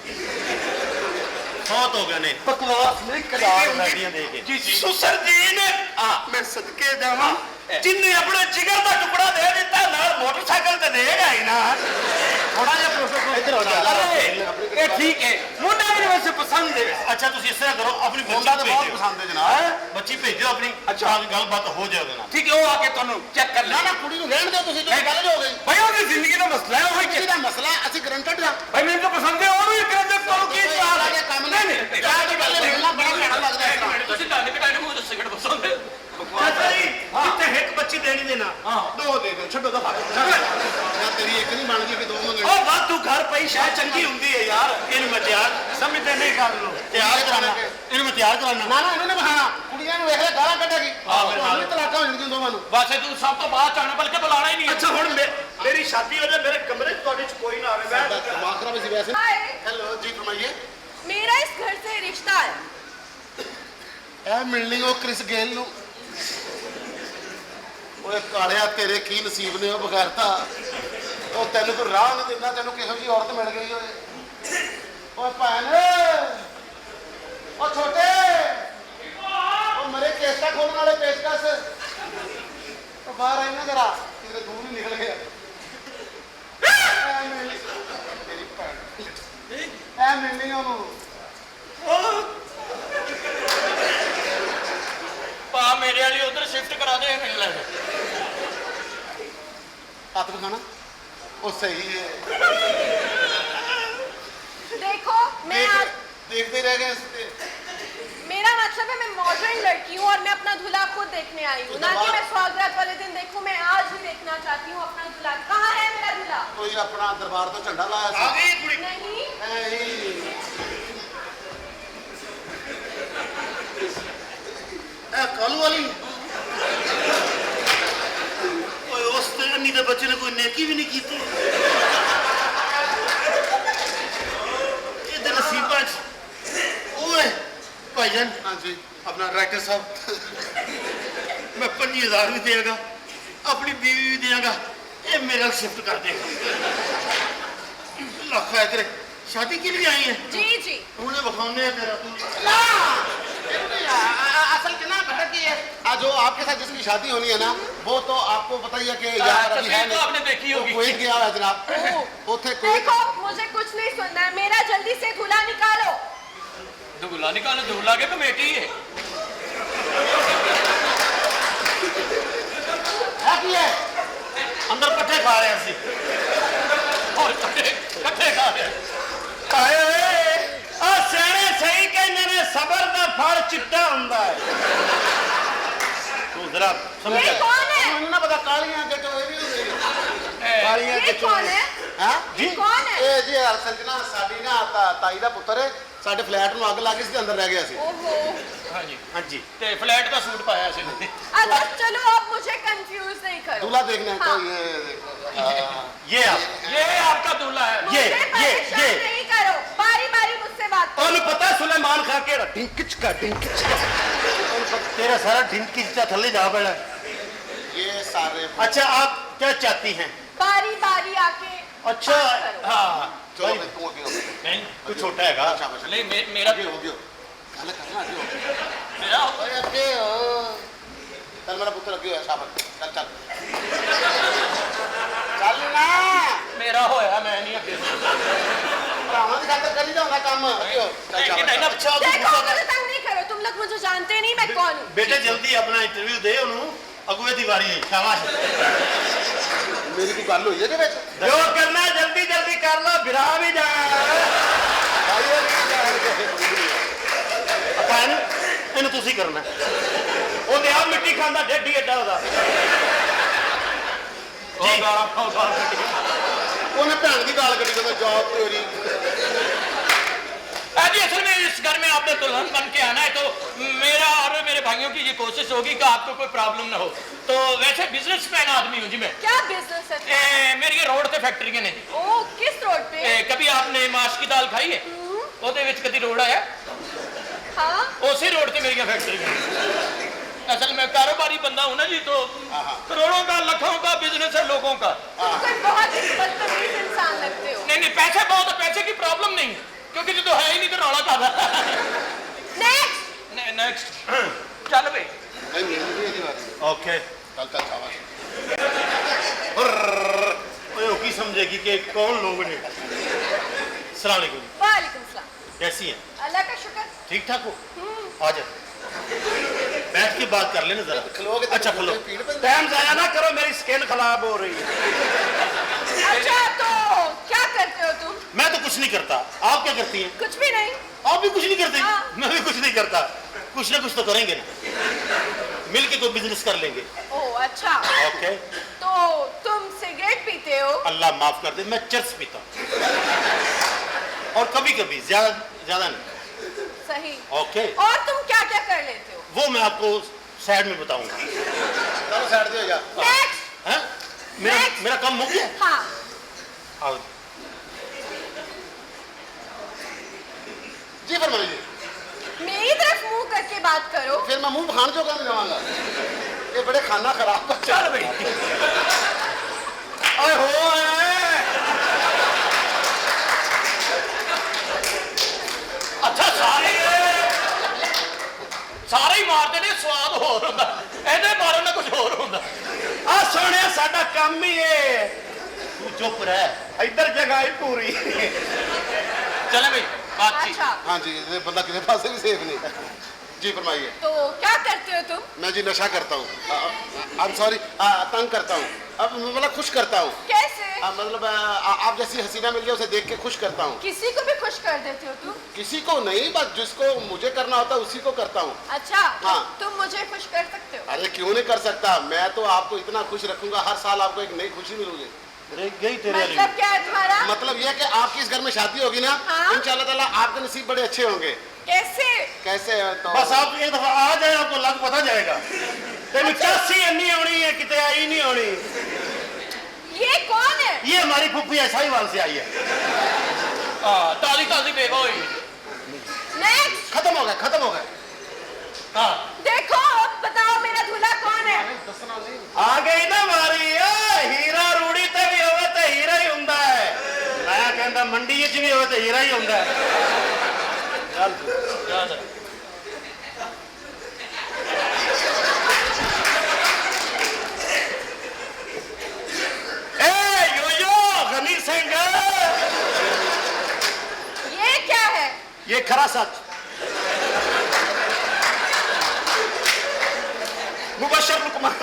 [SPEAKER 8] बहुत हो गए ने
[SPEAKER 4] बकवास नहीं
[SPEAKER 8] चार बेटियां दे के
[SPEAKER 4] जी जी सुसर जी ने
[SPEAKER 8] मैं सदके जावां
[SPEAKER 4] जिन्ने अपने जिगर का टुकड़ा दे दिता नाल मोटरसाइकिल ते देगा ही ना
[SPEAKER 8] थोड़ा जिहा प्रोसेस इधर हो जा
[SPEAKER 4] अरे ये ठीक है मुंडा मेरे वैसे पसंद है
[SPEAKER 8] अच्छा तुम इस तरह करो अपनी
[SPEAKER 2] ਮੁੰਡਾ
[SPEAKER 8] बच्ची
[SPEAKER 2] ਤਾਂ ਬਹੁਤ
[SPEAKER 8] भेजो
[SPEAKER 2] ਪਸੰਦ ਹੈ ਜਨਾਬ
[SPEAKER 8] बच्ची भेजो अपनी
[SPEAKER 4] अच्छा।
[SPEAKER 8] गलबात हो जाए ना
[SPEAKER 4] ठीक है वो आके तुहानू चेक कर
[SPEAKER 2] ਨਾ
[SPEAKER 4] ले
[SPEAKER 2] ਨਾ ਕੁੜੀ ਨੂੰ ਰਹਿਣ ਦਿਓ ਤੁਸੀਂ ਜੋ ਗੱਲ ਹੋ ਗਈ
[SPEAKER 4] भाई वो जिंदगी का मसला है वही
[SPEAKER 2] ਇਹਦਾ ਮਸਲਾ ਅਸੀਂ ਗਰੰਟਡ ਆ
[SPEAKER 4] भाई मैंने तो पसंद है और भी कर तुहानू की चाह है
[SPEAKER 2] ਕੰਮ
[SPEAKER 4] नहीं
[SPEAKER 2] ਨਹੀਂ
[SPEAKER 4] नहीं
[SPEAKER 2] ਵਿਆਹ ਤੋਂ ਪਹਿਲੇ ਮਿਲਣਾ ਬੜਾ ਭੈੜਾ ਲੱਗਦਾ ਹੈ
[SPEAKER 4] ਤੁਸੀਂ ਦਾਨੇ ਤੇ ਕਾਹਨੂੰ ਮੂੰਹ ਸਿਗਰਟ ਪਸੰਦ ਹੈ
[SPEAKER 8] चाचा जी कितने एक बच्ची देनी देना
[SPEAKER 2] ਦੋ ਦੇ ਦਿਓ ਛੱਡੋ ਦਫਾ ਜਾਂ ਤੇਰੀ ਇੱਕ ਨਹੀਂ ਬਣ ਗਈ ਕਿ ਦੋ ਮੰਗਣੀ
[SPEAKER 4] ਉਹ ਵਾਧੂ ਘਰ ਪਈ ਸ਼ਾਇਦ ਚੰਗੀ ਹੁੰਦੀ ਹੈ ਯਾਰ
[SPEAKER 8] ਇਹਨੂੰ ਮੈਂ ਤਿਆਰ
[SPEAKER 4] ਸਮਝਦੇ ਨਹੀਂ ਕਰ ਲੋ
[SPEAKER 8] ਤਿਆਰ ਕਰਾਣਾ ਇਹਨੂੰ ਮੈਂ ਤਿਆਰ ਕਰਾਣਾ
[SPEAKER 2] ਨਾ ਨਾ ਇਹਨੇ ਬਹਾਨਾ ਕੁੜੀਆਂ ਨੂੰ ਵੇਖ ਲੈ ਗਾਲਾਂ ਕੱਢੇਗੀ ਤੁਹਾਨੂੰ ਵੀ ਤਲਾਕਾਂ ਹੋ ਜਾਣਗੀਆਂ ਦੋਵਾਂ ਨੂੰ
[SPEAKER 4] ਵੈਸੇ ਤੂੰ ਸਭ ਤੋਂ ਬਾਅਦ ਚਾਹਣਾ ਬਲਕਿ ਬੁਲਾਣਾ ਹੀ ਨਹੀਂ
[SPEAKER 8] ਅੱਛਾ ਹੁਣ ਮੇਰੀ ਸ਼ਾਦੀ ਹੋ ਜਾਏ ਮੇਰੇ ਕਮਰੇ 'ਚ ਤੁਹਾਡੇ 'ਚ ਕੋਈ ਨਾ ਆਵੇ ਮੈਂ
[SPEAKER 2] ਦਿਮਾਗ ਖਰਾਬ ਸੀ ਵੈਸੇ
[SPEAKER 7] हाय
[SPEAKER 2] ਹੈਲੋ ਜੀ ਫਰਮਾਈਏ
[SPEAKER 7] मेरा इस घर से रिश्ता है
[SPEAKER 2] ਇਹ ਮਿਲਣੀ ਉਹ ਕ੍ਰਿਸ ਗੇਲ ਨੂੰ ਓਏ ਕਾਲਿਆ ਤੇਰੇ ਕੀ ਨਸੀਬ ਨੇ ਉਹ ਬਗੈਰਤਾ ਉਹ ਤੈਨੂੰ ਕੋਈ ਰਾਹ ਨਹੀਂ ਦਿੰਦਾ ਤੈਨੂੰ ਕਿਹੋ ਜੀ ਔਰਤ ਮਿਲ ਗਈ ਓਏ ਓਏ ਭੈਣ ਉਹ ਛੋਟੇ ਉਹ ਮਰੇ ਕੇਸਟਾ ਖੋਲਣ ਵਾਲੇ ਪੇਚਕਸ ਉਹ ਬਾਹਰ ਆਈ ਨਾ ਜਰਾ ਕਿਤੇ ਦੂਰ ਹੀ ਨਿਕਲ ਗਿਆ ਤੇਰੀ ਭੈਣ ਐ ਮਿਲਣੀ ਉਹਨੂੰ
[SPEAKER 4] ਪਾ ਮੇਰੇ ਵਾਲੀ ਉਧਰ ਸ਼ਿਫਟ ਕਰਾ ਦੇ ਮਿਲ ਲੈ
[SPEAKER 2] ਹੱਥ ਦਿਖਾਣਾ ਉਹ ਸਹੀ ਹੈ
[SPEAKER 7] देखो मैं आज
[SPEAKER 2] देखते रह गए इस पे।
[SPEAKER 7] मेरा मतलब है मैं मॉडर्न लड़की हूँ और मैं अपना दूल्हा खुद देखने आई हूँ ना कि मैं स्वागत वाले दिन देखूँ मैं आज ही देखना चाहती हूँ अपना दूल्हा कहाँ है मेरा दूल्हा
[SPEAKER 2] कोई अपना दरबार तो झंडा लाया
[SPEAKER 8] आ गई कुड़ी
[SPEAKER 7] नहीं
[SPEAKER 8] कालू वाली ओए उस अन्नी दे बच्चे ने कोई नेकी भी नहीं की इधर नसीबा ओए भाईजान
[SPEAKER 2] हाँ जी
[SPEAKER 8] अपना डायरेक्टर साहब मैं 5000 भी देगा अपनी बीवी भी देगा ये मेरा शिफ्ट कर देगा लख है तेरे शादी के लिए आई है
[SPEAKER 7] जी जी
[SPEAKER 8] उन्हें बखाने तेरा तू
[SPEAKER 2] असल के ना बेटा कि आज जो आपके साथ जिसकी शादी होनी है ना वो तो आपको पता ही है कि यार अभी है
[SPEAKER 4] तो आपने देखी
[SPEAKER 2] वो
[SPEAKER 4] होगी
[SPEAKER 2] कुवैत गया है जनाब उथे कुवैत
[SPEAKER 7] देखो मुझे कुछ नहीं सुनना है मेरा जल्दी से दूल्हा निकालो
[SPEAKER 4] दूल्हा निकालो दूल्हा के कमेटी है
[SPEAKER 8] ਕੀ ਹੈ
[SPEAKER 4] ਅੰਦਰ ਇਕੱਠੇ ਖਾ ਰਹੇ ਸੀ ਹੋਰ ਇਕੱਠੇ ਖਾ ਰਹੇ
[SPEAKER 5] ਹਾਏ ਓਏ ਆ ਸਿਆਣੇ ਸਹੀ ਕਹਿੰਦੇ ਨੇ ਸਬਰ ਦਾ ਫਲ ਚਿੱਟਾ ਹੁੰਦਾ ਹੈ
[SPEAKER 4] ਤੂੰ ਜ਼ਰਾ ਸਮਝ
[SPEAKER 7] ये कौन है
[SPEAKER 8] ਮੈਨੂੰ ਨਾ ਪਤਾ ਕਾਲੀਆਂ ਅੱਗੇ ਤੋਂ ਇਹ ਵੀ ਹੁੰਦੇ ਕਾਲੀਆਂ
[SPEAKER 7] ये कौन है
[SPEAKER 8] ਹਾਂ
[SPEAKER 7] ये कौन है
[SPEAKER 8] ਇਹ ਜੀ ਅਸਲ ਚ ਨਾ ਸਾਡੀ ਨਾ ਤਾਈ ਦਾ ਪੁੱਤਰ ਹੈ ਸਾਡੇ ਫਲੈਟ ਨੂੰ ਅੱਗ ਲੱਗ ਗਈ ਸੀ ਅੰਦਰ ਰਹਿ ਗਿਆ ਸੀ
[SPEAKER 7] ओहो
[SPEAKER 4] ਹਾਂਜੀ
[SPEAKER 8] ਹਾਂਜੀ
[SPEAKER 4] ਤੇ ਫਲੈਟ ਦਾ ਸੂਟ ਪਾਇਆ ਸੀ ਉਹਨੇ।
[SPEAKER 7] अच्छा चलो आप मुझे कंफ्यूज नहीं करो
[SPEAKER 8] दूल्हा देखना है तो
[SPEAKER 7] हाँ।
[SPEAKER 8] ये देखो
[SPEAKER 4] ये आप ये आपका दूल्हा है
[SPEAKER 7] मुझे
[SPEAKER 5] ये
[SPEAKER 7] परेशान नहीं करो बारी बारी मुझसे बात करो
[SPEAKER 5] ਉਹਨੂੰ ਪਤਾ ਸੁਲੇਮਾਨ ਖਾ ਕੇ ਢਿੰਕਿਚ ਕਾ
[SPEAKER 4] तेरा सारा ढिंकी चा थल्ले जा पड़ा
[SPEAKER 8] ये सारे
[SPEAKER 4] अच्छा आप क्या चाहती हैं
[SPEAKER 7] बारी बारी आके
[SPEAKER 4] अच्छा
[SPEAKER 7] बात करो।
[SPEAKER 4] हाँ
[SPEAKER 8] चलो मैं तू आगे हो
[SPEAKER 4] नहीं तू छोटा है
[SPEAKER 8] शाबाश।
[SPEAKER 4] नहीं मेरा
[SPEAKER 8] आगे हो गयो चल करना आगे हो
[SPEAKER 4] मेरा
[SPEAKER 8] ओए आगे हो चल मेरा पुत्र आगे हो शाबाश चल चल चल ना
[SPEAKER 4] मेरा होया मैं नहीं अगे
[SPEAKER 8] भरावां दी खातर कर ही जाऊंगा काम आगे हो चल
[SPEAKER 4] नहीं
[SPEAKER 8] शाबाश
[SPEAKER 4] ना अच्छा
[SPEAKER 7] देखो मुझे तंग नहीं करो तुम लोग मुझे जानते नहीं मैं कौन हूँ
[SPEAKER 4] बेटे जल्दी अपना इंटरव्यू दे ਉਹਨੂੰ ਅਗੂਏ ਦੀ ਵਾਰੀ ਹੈ ਸ਼ਾਬਾਸ਼
[SPEAKER 8] मेरी कोई गल हुई है कि विच
[SPEAKER 5] ਜੋ ਕਰਨਾ ਜਲਦੀ ਜਲਦੀ ਕਰ ਲੋ ਬਿਰਾ ਵੀ ਜਾ
[SPEAKER 4] ਆਪਾਂ ਇਹਨੂੰ ਤੁਸੀਂ ਕਰਨਾ
[SPEAKER 5] ਉਹਦੇ ਆ ਮਿੱਟੀ ਖਾਂਦਾ ਡੇਢੀ ਐਡਾ ਉਹਦਾ
[SPEAKER 4] ਜੀ ਗਾਲਾਂ ਖਾਓ ਗਾਲਾਂ ਕੱਢੀ
[SPEAKER 8] ਉਹਨੇ ਭੈਣ ਦੀ ਗਾਲ ਕੱਢੀ ਕਹਿੰਦਾ ਜੌਬ ਤੇਰੀ
[SPEAKER 4] जी असल में इस घर में आपने दुल्हन बन के आना है तो मेरा और मेरे भाइयों की ये कोशिश होगी कि आपको कोई प्रॉब्लम ना हो तो वैसे बिजनेसमैन आदमी हूँ जी मैं
[SPEAKER 7] क्या बिजनेस है
[SPEAKER 4] मेरी ये रोड से फैक्ट्री ने
[SPEAKER 7] ओ किस रोड पे
[SPEAKER 4] कभी आपने माश की दाल खाई है ਉਹਦੇ ਵਿੱਚ ਕਦੀ ਰੋਡ ਆਇਆ
[SPEAKER 7] हाँ
[SPEAKER 4] उसी रोड पे मेरी फैक्ट्री है असल में कारोबारी बंदा हूँ ना जी तो करोड़ों का लाखों का बिजनेस है लोगों का
[SPEAKER 7] तुम कोई बहुत ही बदतमीज इंसान लगते हो
[SPEAKER 4] नहीं पैसे बहुत है पैसे की प्रॉब्लम नहीं क्योंकि जो है ही नहीं तो रौला कादा
[SPEAKER 7] नेक्स्ट
[SPEAKER 4] नेक्स्ट चल भाई
[SPEAKER 8] नहीं मेरी भी यही बात है
[SPEAKER 4] ओके
[SPEAKER 8] चल चल शाबाश
[SPEAKER 4] ओए की समझेगी कि कौन लोग ने अस्सलाम वालेकुम
[SPEAKER 7] वालेकुम सलाम
[SPEAKER 4] कैसी हैं
[SPEAKER 7] अल्लाह का शुक्र
[SPEAKER 4] ठीक ठाक हो आ जाओ बैठ के बात कर लेना जरा
[SPEAKER 8] खलोगे
[SPEAKER 4] अच्छा खलो
[SPEAKER 8] पीड़ पे
[SPEAKER 5] ਟਾਈਮ ਜ਼ਾਇਆ ਨਾ ਕਰੋ ਮੇਰੀ ਸਕਿਨ ਖਰਾਬ ਹੋ ਰਹੀ ਹੈ
[SPEAKER 7] अच्छा तो क्या करते हो तुम
[SPEAKER 4] मैं तो कुछ नहीं करता आप क्या करती हैं
[SPEAKER 7] कुछ भी नहीं
[SPEAKER 4] आप भी कुछ नहीं करते
[SPEAKER 7] हाँ।
[SPEAKER 4] मैं भी कुछ नहीं करता कुछ ना कुछ तो करेंगे ना मिल के कोई बिजनेस कर लेंगे
[SPEAKER 7] ओह अच्छा
[SPEAKER 4] ओके
[SPEAKER 7] तो तुम सिगरेट पीते हो
[SPEAKER 4] अल्लाह माफ कर दे मैं चर्च पीता हूं और कभी कभी ज्यादा नहीं
[SPEAKER 7] सही
[SPEAKER 4] ओके
[SPEAKER 7] और तुम क्या क्या कर लेते हो
[SPEAKER 4] वो मैं आपको साइड में बताऊंगा
[SPEAKER 8] चलो साइड दे हो जा
[SPEAKER 7] नेक्स्ट
[SPEAKER 4] हैं मेरा
[SPEAKER 7] Next.
[SPEAKER 4] मेरा काम हो गया
[SPEAKER 7] हाँ
[SPEAKER 4] आओ
[SPEAKER 8] जी फरमाइए
[SPEAKER 7] मेरी तरफ मुंह करके बात करो
[SPEAKER 8] फिर मैं मुंह खान जो कर जाऊंगा ये बड़े खाना खराब
[SPEAKER 4] चल भाई
[SPEAKER 5] ਓਏ ਹੋਏ
[SPEAKER 4] अच्छा सारे ही मारते ने स्वाद होर हुंदा ਇਹਦੇ ਮਾਰਨ ਨਾਲ ਕੁਝ ਹੋਰ ਹੁੰਦਾ
[SPEAKER 5] ਆ ਸੋਹਣਿਆ ਸਾਡਾ ਕੰਮ ਹੀ ਏ
[SPEAKER 4] ਤੂੰ ਚੁੱਪ ਰਹਿ
[SPEAKER 5] ਇੱਧਰ ਜਗ੍ਹਾ ਹੀ ਪੂਰੀ
[SPEAKER 4] चले भाई बातचीत
[SPEAKER 7] अच्छा
[SPEAKER 8] हाँ जी ये बंदा किसी पास से भी सेफ नहीं जी फरमाइए
[SPEAKER 7] तो क्या करते हो तुम
[SPEAKER 8] मैं जी नशा करता हूँ आई एम सॉरी तंग करता हूँ अब मतलब खुश करता हूँ
[SPEAKER 7] कैसे
[SPEAKER 8] मतलब आप जैसी हसीना मिल गया उसे देख के खुश करता हूँ
[SPEAKER 7] किसी को भी खुश कर देते हो तुम
[SPEAKER 8] किसी को नहीं बस जिसको मुझे करना होता है उसी को करता हूँ
[SPEAKER 7] अच्छा
[SPEAKER 8] हाँ।
[SPEAKER 7] तुम मुझे खुश कर सकते हो
[SPEAKER 8] अरे क्यों नहीं कर सकता मैं तो आपको इतना खुश रखूंगा हर साल आपको एक नई खुशी मिलोगी
[SPEAKER 4] गई तेरे
[SPEAKER 7] मतलब क्या है तुम्हारा
[SPEAKER 8] मतलब यह कि आपकी इस घर में शादी होगी ना
[SPEAKER 7] हाँ।
[SPEAKER 8] इंशाल्लाह ताला आपके नसीब बड़े अच्छे होंगे
[SPEAKER 7] कैसे
[SPEAKER 8] कैसे तो
[SPEAKER 4] बस आप एक दफा आ जाए आपको लग पता जाएगा
[SPEAKER 5] ਤੈਨੂੰ ਚਾਸੀ ਇੰਨੀ ਆਉਣੀ ਹੈ ਕਿਤੇ ਆਈ नहीं ਆਉਣੀ
[SPEAKER 7] ये कौन है
[SPEAKER 4] ये हमारी फुफ्फी है साहिवाल से आई है ताजी ताजी बेवा हुई
[SPEAKER 7] नेक्स्ट
[SPEAKER 8] खत्म हो गए
[SPEAKER 4] हाँ
[SPEAKER 7] देखो अब बताओ मेरा दूल्हा कौन है
[SPEAKER 5] ਆ ਗਈ ਨਾ ਵਾਰੀ ਏ ਹੀਰਾ ਰੂੜੀ ਤੇ ਵੀ ਹੋਵੇ ਤੇ ਹੀਰਾ ਹੀ ਹੁੰਦਾ ਹੈ ਮੈਂ ਕਹਿੰਦਾ ਮੰਡੀ ਵਿੱਚ ਵੀ ਹੋਵੇ ਤੇ ਹੀਰਾ ਹੀ ਹੁੰਦਾ ਹੈ
[SPEAKER 4] याद है
[SPEAKER 5] ਏ ਯੋਯੋ ਗਨੀ ਸਿੰਘ
[SPEAKER 7] ये क्या है
[SPEAKER 5] ये खरा सच मुबशर लुकमान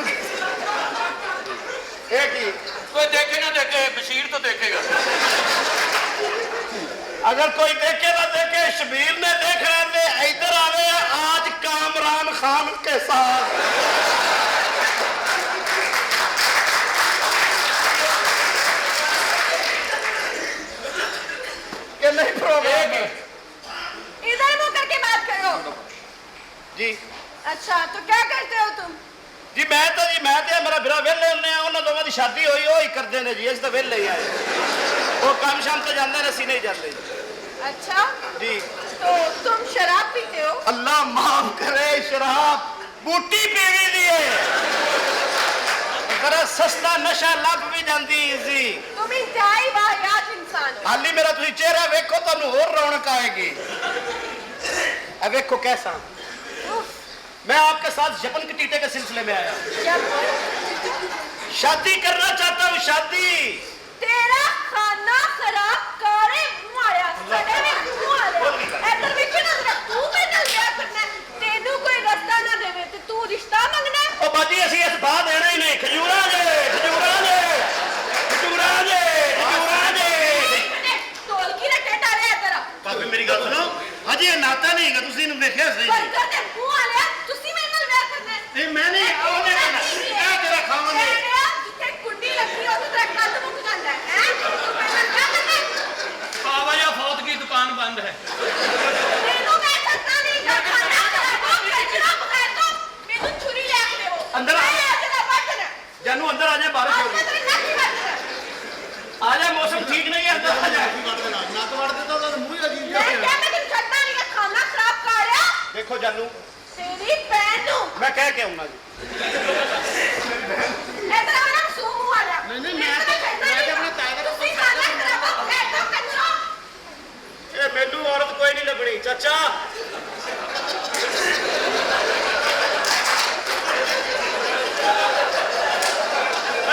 [SPEAKER 2] ਇਹ ਕੀ
[SPEAKER 4] कोई देखे ना देखे बशीर तो देखेगा।
[SPEAKER 8] अगर कोई देखे ना देखे शबीर ने देख रहे इधर आवे आज कामरान खान के साथ।
[SPEAKER 2] कि नहीं प्रोग्राम
[SPEAKER 7] इधर मुंह करके बात करो।
[SPEAKER 8] जी
[SPEAKER 7] अच्छा तो क्या करते हो तुम?
[SPEAKER 8] जी मैं तो मेरा बिरा वेले होने उन्होंने दोवां दी शादी होई वो ही करते ने जी। अस तो वेले ही आए वो काम शाम तो जाते ने असीं नहीं जाते
[SPEAKER 7] अच्छा
[SPEAKER 8] जी।
[SPEAKER 7] तो तुम शराब पीते हो?
[SPEAKER 8] अल्लाह माफ करे शराब बूटी पीवी दी है जरा सस्ता नशा लग भी जाती जी।
[SPEAKER 7] तुम इंतहाई वाहियात इंसान हो।
[SPEAKER 8] हाली मेरा तुसी चेहरा वेखो तुहानू होर रौनक आएगी। अब वेखो कैसा मैं आपके साथ जपन के टीटे के सिलसिले में आया।
[SPEAKER 7] क्या?
[SPEAKER 8] शादी करना चाहता हूँ शादी।
[SPEAKER 7] तेरा खाना खराब करे मुआया सड़े में मुआया इधर भी क्यों ना तू मेरे नाल ब्याह करना तेनू कोई रास्ता ना देवे ते तू रिश्ता मंगना है?
[SPEAKER 8] ओ बाजी असी इस बाह देना ही नहीं खजूरा जे खजूरा जे खजूरा जे खजूरा जे
[SPEAKER 7] ढोलकी दा टेटा रे इधर
[SPEAKER 8] भाभी मेरी गल सुनो हजी ये नाता नहीं है तुसी इन्हू वेखिया सही
[SPEAKER 7] पर कर दे मुंह वाले तुसी मेरे नाल ब्याह करना है?
[SPEAKER 8] नहीं मैं नहीं ओने करना ए तेरा खावांगे
[SPEAKER 7] जिथे कुंडी लगी हो तो तेरा कद मुक जांदा है तू मेरे नाल क्या करना है?
[SPEAKER 4] बाबा या फौत की दुकान बंद है।
[SPEAKER 7] तेनू मैं सत्ता नहीं कर खाना खराब हो गया बगैर तो मेनू छुरी ले के देवो
[SPEAKER 8] अंदर आ।
[SPEAKER 7] मैं तेरा बटन
[SPEAKER 8] जानू अंदर आ जाए बारिश हो
[SPEAKER 7] मैं
[SPEAKER 8] गई
[SPEAKER 7] तेरे नाल की बात कर
[SPEAKER 8] आ जाए मौसम ठीक नहीं है अंदर आ जाए
[SPEAKER 2] नक वड़ देता तो मुंह ही अजीब
[SPEAKER 7] मैं क्या मैं तेरी छत्ता नहीं का खाना खराब कर रहा
[SPEAKER 8] देखो जानू
[SPEAKER 7] तेरी बहन नू
[SPEAKER 8] मैं कह के आऊंगा जी
[SPEAKER 7] इधर आ ना सो मुंह वाला नहीं मैं अपने ताए का तुसी खाना खराब हो गया तो कचरो
[SPEAKER 8] ये मैनू औरत कोई नहीं लगनी चाचा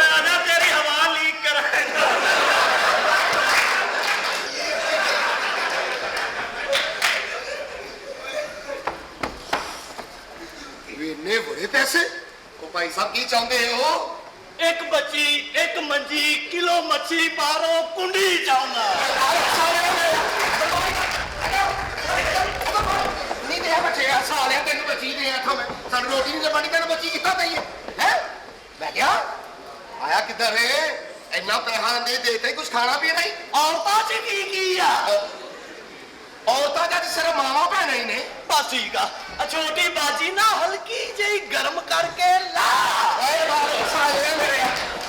[SPEAKER 8] आजा तेरी हवा लीक कराएगा
[SPEAKER 2] इन्ने बड़े पैसे ओ भाई साहब की चाहते हो?
[SPEAKER 8] एक बच्ची एक मंजी किलो मच्छी पारो कुंडी चाहना
[SPEAKER 2] नहीं दे बच्चे सालिया तेन बची दे था मैं सन रोटी नहीं लबनी तेन बची कितना दई है मैं क्या आया किधर है इतना पैसा दे देते कुछ खाना पीना ही
[SPEAKER 8] औरतां च की आ
[SPEAKER 2] औरतां का सिर्फ मावा भैन ही ने
[SPEAKER 8] बस ठीक आ छोटी बाजी ना हल्की जही गर्म करके ला
[SPEAKER 2] ओए बाबू सालिया मेरे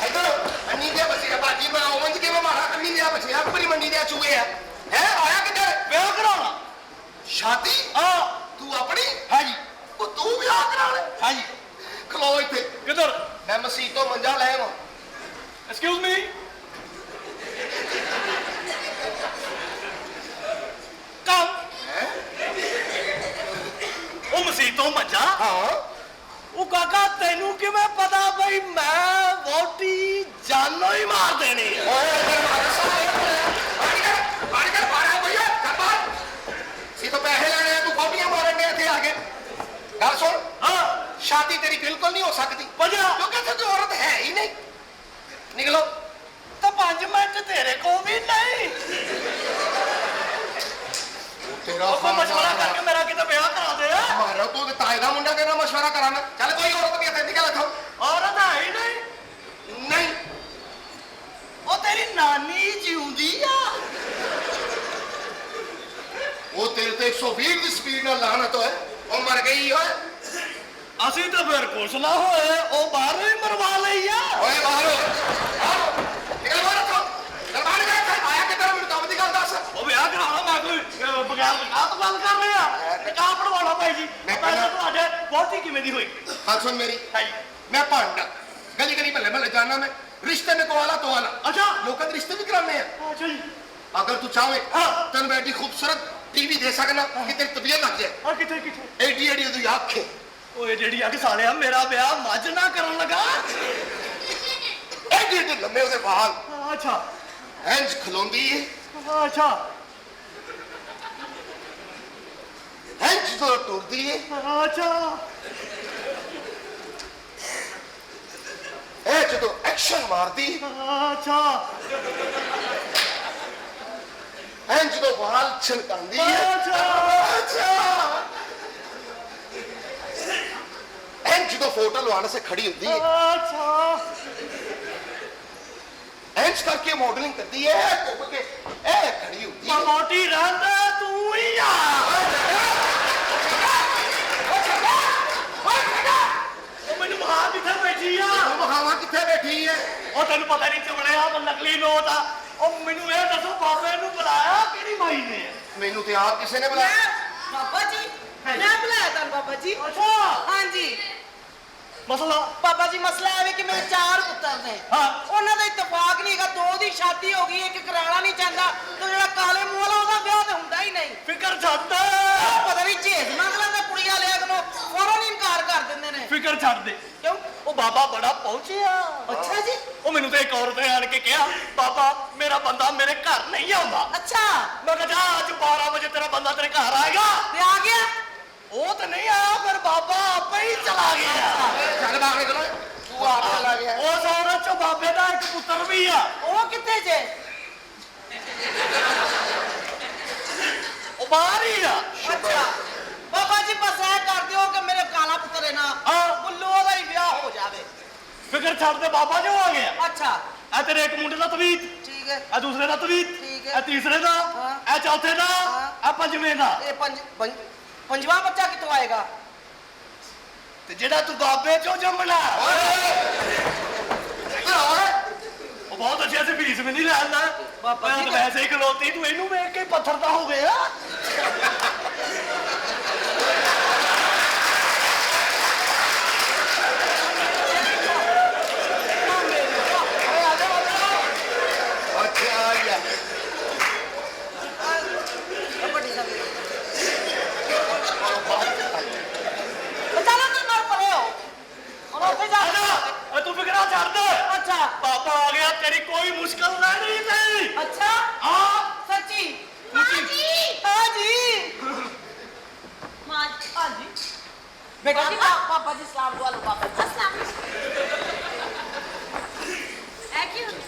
[SPEAKER 2] इधर अन्नी दे बच्चे बाजी में ओवंज के में मारा अन्नी दे बच्चे अपनी मंडी दे चूहे है आया किधर
[SPEAKER 8] ब्याह कराना
[SPEAKER 2] शादी
[SPEAKER 8] हां
[SPEAKER 2] तू अपनी
[SPEAKER 8] हां जी
[SPEAKER 2] वो तू ब्याह करा ले
[SPEAKER 8] हां जी
[SPEAKER 2] खलो इथे
[SPEAKER 8] किधर
[SPEAKER 2] मैं मसीह तो मंजा ले आवा
[SPEAKER 8] एक्सक्यूज मी कम ਉਹ ਮਸੀਤੋਂ ਮੱਝਾ
[SPEAKER 2] हां
[SPEAKER 8] ਉਹ ਕਾਕਾ ਤੈਨੂੰ ਕਿਵੇਂ ਪਤਾ ਬਈ ਮੈਂ ਵੋਟੀ ਜਾਨੋਂ ਹੀ ਮਾਰ ਦੇਣੀ ਹੈ
[SPEAKER 2] ओए इधर मार सालिया पानी कर मारा भैया कर मार सी तो पैसे लेने तू गोटियां मारने थे आगे गल सुन
[SPEAKER 8] ਹਾਂ
[SPEAKER 2] शादी तेरी बिल्कुल नहीं हो सकती
[SPEAKER 8] ਵਜਾ
[SPEAKER 2] क्योंकि तू तो औरत है ही नहीं निकलो
[SPEAKER 8] ਤਾਂ 5 ਮਿੰਟ ਤੇਰੇ ਕੋ ਵੀ ਨਹੀਂ
[SPEAKER 2] तेरा
[SPEAKER 8] ਉਹ ਮਸ਼ਵਰਾ ਕਰਕੇ ਮੇਰਾ ਕਿਤੇ ਵਿਆਹ ਕਰਾ ਦੇ
[SPEAKER 2] मारो तू ताए दा मुंडा तेरा मशवरा कराना चल कोई औरत भी है निकल इथों
[SPEAKER 8] ਔਰਤ ਹੈ ਹੀ ਨਹੀਂ
[SPEAKER 2] नहीं
[SPEAKER 8] ਉਹ ਤੇਰੀ ਨਾਨੀ ਜਿਉਂਦੀ ਆ
[SPEAKER 2] वो तेरे तो 120 की स्पीड में लाना तो है वो मर गई है
[SPEAKER 8] ਅਸੀਂ ਤਾਂ ਫਿਰ ਕੁਛ ਨਾ ਹੋਏ ਉਹ ਬਾਹਰੋਂ ਹੀ ਮਰਵਾ ਲਈ ਆ
[SPEAKER 2] ओए बाहर निकल बाहर तो चल बाहर जा आया के तेरा मुंडा दी गल दस
[SPEAKER 8] ਉਹ ਵਿਆਹ ਕਰਾਉਣਾ ਮੈਂ ਕੋਈ ਬਗੈਰ ਵਿਆਹ ਤੋਂ ਗੱਲ ਕਰ ਰਿਹਾ ਨਿਕਾਹ ਪੜਵਾਉਣਾ ਭਾਈ ਜੀ
[SPEAKER 2] ਮੈਂ
[SPEAKER 8] ਪਹਿਲਾਂ ਤੁਹਾਡੇ ਬਹੁਤੀ ਕਿਵੇਂ ਦੀ ਹੋਈ
[SPEAKER 2] बात सुन मेरी
[SPEAKER 8] ਹੈ ਜੀ
[SPEAKER 2] मैं पांडा गली गली भले भले जाना मैं रिश्ते में को वाला तो वाला
[SPEAKER 8] अच्छा
[SPEAKER 2] लोगों के रिश्ते भी कराने हैं
[SPEAKER 8] ਅੱਛਾ ਜੀ
[SPEAKER 2] अगर तू चाहे
[SPEAKER 8] हाँ।
[SPEAKER 2] तेन बैठी खूबसूरत टीवी दे सकना कि तेरी तबीयत लग जाए
[SPEAKER 8] ਆ ਕਿੱਥੇ ਕਿੱਥੇ
[SPEAKER 2] एडी एडी दी आंखें
[SPEAKER 8] ਓਏ ਜਿਹੜੀ ਅੱਗ ਸਾਲਿਆ ਮੇਰਾ ਵਿਆਹ ਮੱਝ ਨਾ ਕਰਨ ਲੱਗਾ
[SPEAKER 2] एडी एडी लंबे ਉਹਦੇ ਵਾਲ
[SPEAKER 8] ਅੱਛਾ
[SPEAKER 2] इंज खलोंदी है
[SPEAKER 8] ਅੱਛਾ
[SPEAKER 2] इंज तो टुरदी है
[SPEAKER 8] ਅੱਛਾ
[SPEAKER 2] ए जो ਐਕਸ਼ਨ ਮਾਰਦੀ
[SPEAKER 8] ਅੱਛਾ
[SPEAKER 2] ਐਂ ਜਦੋਂ ਵਾਲ ਛਣਕਾਉਂਦੀ ਹੈ ਐਂ ਜਦੋਂ ਫੋਟੋ ਲਵਾਉਣ ਸੇ ਖੜੀ ਹੁੰਦੀ ਹੈ ਐਂ ਕਰਕੇ ਮਾਡਲਿੰਗ ਕਰਦੀ ਹੈ ਘੁੱਪ ਕੇ ਇਹ ਖੜੀ ਹੁੰਦੀ ਹੈ
[SPEAKER 8] ਮੋਟੀ ਰਹਿੰਦਾ ਤੂੰ ਹੀ ਆ ਉਹ ਮੈਨੂੰ ਮਹਾ ਕਿੱਥੇ ਬੈਠੀ ਆ
[SPEAKER 2] ਮਹਾਵਾ ਕਿੱਥੇ ਬੈਠੀ ਹੈ
[SPEAKER 8] ਉਹ ਤੈਨੂੰ ਪਤਾ ਨਹੀਂ ਚੁਗਣਿਆ ਉਹ ਨਕਲੀ ਨੋਟ ਆ ਉਹ ਮੈਨੂੰ ਇਹ ਦੱਸੋ ਬਾਬੇ ਨੂੰ ਬੁਲਾਇਆ ਕਿਹੜੀ ਮਾਈ ਨੇ
[SPEAKER 2] ਮੈਨੂੰ ਤੇ ਆਪ ਕਿਸੇ ਨੇ ਬੁਲਾਇਆ
[SPEAKER 9] ਬਾਬਾ ਜੀ ਮੈਂ ਬੁਲਾਇਆ ਤੁਹਾਨੂੰ ਬਾਬਾ ਜੀ
[SPEAKER 8] ਅੱਛਾ
[SPEAKER 9] ਹਾਂਜੀ
[SPEAKER 8] ਮਸਲਾ
[SPEAKER 9] ਬਾਬਾ ਜੀ ਮਸਲਾ ਇਹ ਹੈ ਕਿ ਮੇਰੇ 4 ਪੁੱਤਰ ਨੇ
[SPEAKER 8] ਹਾਂ।
[SPEAKER 9] ਉਹਨਾਂ ਦਾ ਇਤਫਾਕ ਨਹੀਂ ਹੈਗਾ 2 ਦੀ ਸ਼ਾਦੀ ਹੋ ਗਈ ਇੱਕ ਕਰਾਣਾ ਨਹੀਂ ਚਾਹੁੰਦਾ ਤੇ ਜਿਹੜਾ ਕਾਲੇ ਮੂੰਹ ਵਾਲਾ ਉਹਦਾ ਵਿਆਹ ਤਾਂ ਹੁੰਦਾ ਹੀ ਨਹੀਂ
[SPEAKER 8] ਫਿਕਰ ਛੱਡ
[SPEAKER 9] ਪਤਾ ਨਹੀਂ ਝੇਸ ਮੰਗ ਲੈਂਦਾ ਕੁੜੀਆਂ ਲਿਆ ਕੋਲੋਂ ਫੌਰਨ ਇਨਕਾਰ ਕਰ ਦਿੰਦੇ ਨੇ
[SPEAKER 8] ਫਿਕਰ ਛੱਡ ਦੇ
[SPEAKER 9] ਕਿਉਂ
[SPEAKER 8] ਉਹ ਬਾਬਾ ਬੜਾ ਪਹੁੰਚਿਆ
[SPEAKER 9] ਅੱਛਾ ਜੀ
[SPEAKER 8] ਉਹ ਮੈਨੂੰ ਤੇ ਇੱਕ ਔਰਤ ਨੇ ਆਣ ਕੇ ਕਿਹਾ ਬਾਬਾ ਮੇਰਾ ਬੰਦਾ ਮੇਰੇ ਘਰ ਨਹੀਂ ਆਉਂਦਾ
[SPEAKER 9] ਅੱਛਾ
[SPEAKER 8] ਮੈਂ ਕਿਹਾ ਜਾ ਅੱਜ 12 ਵਜੇ ਤੇਰਾ ਬੰਦਾ ਤੇਰੇ ਘਰ ਆਏਗਾ
[SPEAKER 9] ਤੇ ਆ ਗਿਆ
[SPEAKER 8] ਉਹ ਤਾਂ ਨਹੀਂ ਆਇਆ ਪਰ ਬਾਬਾ ਆਪੇ ਹੀ ਚਲਾ ਗਿਆ
[SPEAKER 2] ਚੱਲ ਬਾਹਰ ਚਲੋ ਤੂੰ ਆ ਕੇ ਲਾ ਗਿਆ
[SPEAKER 8] ਉਸ ਔਰਤ ਚੋਂ ਬਾਬੇ ਦਾ ਇੱਕ ਪੁੱਤਰ ਵੀ ਆ
[SPEAKER 9] ਉਹ ਕਿੱਥੇ ਜੇ
[SPEAKER 8] ਉਹ ਬਾਹਰ ਹੀ ਆ
[SPEAKER 9] ਅੱਛਾ ਬਾਬਾ ਜੀ ਬਸ ਇਹ ਕਰ ਦਿਓ ਕਿ ਮੇਰੇ ਕਾਲਾ ਪੁੱਤਰ ਹੈ ਨਾ
[SPEAKER 8] ਹਾਂ।
[SPEAKER 9] ਬੁੱਲੂ ਦਾ ਹੀ ਵਿਆਹ ਹੋ ਜਾਵੇ
[SPEAKER 8] ਫਿਕਰ ਛੱਡ ਦੇ ਬਾਬਾ ਜੋ ਆ ਗਿਆ
[SPEAKER 9] ਅੱਛਾ
[SPEAKER 8] ਇਹ ਤੇਰੇ ਇੱਕ ਮੁੰਡੇ ਦਾ ਤਵੀਤ
[SPEAKER 9] ਠੀਕ ਹੈ
[SPEAKER 8] ਇਹ ਦੂਸਰੇ ਦਾ ਤਵੀਤ
[SPEAKER 9] ਠੀਕ ਹੈ।
[SPEAKER 8] ਇਹ ਤੀਸਰੇ ਦਾ
[SPEAKER 9] ਹਾਂ।
[SPEAKER 8] ਇਹ ਚੌਥੇ ਦਾ
[SPEAKER 9] ਹਾਂ।
[SPEAKER 8] ਇਹ ਪੰਜਵੇਂ ਦਾ
[SPEAKER 9] ਇਹ ਪੰਜਵਾਂ ਬੱਚਾ ਕਿੱਥੋਂ ਆਏਗਾ
[SPEAKER 8] ਤੇ ਜਿਹੜਾ ਤੂੰ ਬਾਬੇ ਚੋਂ ਜੰਮਣਾ ਉਹ ਬਹੁਤ ਅੱਛੇ ਸੀ ਫੀਸ ਵੀ ਨਹੀਂ ਲੈਂਦਾ
[SPEAKER 9] ਬਾਬਾ ਜੀ
[SPEAKER 8] ਮੈਂ ਤਾਂ ਵੈਸੇ ਹੀ ਖਲੋਤੀ ਤੂੰ ਇਹਨੂੰ ਵੇਖ ਕੇ ਪੱਥਰ ਦਾ ਹੋ ਗਿਆ
[SPEAKER 2] ਅੱਛਾ ਯਾ
[SPEAKER 9] ਵੱਡੀ ਸਾਹਿਬ ਚਲੋ ਤੁਸੀਂ ਮਰ ਪਰੇ ਹੋ ਹੁਣ ਉੱਥੇ ਜਾ
[SPEAKER 8] ਆਜਾ ਤੂੰ ਫਿਕਰਾਂ ਛੱਡ ਦੇ
[SPEAKER 9] ਅੱਛਾ
[SPEAKER 8] ਬਾਬਾ ਆ ਗਿਆ ਤੇਰੀ ਕੋਈ ਮੁਸ਼ਕਲ ਰਹਿਣੀ ਨਹੀਂ
[SPEAKER 9] ਅੱਛਾ
[SPEAKER 8] ਹਾਂ
[SPEAKER 9] ਸੱਚੀ
[SPEAKER 7] ਮਾਂ ਜੀ
[SPEAKER 9] ਹਾਂ ਜੀ
[SPEAKER 7] ਮਾਂ
[SPEAKER 9] ਹਾਂ ਜੀ ਬੇਟਾ ਜੀ ਪਾਪਾ ਜੀ ਸਲਾਮ ਦੁਆ ਲਓ ਪਾਪਾ ਜੀ
[SPEAKER 7] ਅਸਲਾਮ ਐ ਕੀ ਹੋ ਗਿਆ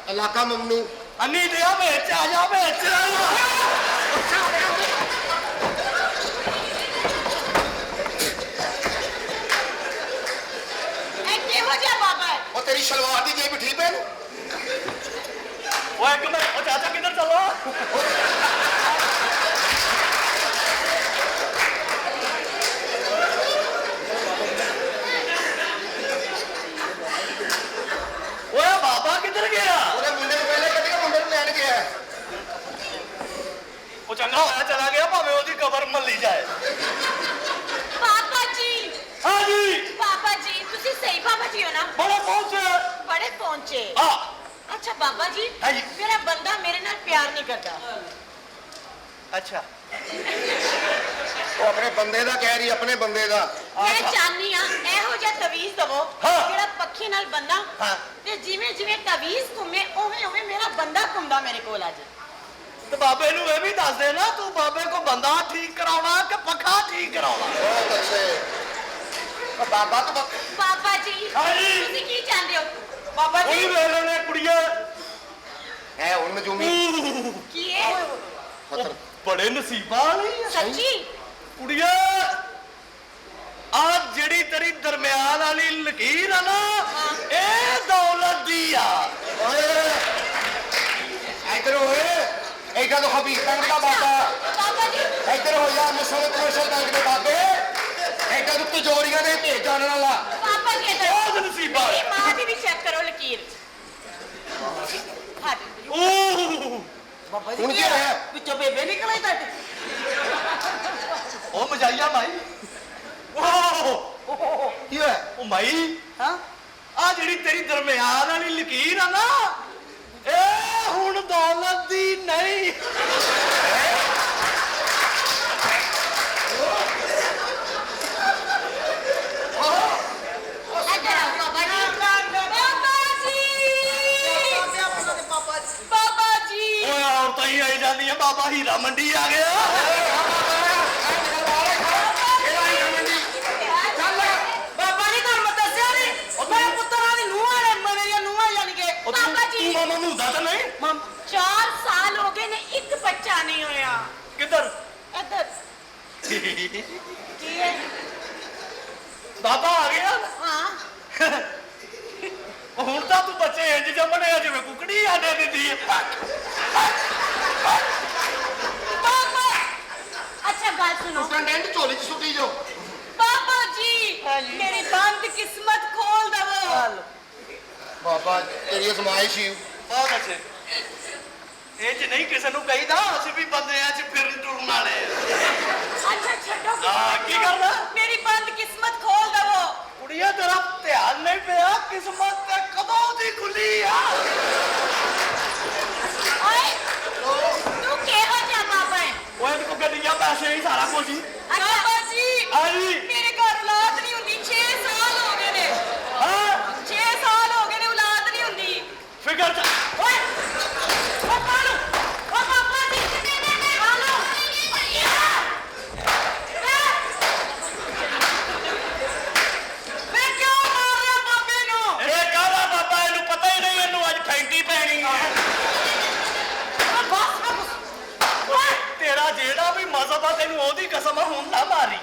[SPEAKER 2] ਇਲਾਕਾ ਮਮਨੂ
[SPEAKER 8] ਅੰਨੀ ਦਿਆ ਵਿੱਚ ਆ ਜਾ ਵਿੱਚ
[SPEAKER 7] ਐ ਕਿਹੋ ਜਿਹਾ ਬਾਬਾ ਹੈ
[SPEAKER 2] ਉਹ ਤੇਰੀ ਸ਼ਲਵਾਰ ਦੀ ਜੇਬ ਠੀਕ ਹੈ
[SPEAKER 8] ਓਏ ਇੱਕ ਮਿੰਟ ਉਹ ਚਾਚਾ ਕਿੱਧਰ ਚੱਲੋ ਓਏ ਬਾਬਾ ਕਿੱਧਰ ਗਿਆ
[SPEAKER 2] ਉਹਦੇ ਮੁੰਡੇ ਨੂੰ ਪਹਿਲੇ ਕੱਢ ਕੇ ਮੁੰਡੇ ਨੂੰ ਲੈਣ ਗਿਆ
[SPEAKER 8] ਉਹ ਚੰਗਾ ਹੋਇਆ ਚਲਾ ਗਿਆ ਭਾਵੇਂ ਉਹਦੀ ਕਬਰ ਮੱਲੀ ਜਾਏ
[SPEAKER 7] ਬਾਬਾ ਜੀ
[SPEAKER 8] ਹਾਂਜੀ
[SPEAKER 7] ਬਾਬਾ ਜੀ ਤੁਸੀਂ ਸਹੀ ਬਾਬਾ ਜੀ ਹੋ ਨਾ
[SPEAKER 8] ਬੜਾ ਪਹੁੰਚਿਆ
[SPEAKER 7] ਬੜੇ ਪਹੁੰਚੇ
[SPEAKER 8] ਆ
[SPEAKER 7] ਅੱਛਾ ਬਾਬਾ ਜੀ
[SPEAKER 8] ਹਾਂਜੀ।
[SPEAKER 7] ਮੇਰਾ ਬੰਦਾ ਮੇਰੇ ਨਾਲ ਪਿਆਰ ਨਹੀਂ ਕਰਦਾ
[SPEAKER 8] ਅੱਛਾ
[SPEAKER 2] ਉਹ ਆਪਣੇ ਬੰਦੇ ਦਾ ਕਹਿ ਰਹੀ ਆਪਣੇ ਬੰਦੇ ਦਾ
[SPEAKER 7] ਮੈਂ ਚਾਹਨੀ ਆ ਇਹੋ ਜਿਹਾ ਤਵੀਜ਼ ਦਵੋ
[SPEAKER 8] ਹਾਂ।
[SPEAKER 7] ਜਿਹੜਾ ਪੱਖੀ ਨਾਲ ਬੰਦਾ
[SPEAKER 8] ਹਾਂ।
[SPEAKER 7] ਤੇ ਜਿਵੇਂ ਜਿਵੇਂ ਤਵੀਜ਼ ਘੁੰਮੇ ਉਵੇਂ ਉਵੇਂ ਮੇਰਾ ਬੰਦਾ ਘੁੰਮਦਾ ਮੇਰੇ ਕੋਲ ਆ ਜਾਏ
[SPEAKER 8] ਤੇ ਬਾਬੇ ਨੂੰ ਇਹ ਵੀ ਦੱਸ ਦੇ ਨਾ ਤੂੰ ਬਾਬੇ ਕੋ ਬੰਦਾ ਠੀਕ ਕਰਾਉਣਾ ਕਿ ਪੱਖਾ ਠੀਕ ਕਰਾਉਣਾ
[SPEAKER 2] ਬਹੁਤ ਅੱਛੇ ਉਹ ਬਾਬਾ ਤੋਂ
[SPEAKER 7] ਬਾਬਾ ਜੀ
[SPEAKER 8] ਹਾਂਜੀ।
[SPEAKER 7] ਤੁਸੀਂ ਕੀ ਚਾਹੁੰਦੇ ਹੋ
[SPEAKER 9] ਬਾਬਾ
[SPEAKER 8] ਉਹ ਵੀ
[SPEAKER 9] ਜੀ
[SPEAKER 8] ਵੇਖ ਲੈਣੇ ਕੁੜੀਆਂ
[SPEAKER 2] ਹੈ ਹੁਣ ਨਜੂਮੀ
[SPEAKER 7] ਕੀ ਹੈ
[SPEAKER 2] ਪੱਥਰ
[SPEAKER 8] ਬੜੇ ਨਸੀਬਾਂ ਵਾਲੀ ਆ
[SPEAKER 7] ਸੱਚੀ
[SPEAKER 8] ਕੁੜੀਆਂ ਆ ਜਿਹੜੀ ਤੇਰੀ ਦਰਮਿਆਨ ਵਾਲੀ ਲਕੀਰ ਆ ਨਾ ਇਹ ਦੌਲਤ ਦੀ ਆ
[SPEAKER 2] ਓਏ ਇੱਧਰ ਹੋਏ ਇੱਧਰ ਤੋਂ ਹਬੀਬ ਤੰਗ ਦਾ ਬਾਬਾ
[SPEAKER 7] ਬਾਬਾ ਜੀ
[SPEAKER 2] ਇੱਧਰ ਹੋ ਜਾ ਮੁਸਲਮਾਨ ਕਮਰਸ਼ਲ ਬੈਂਕ ਦੇ ਬਾਬੇ ਇੱਧਰ ਤੋਂ ਤਿਜੋਰੀਆਂ ਦੇ ਭੇਜ ਜਾਣ ਵਾਲਾ
[SPEAKER 7] ਬਾਬਾ ਜੀ ਇੱਧਰ
[SPEAKER 8] ਬਹੁਤ ਨਸੀਬਾਂ
[SPEAKER 7] ਮੇਰੀ ਮਾਂ ਦੀ ਵੀ ਚੈੱਕ ਕਰੋ ਲਕੀਰ ਹਾਂਜੀ
[SPEAKER 8] ਓ
[SPEAKER 9] ਬਾਬਾ ਜੀ
[SPEAKER 2] ਹੁਣ ਕੀ ਹੋਇਆ?
[SPEAKER 9] ਵਿੱਚੋਂ ਬੇਬੇ ਨਿਕਲੇ ਤੁਹਾਡੇ
[SPEAKER 8] ਉਹ ਮਜਾਈਆ ਮਾਈ ਓ
[SPEAKER 2] ਕੀ ਹੋਇਆ
[SPEAKER 8] ਉਹ ਮਾਈ
[SPEAKER 9] ਹਾਂ
[SPEAKER 8] ਆ ਜਿਹੜੀ ਤੇਰੀ ਦਰਮਿਆਨ ਵਾਲੀ ਲਕੀਰ ਆ ਨਾ ਇਹ ਹੁਣ ਦੌਲਤ ਦੀ ਨਹੀਂ
[SPEAKER 7] ਇੱਧਰ ਆਓ ਬਾਬਾ ਜੀ ਬਾਬਾ ਜੀ ਬਾਬਾ ਜੀ
[SPEAKER 8] ਓਏ ਔਰਤਾਂ ਹੀ ਆਈ ਜਾਂਦੀਆਂ ਬਾਬਾ ਹੀਰਾ ਮੰਡੀ ਆ ਗਿਆ
[SPEAKER 7] ਬਾਬਾ
[SPEAKER 4] ਕਿੱਧਰ
[SPEAKER 9] ਇੱਧਰ ਕੀ ਹੈ
[SPEAKER 4] ਬਾਬਾ ਆ ਗਿਆ
[SPEAKER 9] ਹਾਂ
[SPEAKER 4] ਹੁਣ ਤਾਂ ਤੂੰ ਬੱਚੇ ਇੰਜ ਜੰਮਣੇ ਆ ਜਿਵੇਂ ਕੁਕੜੀ ਆਡੇ ਦਿੰਦੀ ਹੈ
[SPEAKER 7] ਪਾਪਾ ਅੱਛਾ ਗੱਲ ਸੁਣੋ
[SPEAKER 2] ਕੰਡੈਂਟ ਝੋਲੇ 'ਚ ਸੁੱਟੀ ਜਾਓ।
[SPEAKER 7] ਪਾਪਾ ਜੀ ਮੇਰੀ ਬੰਦ ਕਿਸਮਤ ਖੋਲ ਦਵੋ
[SPEAKER 2] ਬਾਬਾ ਤੇਰੀ ਅਜ਼ਮਾਇਸ਼ ਹੀ
[SPEAKER 8] ਬਹੁਤ ਅੱਛੇ ਇਹ ਚ ਨਹੀਂ ਕਿਸੇ ਨੂੰ ਕਹੀਦਾ ਅਸੀਂ ਵੀ ਬੰਦਿਆਂ ਚ ਫਿਰ ਟੁਰਨ ਵਾਲੇ
[SPEAKER 7] ਅੱਛਾ ਛੱਡੋ
[SPEAKER 8] ਹਾਂ ਕੀ ਕਰਨਾ
[SPEAKER 7] ਮੇਰੀ ਬੰਦ ਕਿਸਮਤ ਖੋਲ ਦਵੋ
[SPEAKER 8] ਕੁੜੀਆਂ ਤੇਰਾ ਧਿਆਨ ਨਹੀਂ ਪਿਆ ਕਿਸਮਤ ਤੇ ਕਦੋਂ ਦੀ ਖੁੱਲੀ ਆ
[SPEAKER 7] ਓਏ ਤੂੰ ਕਿਹੋ ਜਿਹਾ ਬਾਬਾ ਹੈ
[SPEAKER 4] ਉਹ ਇਹਨੂੰ ਕੋ ਗੱਡੀਆਂ ਪੈਸੇ ਹੀ ਸਾਰਾ ਕੁਝ ਹੀ
[SPEAKER 7] ਬਾਬਾ ਜੀ
[SPEAKER 4] ਹਾਂਜੀ
[SPEAKER 7] ਮੇਰੇ ਘਰ ਔਲਾਦ ਨਹੀਂ ਹੁੰਦੀ 6 ਸਾਲ ਹੋ ਗਏ ਨੇ
[SPEAKER 4] ਹਾਂ
[SPEAKER 7] 6 ਸਾਲ ਹੋ ਗਏ ਨੇ ਔਲਾਦ ਨਹੀਂ ਹੁੰਦੀ
[SPEAKER 4] ਫਿਕਰ ਚ
[SPEAKER 7] ਓਏ ਓ ਪਾਲੋ ਓ ਬਾਬਾ ਜੀ ਪਾਲੋ ਮੈਂ ਕਿਉਂ ਮਾਰ ਰਿਹਾ ਬਾਬੇ ਨੂੰ
[SPEAKER 4] ਇਹ ਕਾਹਦਾ ਬਾਬਾ ਇਹਨੂੰ ਪਤਾ ਹੀ ਨਹੀਂ ਇਹਨੂੰ ਅੱਜ ਫੈਂਟੀ ਪੈਣੀ ਹੈ ਓਏ ਤੇਰਾ ਜਿਹੜਾ ਵੀ ਮਜ਼ਹਬ ਆ ਤੈਨੂੰ ਉਹਦੀ ਕਸਮ ਆ ਹੁਣ ਨਾ ਮਾਰੀ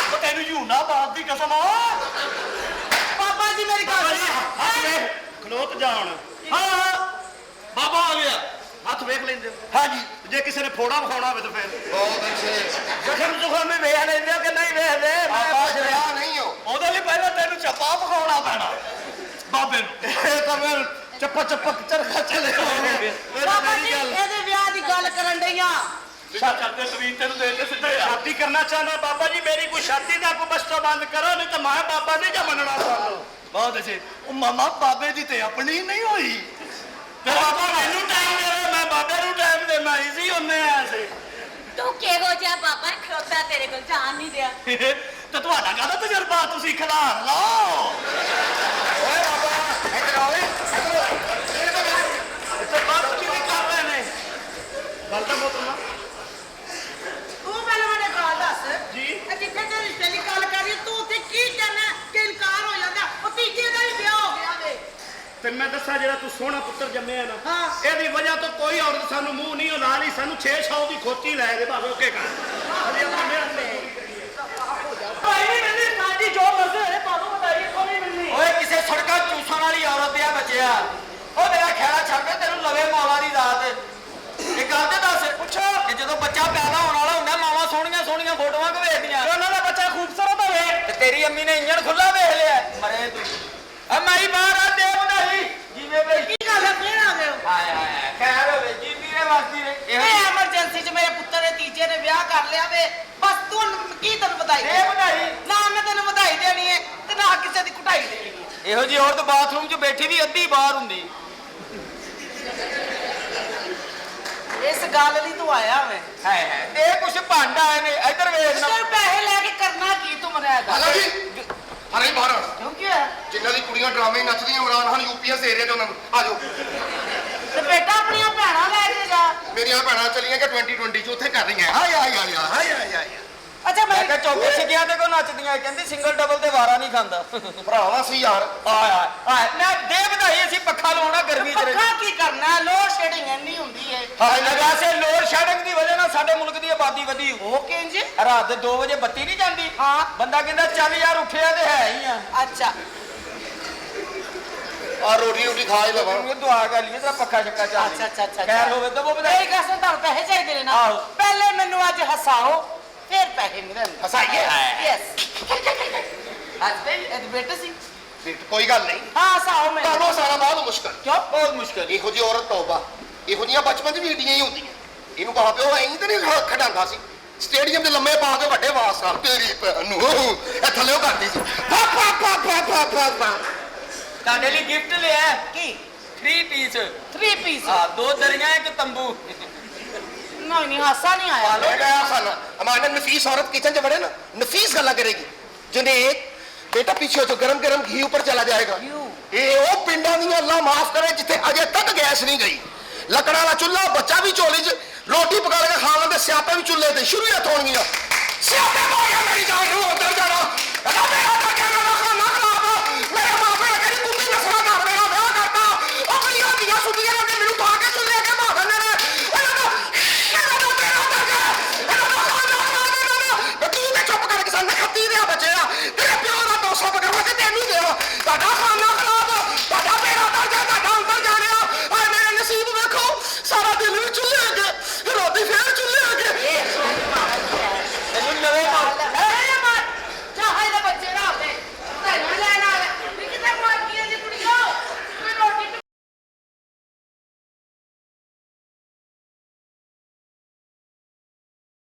[SPEAKER 4] ਉਹ ਤੈਨੂੰ ਯੂਨਾ ਬਾਤ ਦੀ ਕਸਮ ਆ
[SPEAKER 9] ਪਾਪਾ ਜੀ ਮੇਰੀ ਗੱਲ
[SPEAKER 4] ਹੱਥ ਵੇਖ ਖਲੋਤ ਜਾਣ
[SPEAKER 8] ਹਾਂ ਬਾਬਾ ਆ ਗਿਆ ਹੱਥ ਵੇਖ ਲੈਂਦੇ
[SPEAKER 4] ਹਾਂਜੀ
[SPEAKER 8] ਜੇ ਕਿਸੇ ਨੇ ਫੋੜਾ ਵਿਖਾਉਣਾ ਹੋਵੇ ਤਾਂ ਫਿਰ
[SPEAKER 2] ਬਹੁਤ ਅੱਛੇ
[SPEAKER 4] ਜ਼ਖਮ ਜ਼ੁਖਮ ਵੀ ਵੇਖ ਲੈਂਦੇ ਹੋ ਕਿ ਨਹੀਂ ਵੇਖਦੇ ਮੈਂ
[SPEAKER 2] ਬਾਬਾ
[SPEAKER 4] ਪੁੱਛ ਰਿਹਾ
[SPEAKER 2] ਸ਼ਰਿਆ ਨਹੀਂ ਹੋ।
[SPEAKER 4] ਉਹਦੇ ਲਈ ਪਹਿਲਾਂ ਤੈਨੂੰ ਚੱਪਾ ਵਿਖਾਉਣਾ ਪੈਣਾ
[SPEAKER 8] ਬਾਬੇ ਨੂੰ
[SPEAKER 4] ਇਹ ਤਾਂ ਫਿਰ ਚੱਪਾ ਚੱਪਾ ਚਰਖਾ ਚਲੇ
[SPEAKER 9] ਪਾਪਾ ਜੀ ਇਹਦੇ ਵਿਆਹ ਦੀ ਗੱਲ ਕਰਨ ਡਈਆਂ
[SPEAKER 4] ਕਰਦੇ ਤਵੀਰ ਤੈਨੂੰ ਦੇ ਕੇ ਸਿੱਧੇ ਸ਼ਾਦੀ ਕਰਨਾ ਚਾਹੁੰਦਾ ਬਾਬਾ ਜੀ ਮੇਰੀ ਕੋਈ ਸ਼ਾਦੀ ਦਾ ਕੋਈ ਬਸਤਾ ਬੰਦ ਕਰੋ ਨਹੀਂ ਤਾਂ ਮੈਂ ਬਾਬਾ ਨਹੀਂ ਜਾ ਮੰਨਣਾ ਤੁਹਾਨੂੰ
[SPEAKER 8] ਬਹੁਤ ਅੱਛੇ ਉਹ ਮਾਮਾ ਬਾਬੇ ਦੀ ਤੇ ਆਪਣੀ ਨਹੀਂ ਹੋਈ
[SPEAKER 4] ਤੇ ਬਾਬਾ ਮੈਨੂੰ ਟਾਈਮ ਦੇ ਮੈਂ ਬਾਬੇ ਨੂੰ ਟਾਈਮ ਦੇਣਾ ਸੀ ਉਹਨੇ ਐਸੇ
[SPEAKER 7] ਤੂੰ ਕਿਹੋ ਜਿਹਾ ਬਾਬਾ ਖਲੋਤਾ ਤੇਰੇ ਕੋਲ ਜਾਣ ਨਹੀਂ ਦਿਆ
[SPEAKER 4] ਤੇ ਤੁਹਾਡਾ ਕਾਹਦਾ ਤਜਰਬਾ ਤੁਸੀਂ ਖਿਲਾਰ ਲਓ
[SPEAKER 2] ਓਏ ਬਾਬਾ ਇੱਧਰ ਆਓ
[SPEAKER 4] ਤੇ ਬਾਤ ਕੀ ਕਰ ਰਹੇ ਨੇ ਗੱਲ ਤਾਂ ਬਹੁਤ ਨਾ
[SPEAKER 9] ਤੂੰ ਮੈਨੂੰ ਮੈਨੂੰ ਗੱਲ ਦੱਸ
[SPEAKER 4] ਜੀ।
[SPEAKER 9] ਇਹ ਜਿੱਥੇ ਤੇ ਰਿਸ਼ਤੇ ਦੀ ਗੱਲ ਕਰੀ ਤੂੰ ਉੱਥੇ ਕੀ ਕਰਨਾ ਕਿ ਇਨਕਾਰ ਹੋ ਜਾਂਦਾ ਉਹ ਤੀਜੇ ਦਾ ਹੀ ਵਿਆਹ ਹੋ ਗਿਆ ਵੇ
[SPEAKER 4] ਤੇ ਮੈਂ ਦੱਸਾਂ ਜਿਹੜਾ ਤੂੰ ਸੋਹਣਾ ਪੁੱਤਰ ਜੰਮਿਆ ਨਾ
[SPEAKER 9] ਹਾਂ।
[SPEAKER 4] ਇਹਦੀ ਵਜ੍ਹਾ ਤੋਂ ਕੋਈ ਔਰਤ ਸਾਨੂੰ ਮੂੰਹ ਨਹੀਂ ਲਾ ਲਈ ਸਾਨੂੰ 600 ਦੀ ਖੋਤੀ ਲੈ ਦੇ ਭਾਵੇਂ ਓਕੇ ਕਰ ਅਜੇ ਆਪਾਂ
[SPEAKER 3] ਭਾਈ ਨਹੀਂ ਮਿਲਣੀ ਸਾਡੀ ਜੋ ਮਰਜ਼ੀ ਹੋਏ ਤੁਹਾਨੂੰ ਬਤਾਈਏ ਕੋਈ ਨਹੀਂ ਮਿਲਣੀ
[SPEAKER 5] ਓਏ ਕਿਸੇ ਸੜਕਾਂ ਚੂਸਣ ਵਾਲੀ ਔਰਤ ਦੇ ਆ ਬੱਚਿਆ ਉਹ ਮੇਰਾ ਖੈੜਾ ਛੱਡ ਕੇ ਤੈਨੂੰ ਲਵੇ ਮੌਲਾ ਦੀ ਰਾਤ ਇਹ ਗੱਲ ਤੇ ਦੱਸ ਪੁੱਛੋ ਕਿ ਜਦੋਂ ਬੱਚਾ ਪੈਦਾ ਹੋਣ ਵਾਲਾ ਹੁੰਦਾ ਮਾਵਾਂ ਸੋਹਣੀਆਂ ਸੋਹਣੀਆਂ ਫੋਟੋਆਂ ਕਿ ਵੇਖਦੀਆਂ
[SPEAKER 3] ਉਹਨਾਂ ਦਾ ਬੱਚਾ ਖੂਬਸੂਰਤ ਹੋਵੇ
[SPEAKER 5] ਤੇ ਤੇਰੀ ਅੰਮੀ ਨੇ ਇੰਜਣ ਖੁੱਲਾ ਵੇਖ ਲਿਆ ਮਰੇ ਤੂੰ ਆ ਮਾਈ ਬਾਹਰ ਆ ਦੇ ਵਧਾਈ ਜਿਵੇਂ ਬਈ
[SPEAKER 9] ਕੀ ਗੱਲ ਹੈ ਫੇਰ ਆ ਗਏ ਹੋ?
[SPEAKER 5] ਹਾਏ ਹਾਏ ਖੈਰ ਹੋਵੇ ਜੀਤੀ ਨੇ ਵਾਸਤੀ ਨੇ ਇਹੋ
[SPEAKER 9] ਇਹ
[SPEAKER 5] ਜਿਹੀ
[SPEAKER 9] ਐਮਰਜੈਂਸੀ 'ਚ ਮੇਰੇ ਪੁੱਤਰ ਦੇ ਤੀਜੇ ਨੇ ਵਿਆਹ ਕਰ ਲਿਆ ਵੇ ਬਸ ਤੂੰ ਕੀ ਤੈਨੂੰ ਵਧਾਈ
[SPEAKER 5] ਦੇ ਵਧਾਈ
[SPEAKER 9] ਨਾ ਮੈਂ ਤੈਨੂੰ ਵਧਾਈ ਦੇਣੀ ਹੈ ਤੇ ਨਾ ਕਿਸੇ ਦੀ ਕੁਟਾਈ ਦੇਣੀ ਹੈ
[SPEAKER 5] ਇਹੋ ਜਿਹੀ ਔਰਤ ਬਾਥਰੂਮ 'ਚ ਬੈਠੀ ਵੀ ਅੱਧੀ ਬਾਹਰ ਹੁੰਦੀ
[SPEAKER 9] ਇਸ ਗੱਲ ਲਈ ਤੂੰ ਆਇਆ ਵੇ
[SPEAKER 5] ਹਾਏ ਹਾਏ ਇਹ ਕੁਛ ਭਾਂਡਾ ਆਏ ਨੇ ਇੱਧਰ ਵੇਖ ਨਾ
[SPEAKER 9] ਤੇਰੇ ਪੈਸੇ ਲੈ ਕੇ ਕਰਨਾ ਕੀ ਤੂੰ ਮਨਾਇਆ
[SPEAKER 2] ਹਾਲਾ ਜੀ ਹਰੇ ਬਾਹਰ ਆਉਣਾ।
[SPEAKER 9] ਕਿਉਂ ਕੀ ਹੋਇਆ
[SPEAKER 2] ਜਿਨ੍ਹਾਂ ਦੀ ਕੁੜੀਆਂ ਡਰਾਮੇ ਨੱਚਦੀਆਂ ਇਮਰਾਨ ਖਾਨ ਯੂਪੀਐਸ ਏਰੀਆ ਤੇ ਉਹਨਾਂ ਨੂੰ ਆ ਜਾਓ
[SPEAKER 9] ਤੇ ਬੇਟਾ ਆਪਣੀਆਂ ਭੈਣਾਂ ਲੈ ਕੇ ਜਾ
[SPEAKER 2] ਮੇਰੀਆਂ ਭੈਣਾਂ ਚੱਲੀਆਂ ਕਿ 2020 ਚ ਉੱਥੇ ਕਰ ਰਹੀਆਂ ਹਾਏ ਹਾਏ ਹਾਏ ਹਾਏ ਹਾਏ ਹਾਏ
[SPEAKER 9] ਅੱਛਾ
[SPEAKER 5] ਮੈਂ
[SPEAKER 9] ਮੈਂ
[SPEAKER 5] ਕਿਹਾ ਚੌਕੇ ਸਿੱਕਿਆਂ ਤੇ ਕੋ ਨੱਚਦੀਆਂ ਕਹਿੰਦੀ ਸਿੰਗਲ ਡਬਲ ਤੇ ਵਾਰਾ ਨਹੀਂ ਖਾਂਦਾ
[SPEAKER 2] ਭਰਾਵਾ ਸੀ ਯਾਰ
[SPEAKER 5] ਆਏ ਆਏ ਮੈਂ ਦੇ ਵਧਾਈ ਅਸੀਂ ਪੱਖਾ ਲਾਉਣਾ ਗਰਮੀ ਚ
[SPEAKER 9] ਪੱਖਾ ਕੀ ਕਰਨਾ ਲੋਡ ਸ਼ੇਡਿੰਗ ਇੰਨੀ ਹੁੰਦੀ ਹੈ
[SPEAKER 5] ਹਾਏ ਲਗਾ ਸੇ ਲੋਡ ਸ਼ੈਡਿੰਗ ਦੀ ਵਜ੍ਹਾ ਨਾਲ ਸਾਡੇ ਮੁਲਕ ਦੀ ਆਬਾਦੀ ਵਧੀ
[SPEAKER 9] ਉਹ ਕਿੰਜ
[SPEAKER 5] ਰਾਤ ਦੇ 2 ਵਜੇ ਬੱਤੀ ਨਹੀਂ ਜਾਂਦੀ
[SPEAKER 9] ਹਾਂ।
[SPEAKER 5] ਬੰਦਾ ਕਹਿੰਦਾ ਚੱਲ ਯਾਰ ਉੱਠਿਆ ਤੇ ਹੈ ਹੀ ਆ
[SPEAKER 9] ਅੱਛਾ
[SPEAKER 2] ਆ ਰੋਟੀ ਰੋਟੀ ਖਾ ਹੀ ਲਵਾਂ
[SPEAKER 5] ਉਹ ਦੁਆ ਕਰ ਲਈਏ ਤੇਰਾ ਪੱਖਾ ਚੱਕਾ ਚੱਲ
[SPEAKER 9] ਅੱਛਾ
[SPEAKER 5] ਖੈਰ ਹੋਵੇ ਤਾਂ ਉਹ
[SPEAKER 9] ਇਹ
[SPEAKER 5] ਵਧਾਈ
[SPEAKER 9] ਕਸਮ ਤੁਹਾਨੂੰ ਪੈਸੇ ਚਾਹੀਦੇ ਨੇ ਨਾ
[SPEAKER 5] ਆਹੋ।
[SPEAKER 9] ਪਹਿਲੇ ਮੈਨੂੰ ਅੱਜ ਹਸਾਓ ਫਿਰ ਪੈਸੇ ਮਿਲਣ
[SPEAKER 2] ਹਸਾਈਏ
[SPEAKER 9] ਯੈਸ ਅੱਜ ਤੇ ਇਹ ਬੇਟਾ ਸੀ
[SPEAKER 2] ਕੋਈ ਗੱਲ ਨਹੀਂ
[SPEAKER 9] ਹਾਂ ਹਸਾਓ ਮੈਨੂੰ
[SPEAKER 2] ਤੁਹਾਨੂੰ ਸਾਰਾ ਬਹੁਤ ਮੁਸ਼ਕਲ
[SPEAKER 9] ਕਿਉਂ
[SPEAKER 5] ਬਹੁਤ ਮੁਸ਼ਕਲ
[SPEAKER 2] ਇਹੋ ਜਿਹੀ ਔਰਤ ਤੌਬਾ ਇਹੋ ਜਿਹੀਆਂ ਬਚਪਨ 'ਚ ਵੀ ਏਡੀਆਂ ਹੀ ਹੁੰਦੀਆਂ ਇਹਨੂੰ ਕਹਾ ਪਿਓ ਐਂ ਤੇ ਨਹੀਂ ਖੜਾਉਂਦਾ ਸੀ ਸਟੇਡੀਅਮ ਦੇ ਲੰਮੇ ਪਾ ਕੇ ਵੱਡੇ ਵਾਸ ਨਾਲ ਤੇਰੀ ਭੈਣ ਨੂੰ ਇਹ ਥੱਲੇੋਂ ਕਰਦੀ ਸੀ ਪਾ ਪਾ ਪਾ ਪਾ ਪਾ ਪਾ ਪਾ
[SPEAKER 5] ਤੁਹਾਡੇ ਲਈ ਗਿਫਟ ਲਿਆ
[SPEAKER 9] ਕੀ
[SPEAKER 5] 3 ਪੀਸ
[SPEAKER 9] 3 ਪੀਸ
[SPEAKER 5] ਹਾਂ 2 ਦਰੀਆਂ ਇੱਕ ਤੰਬੂ
[SPEAKER 9] ਨਹੀਂ ਹਾਸਾ ਨਹੀਂ ਆਇਆ
[SPEAKER 2] ਲੈ ਗਿਆ ਸਾਨਾ हमारे नफीस औरत किचन से बड़े ना नफीस गला करेगी जुनेद बेटा पीछे तो गरम गरम घी ऊपर चला जाएगा ये वो पिंडा दी अल्लाह माफ करे जिथे अजे तक गैस नहीं गई लकड़ा वाला चूल्हा बच्चा भी झोली च रोटी पका के खाने दे स्यापे भी चूल्हे ते शुरू ही होणगियां स्यापे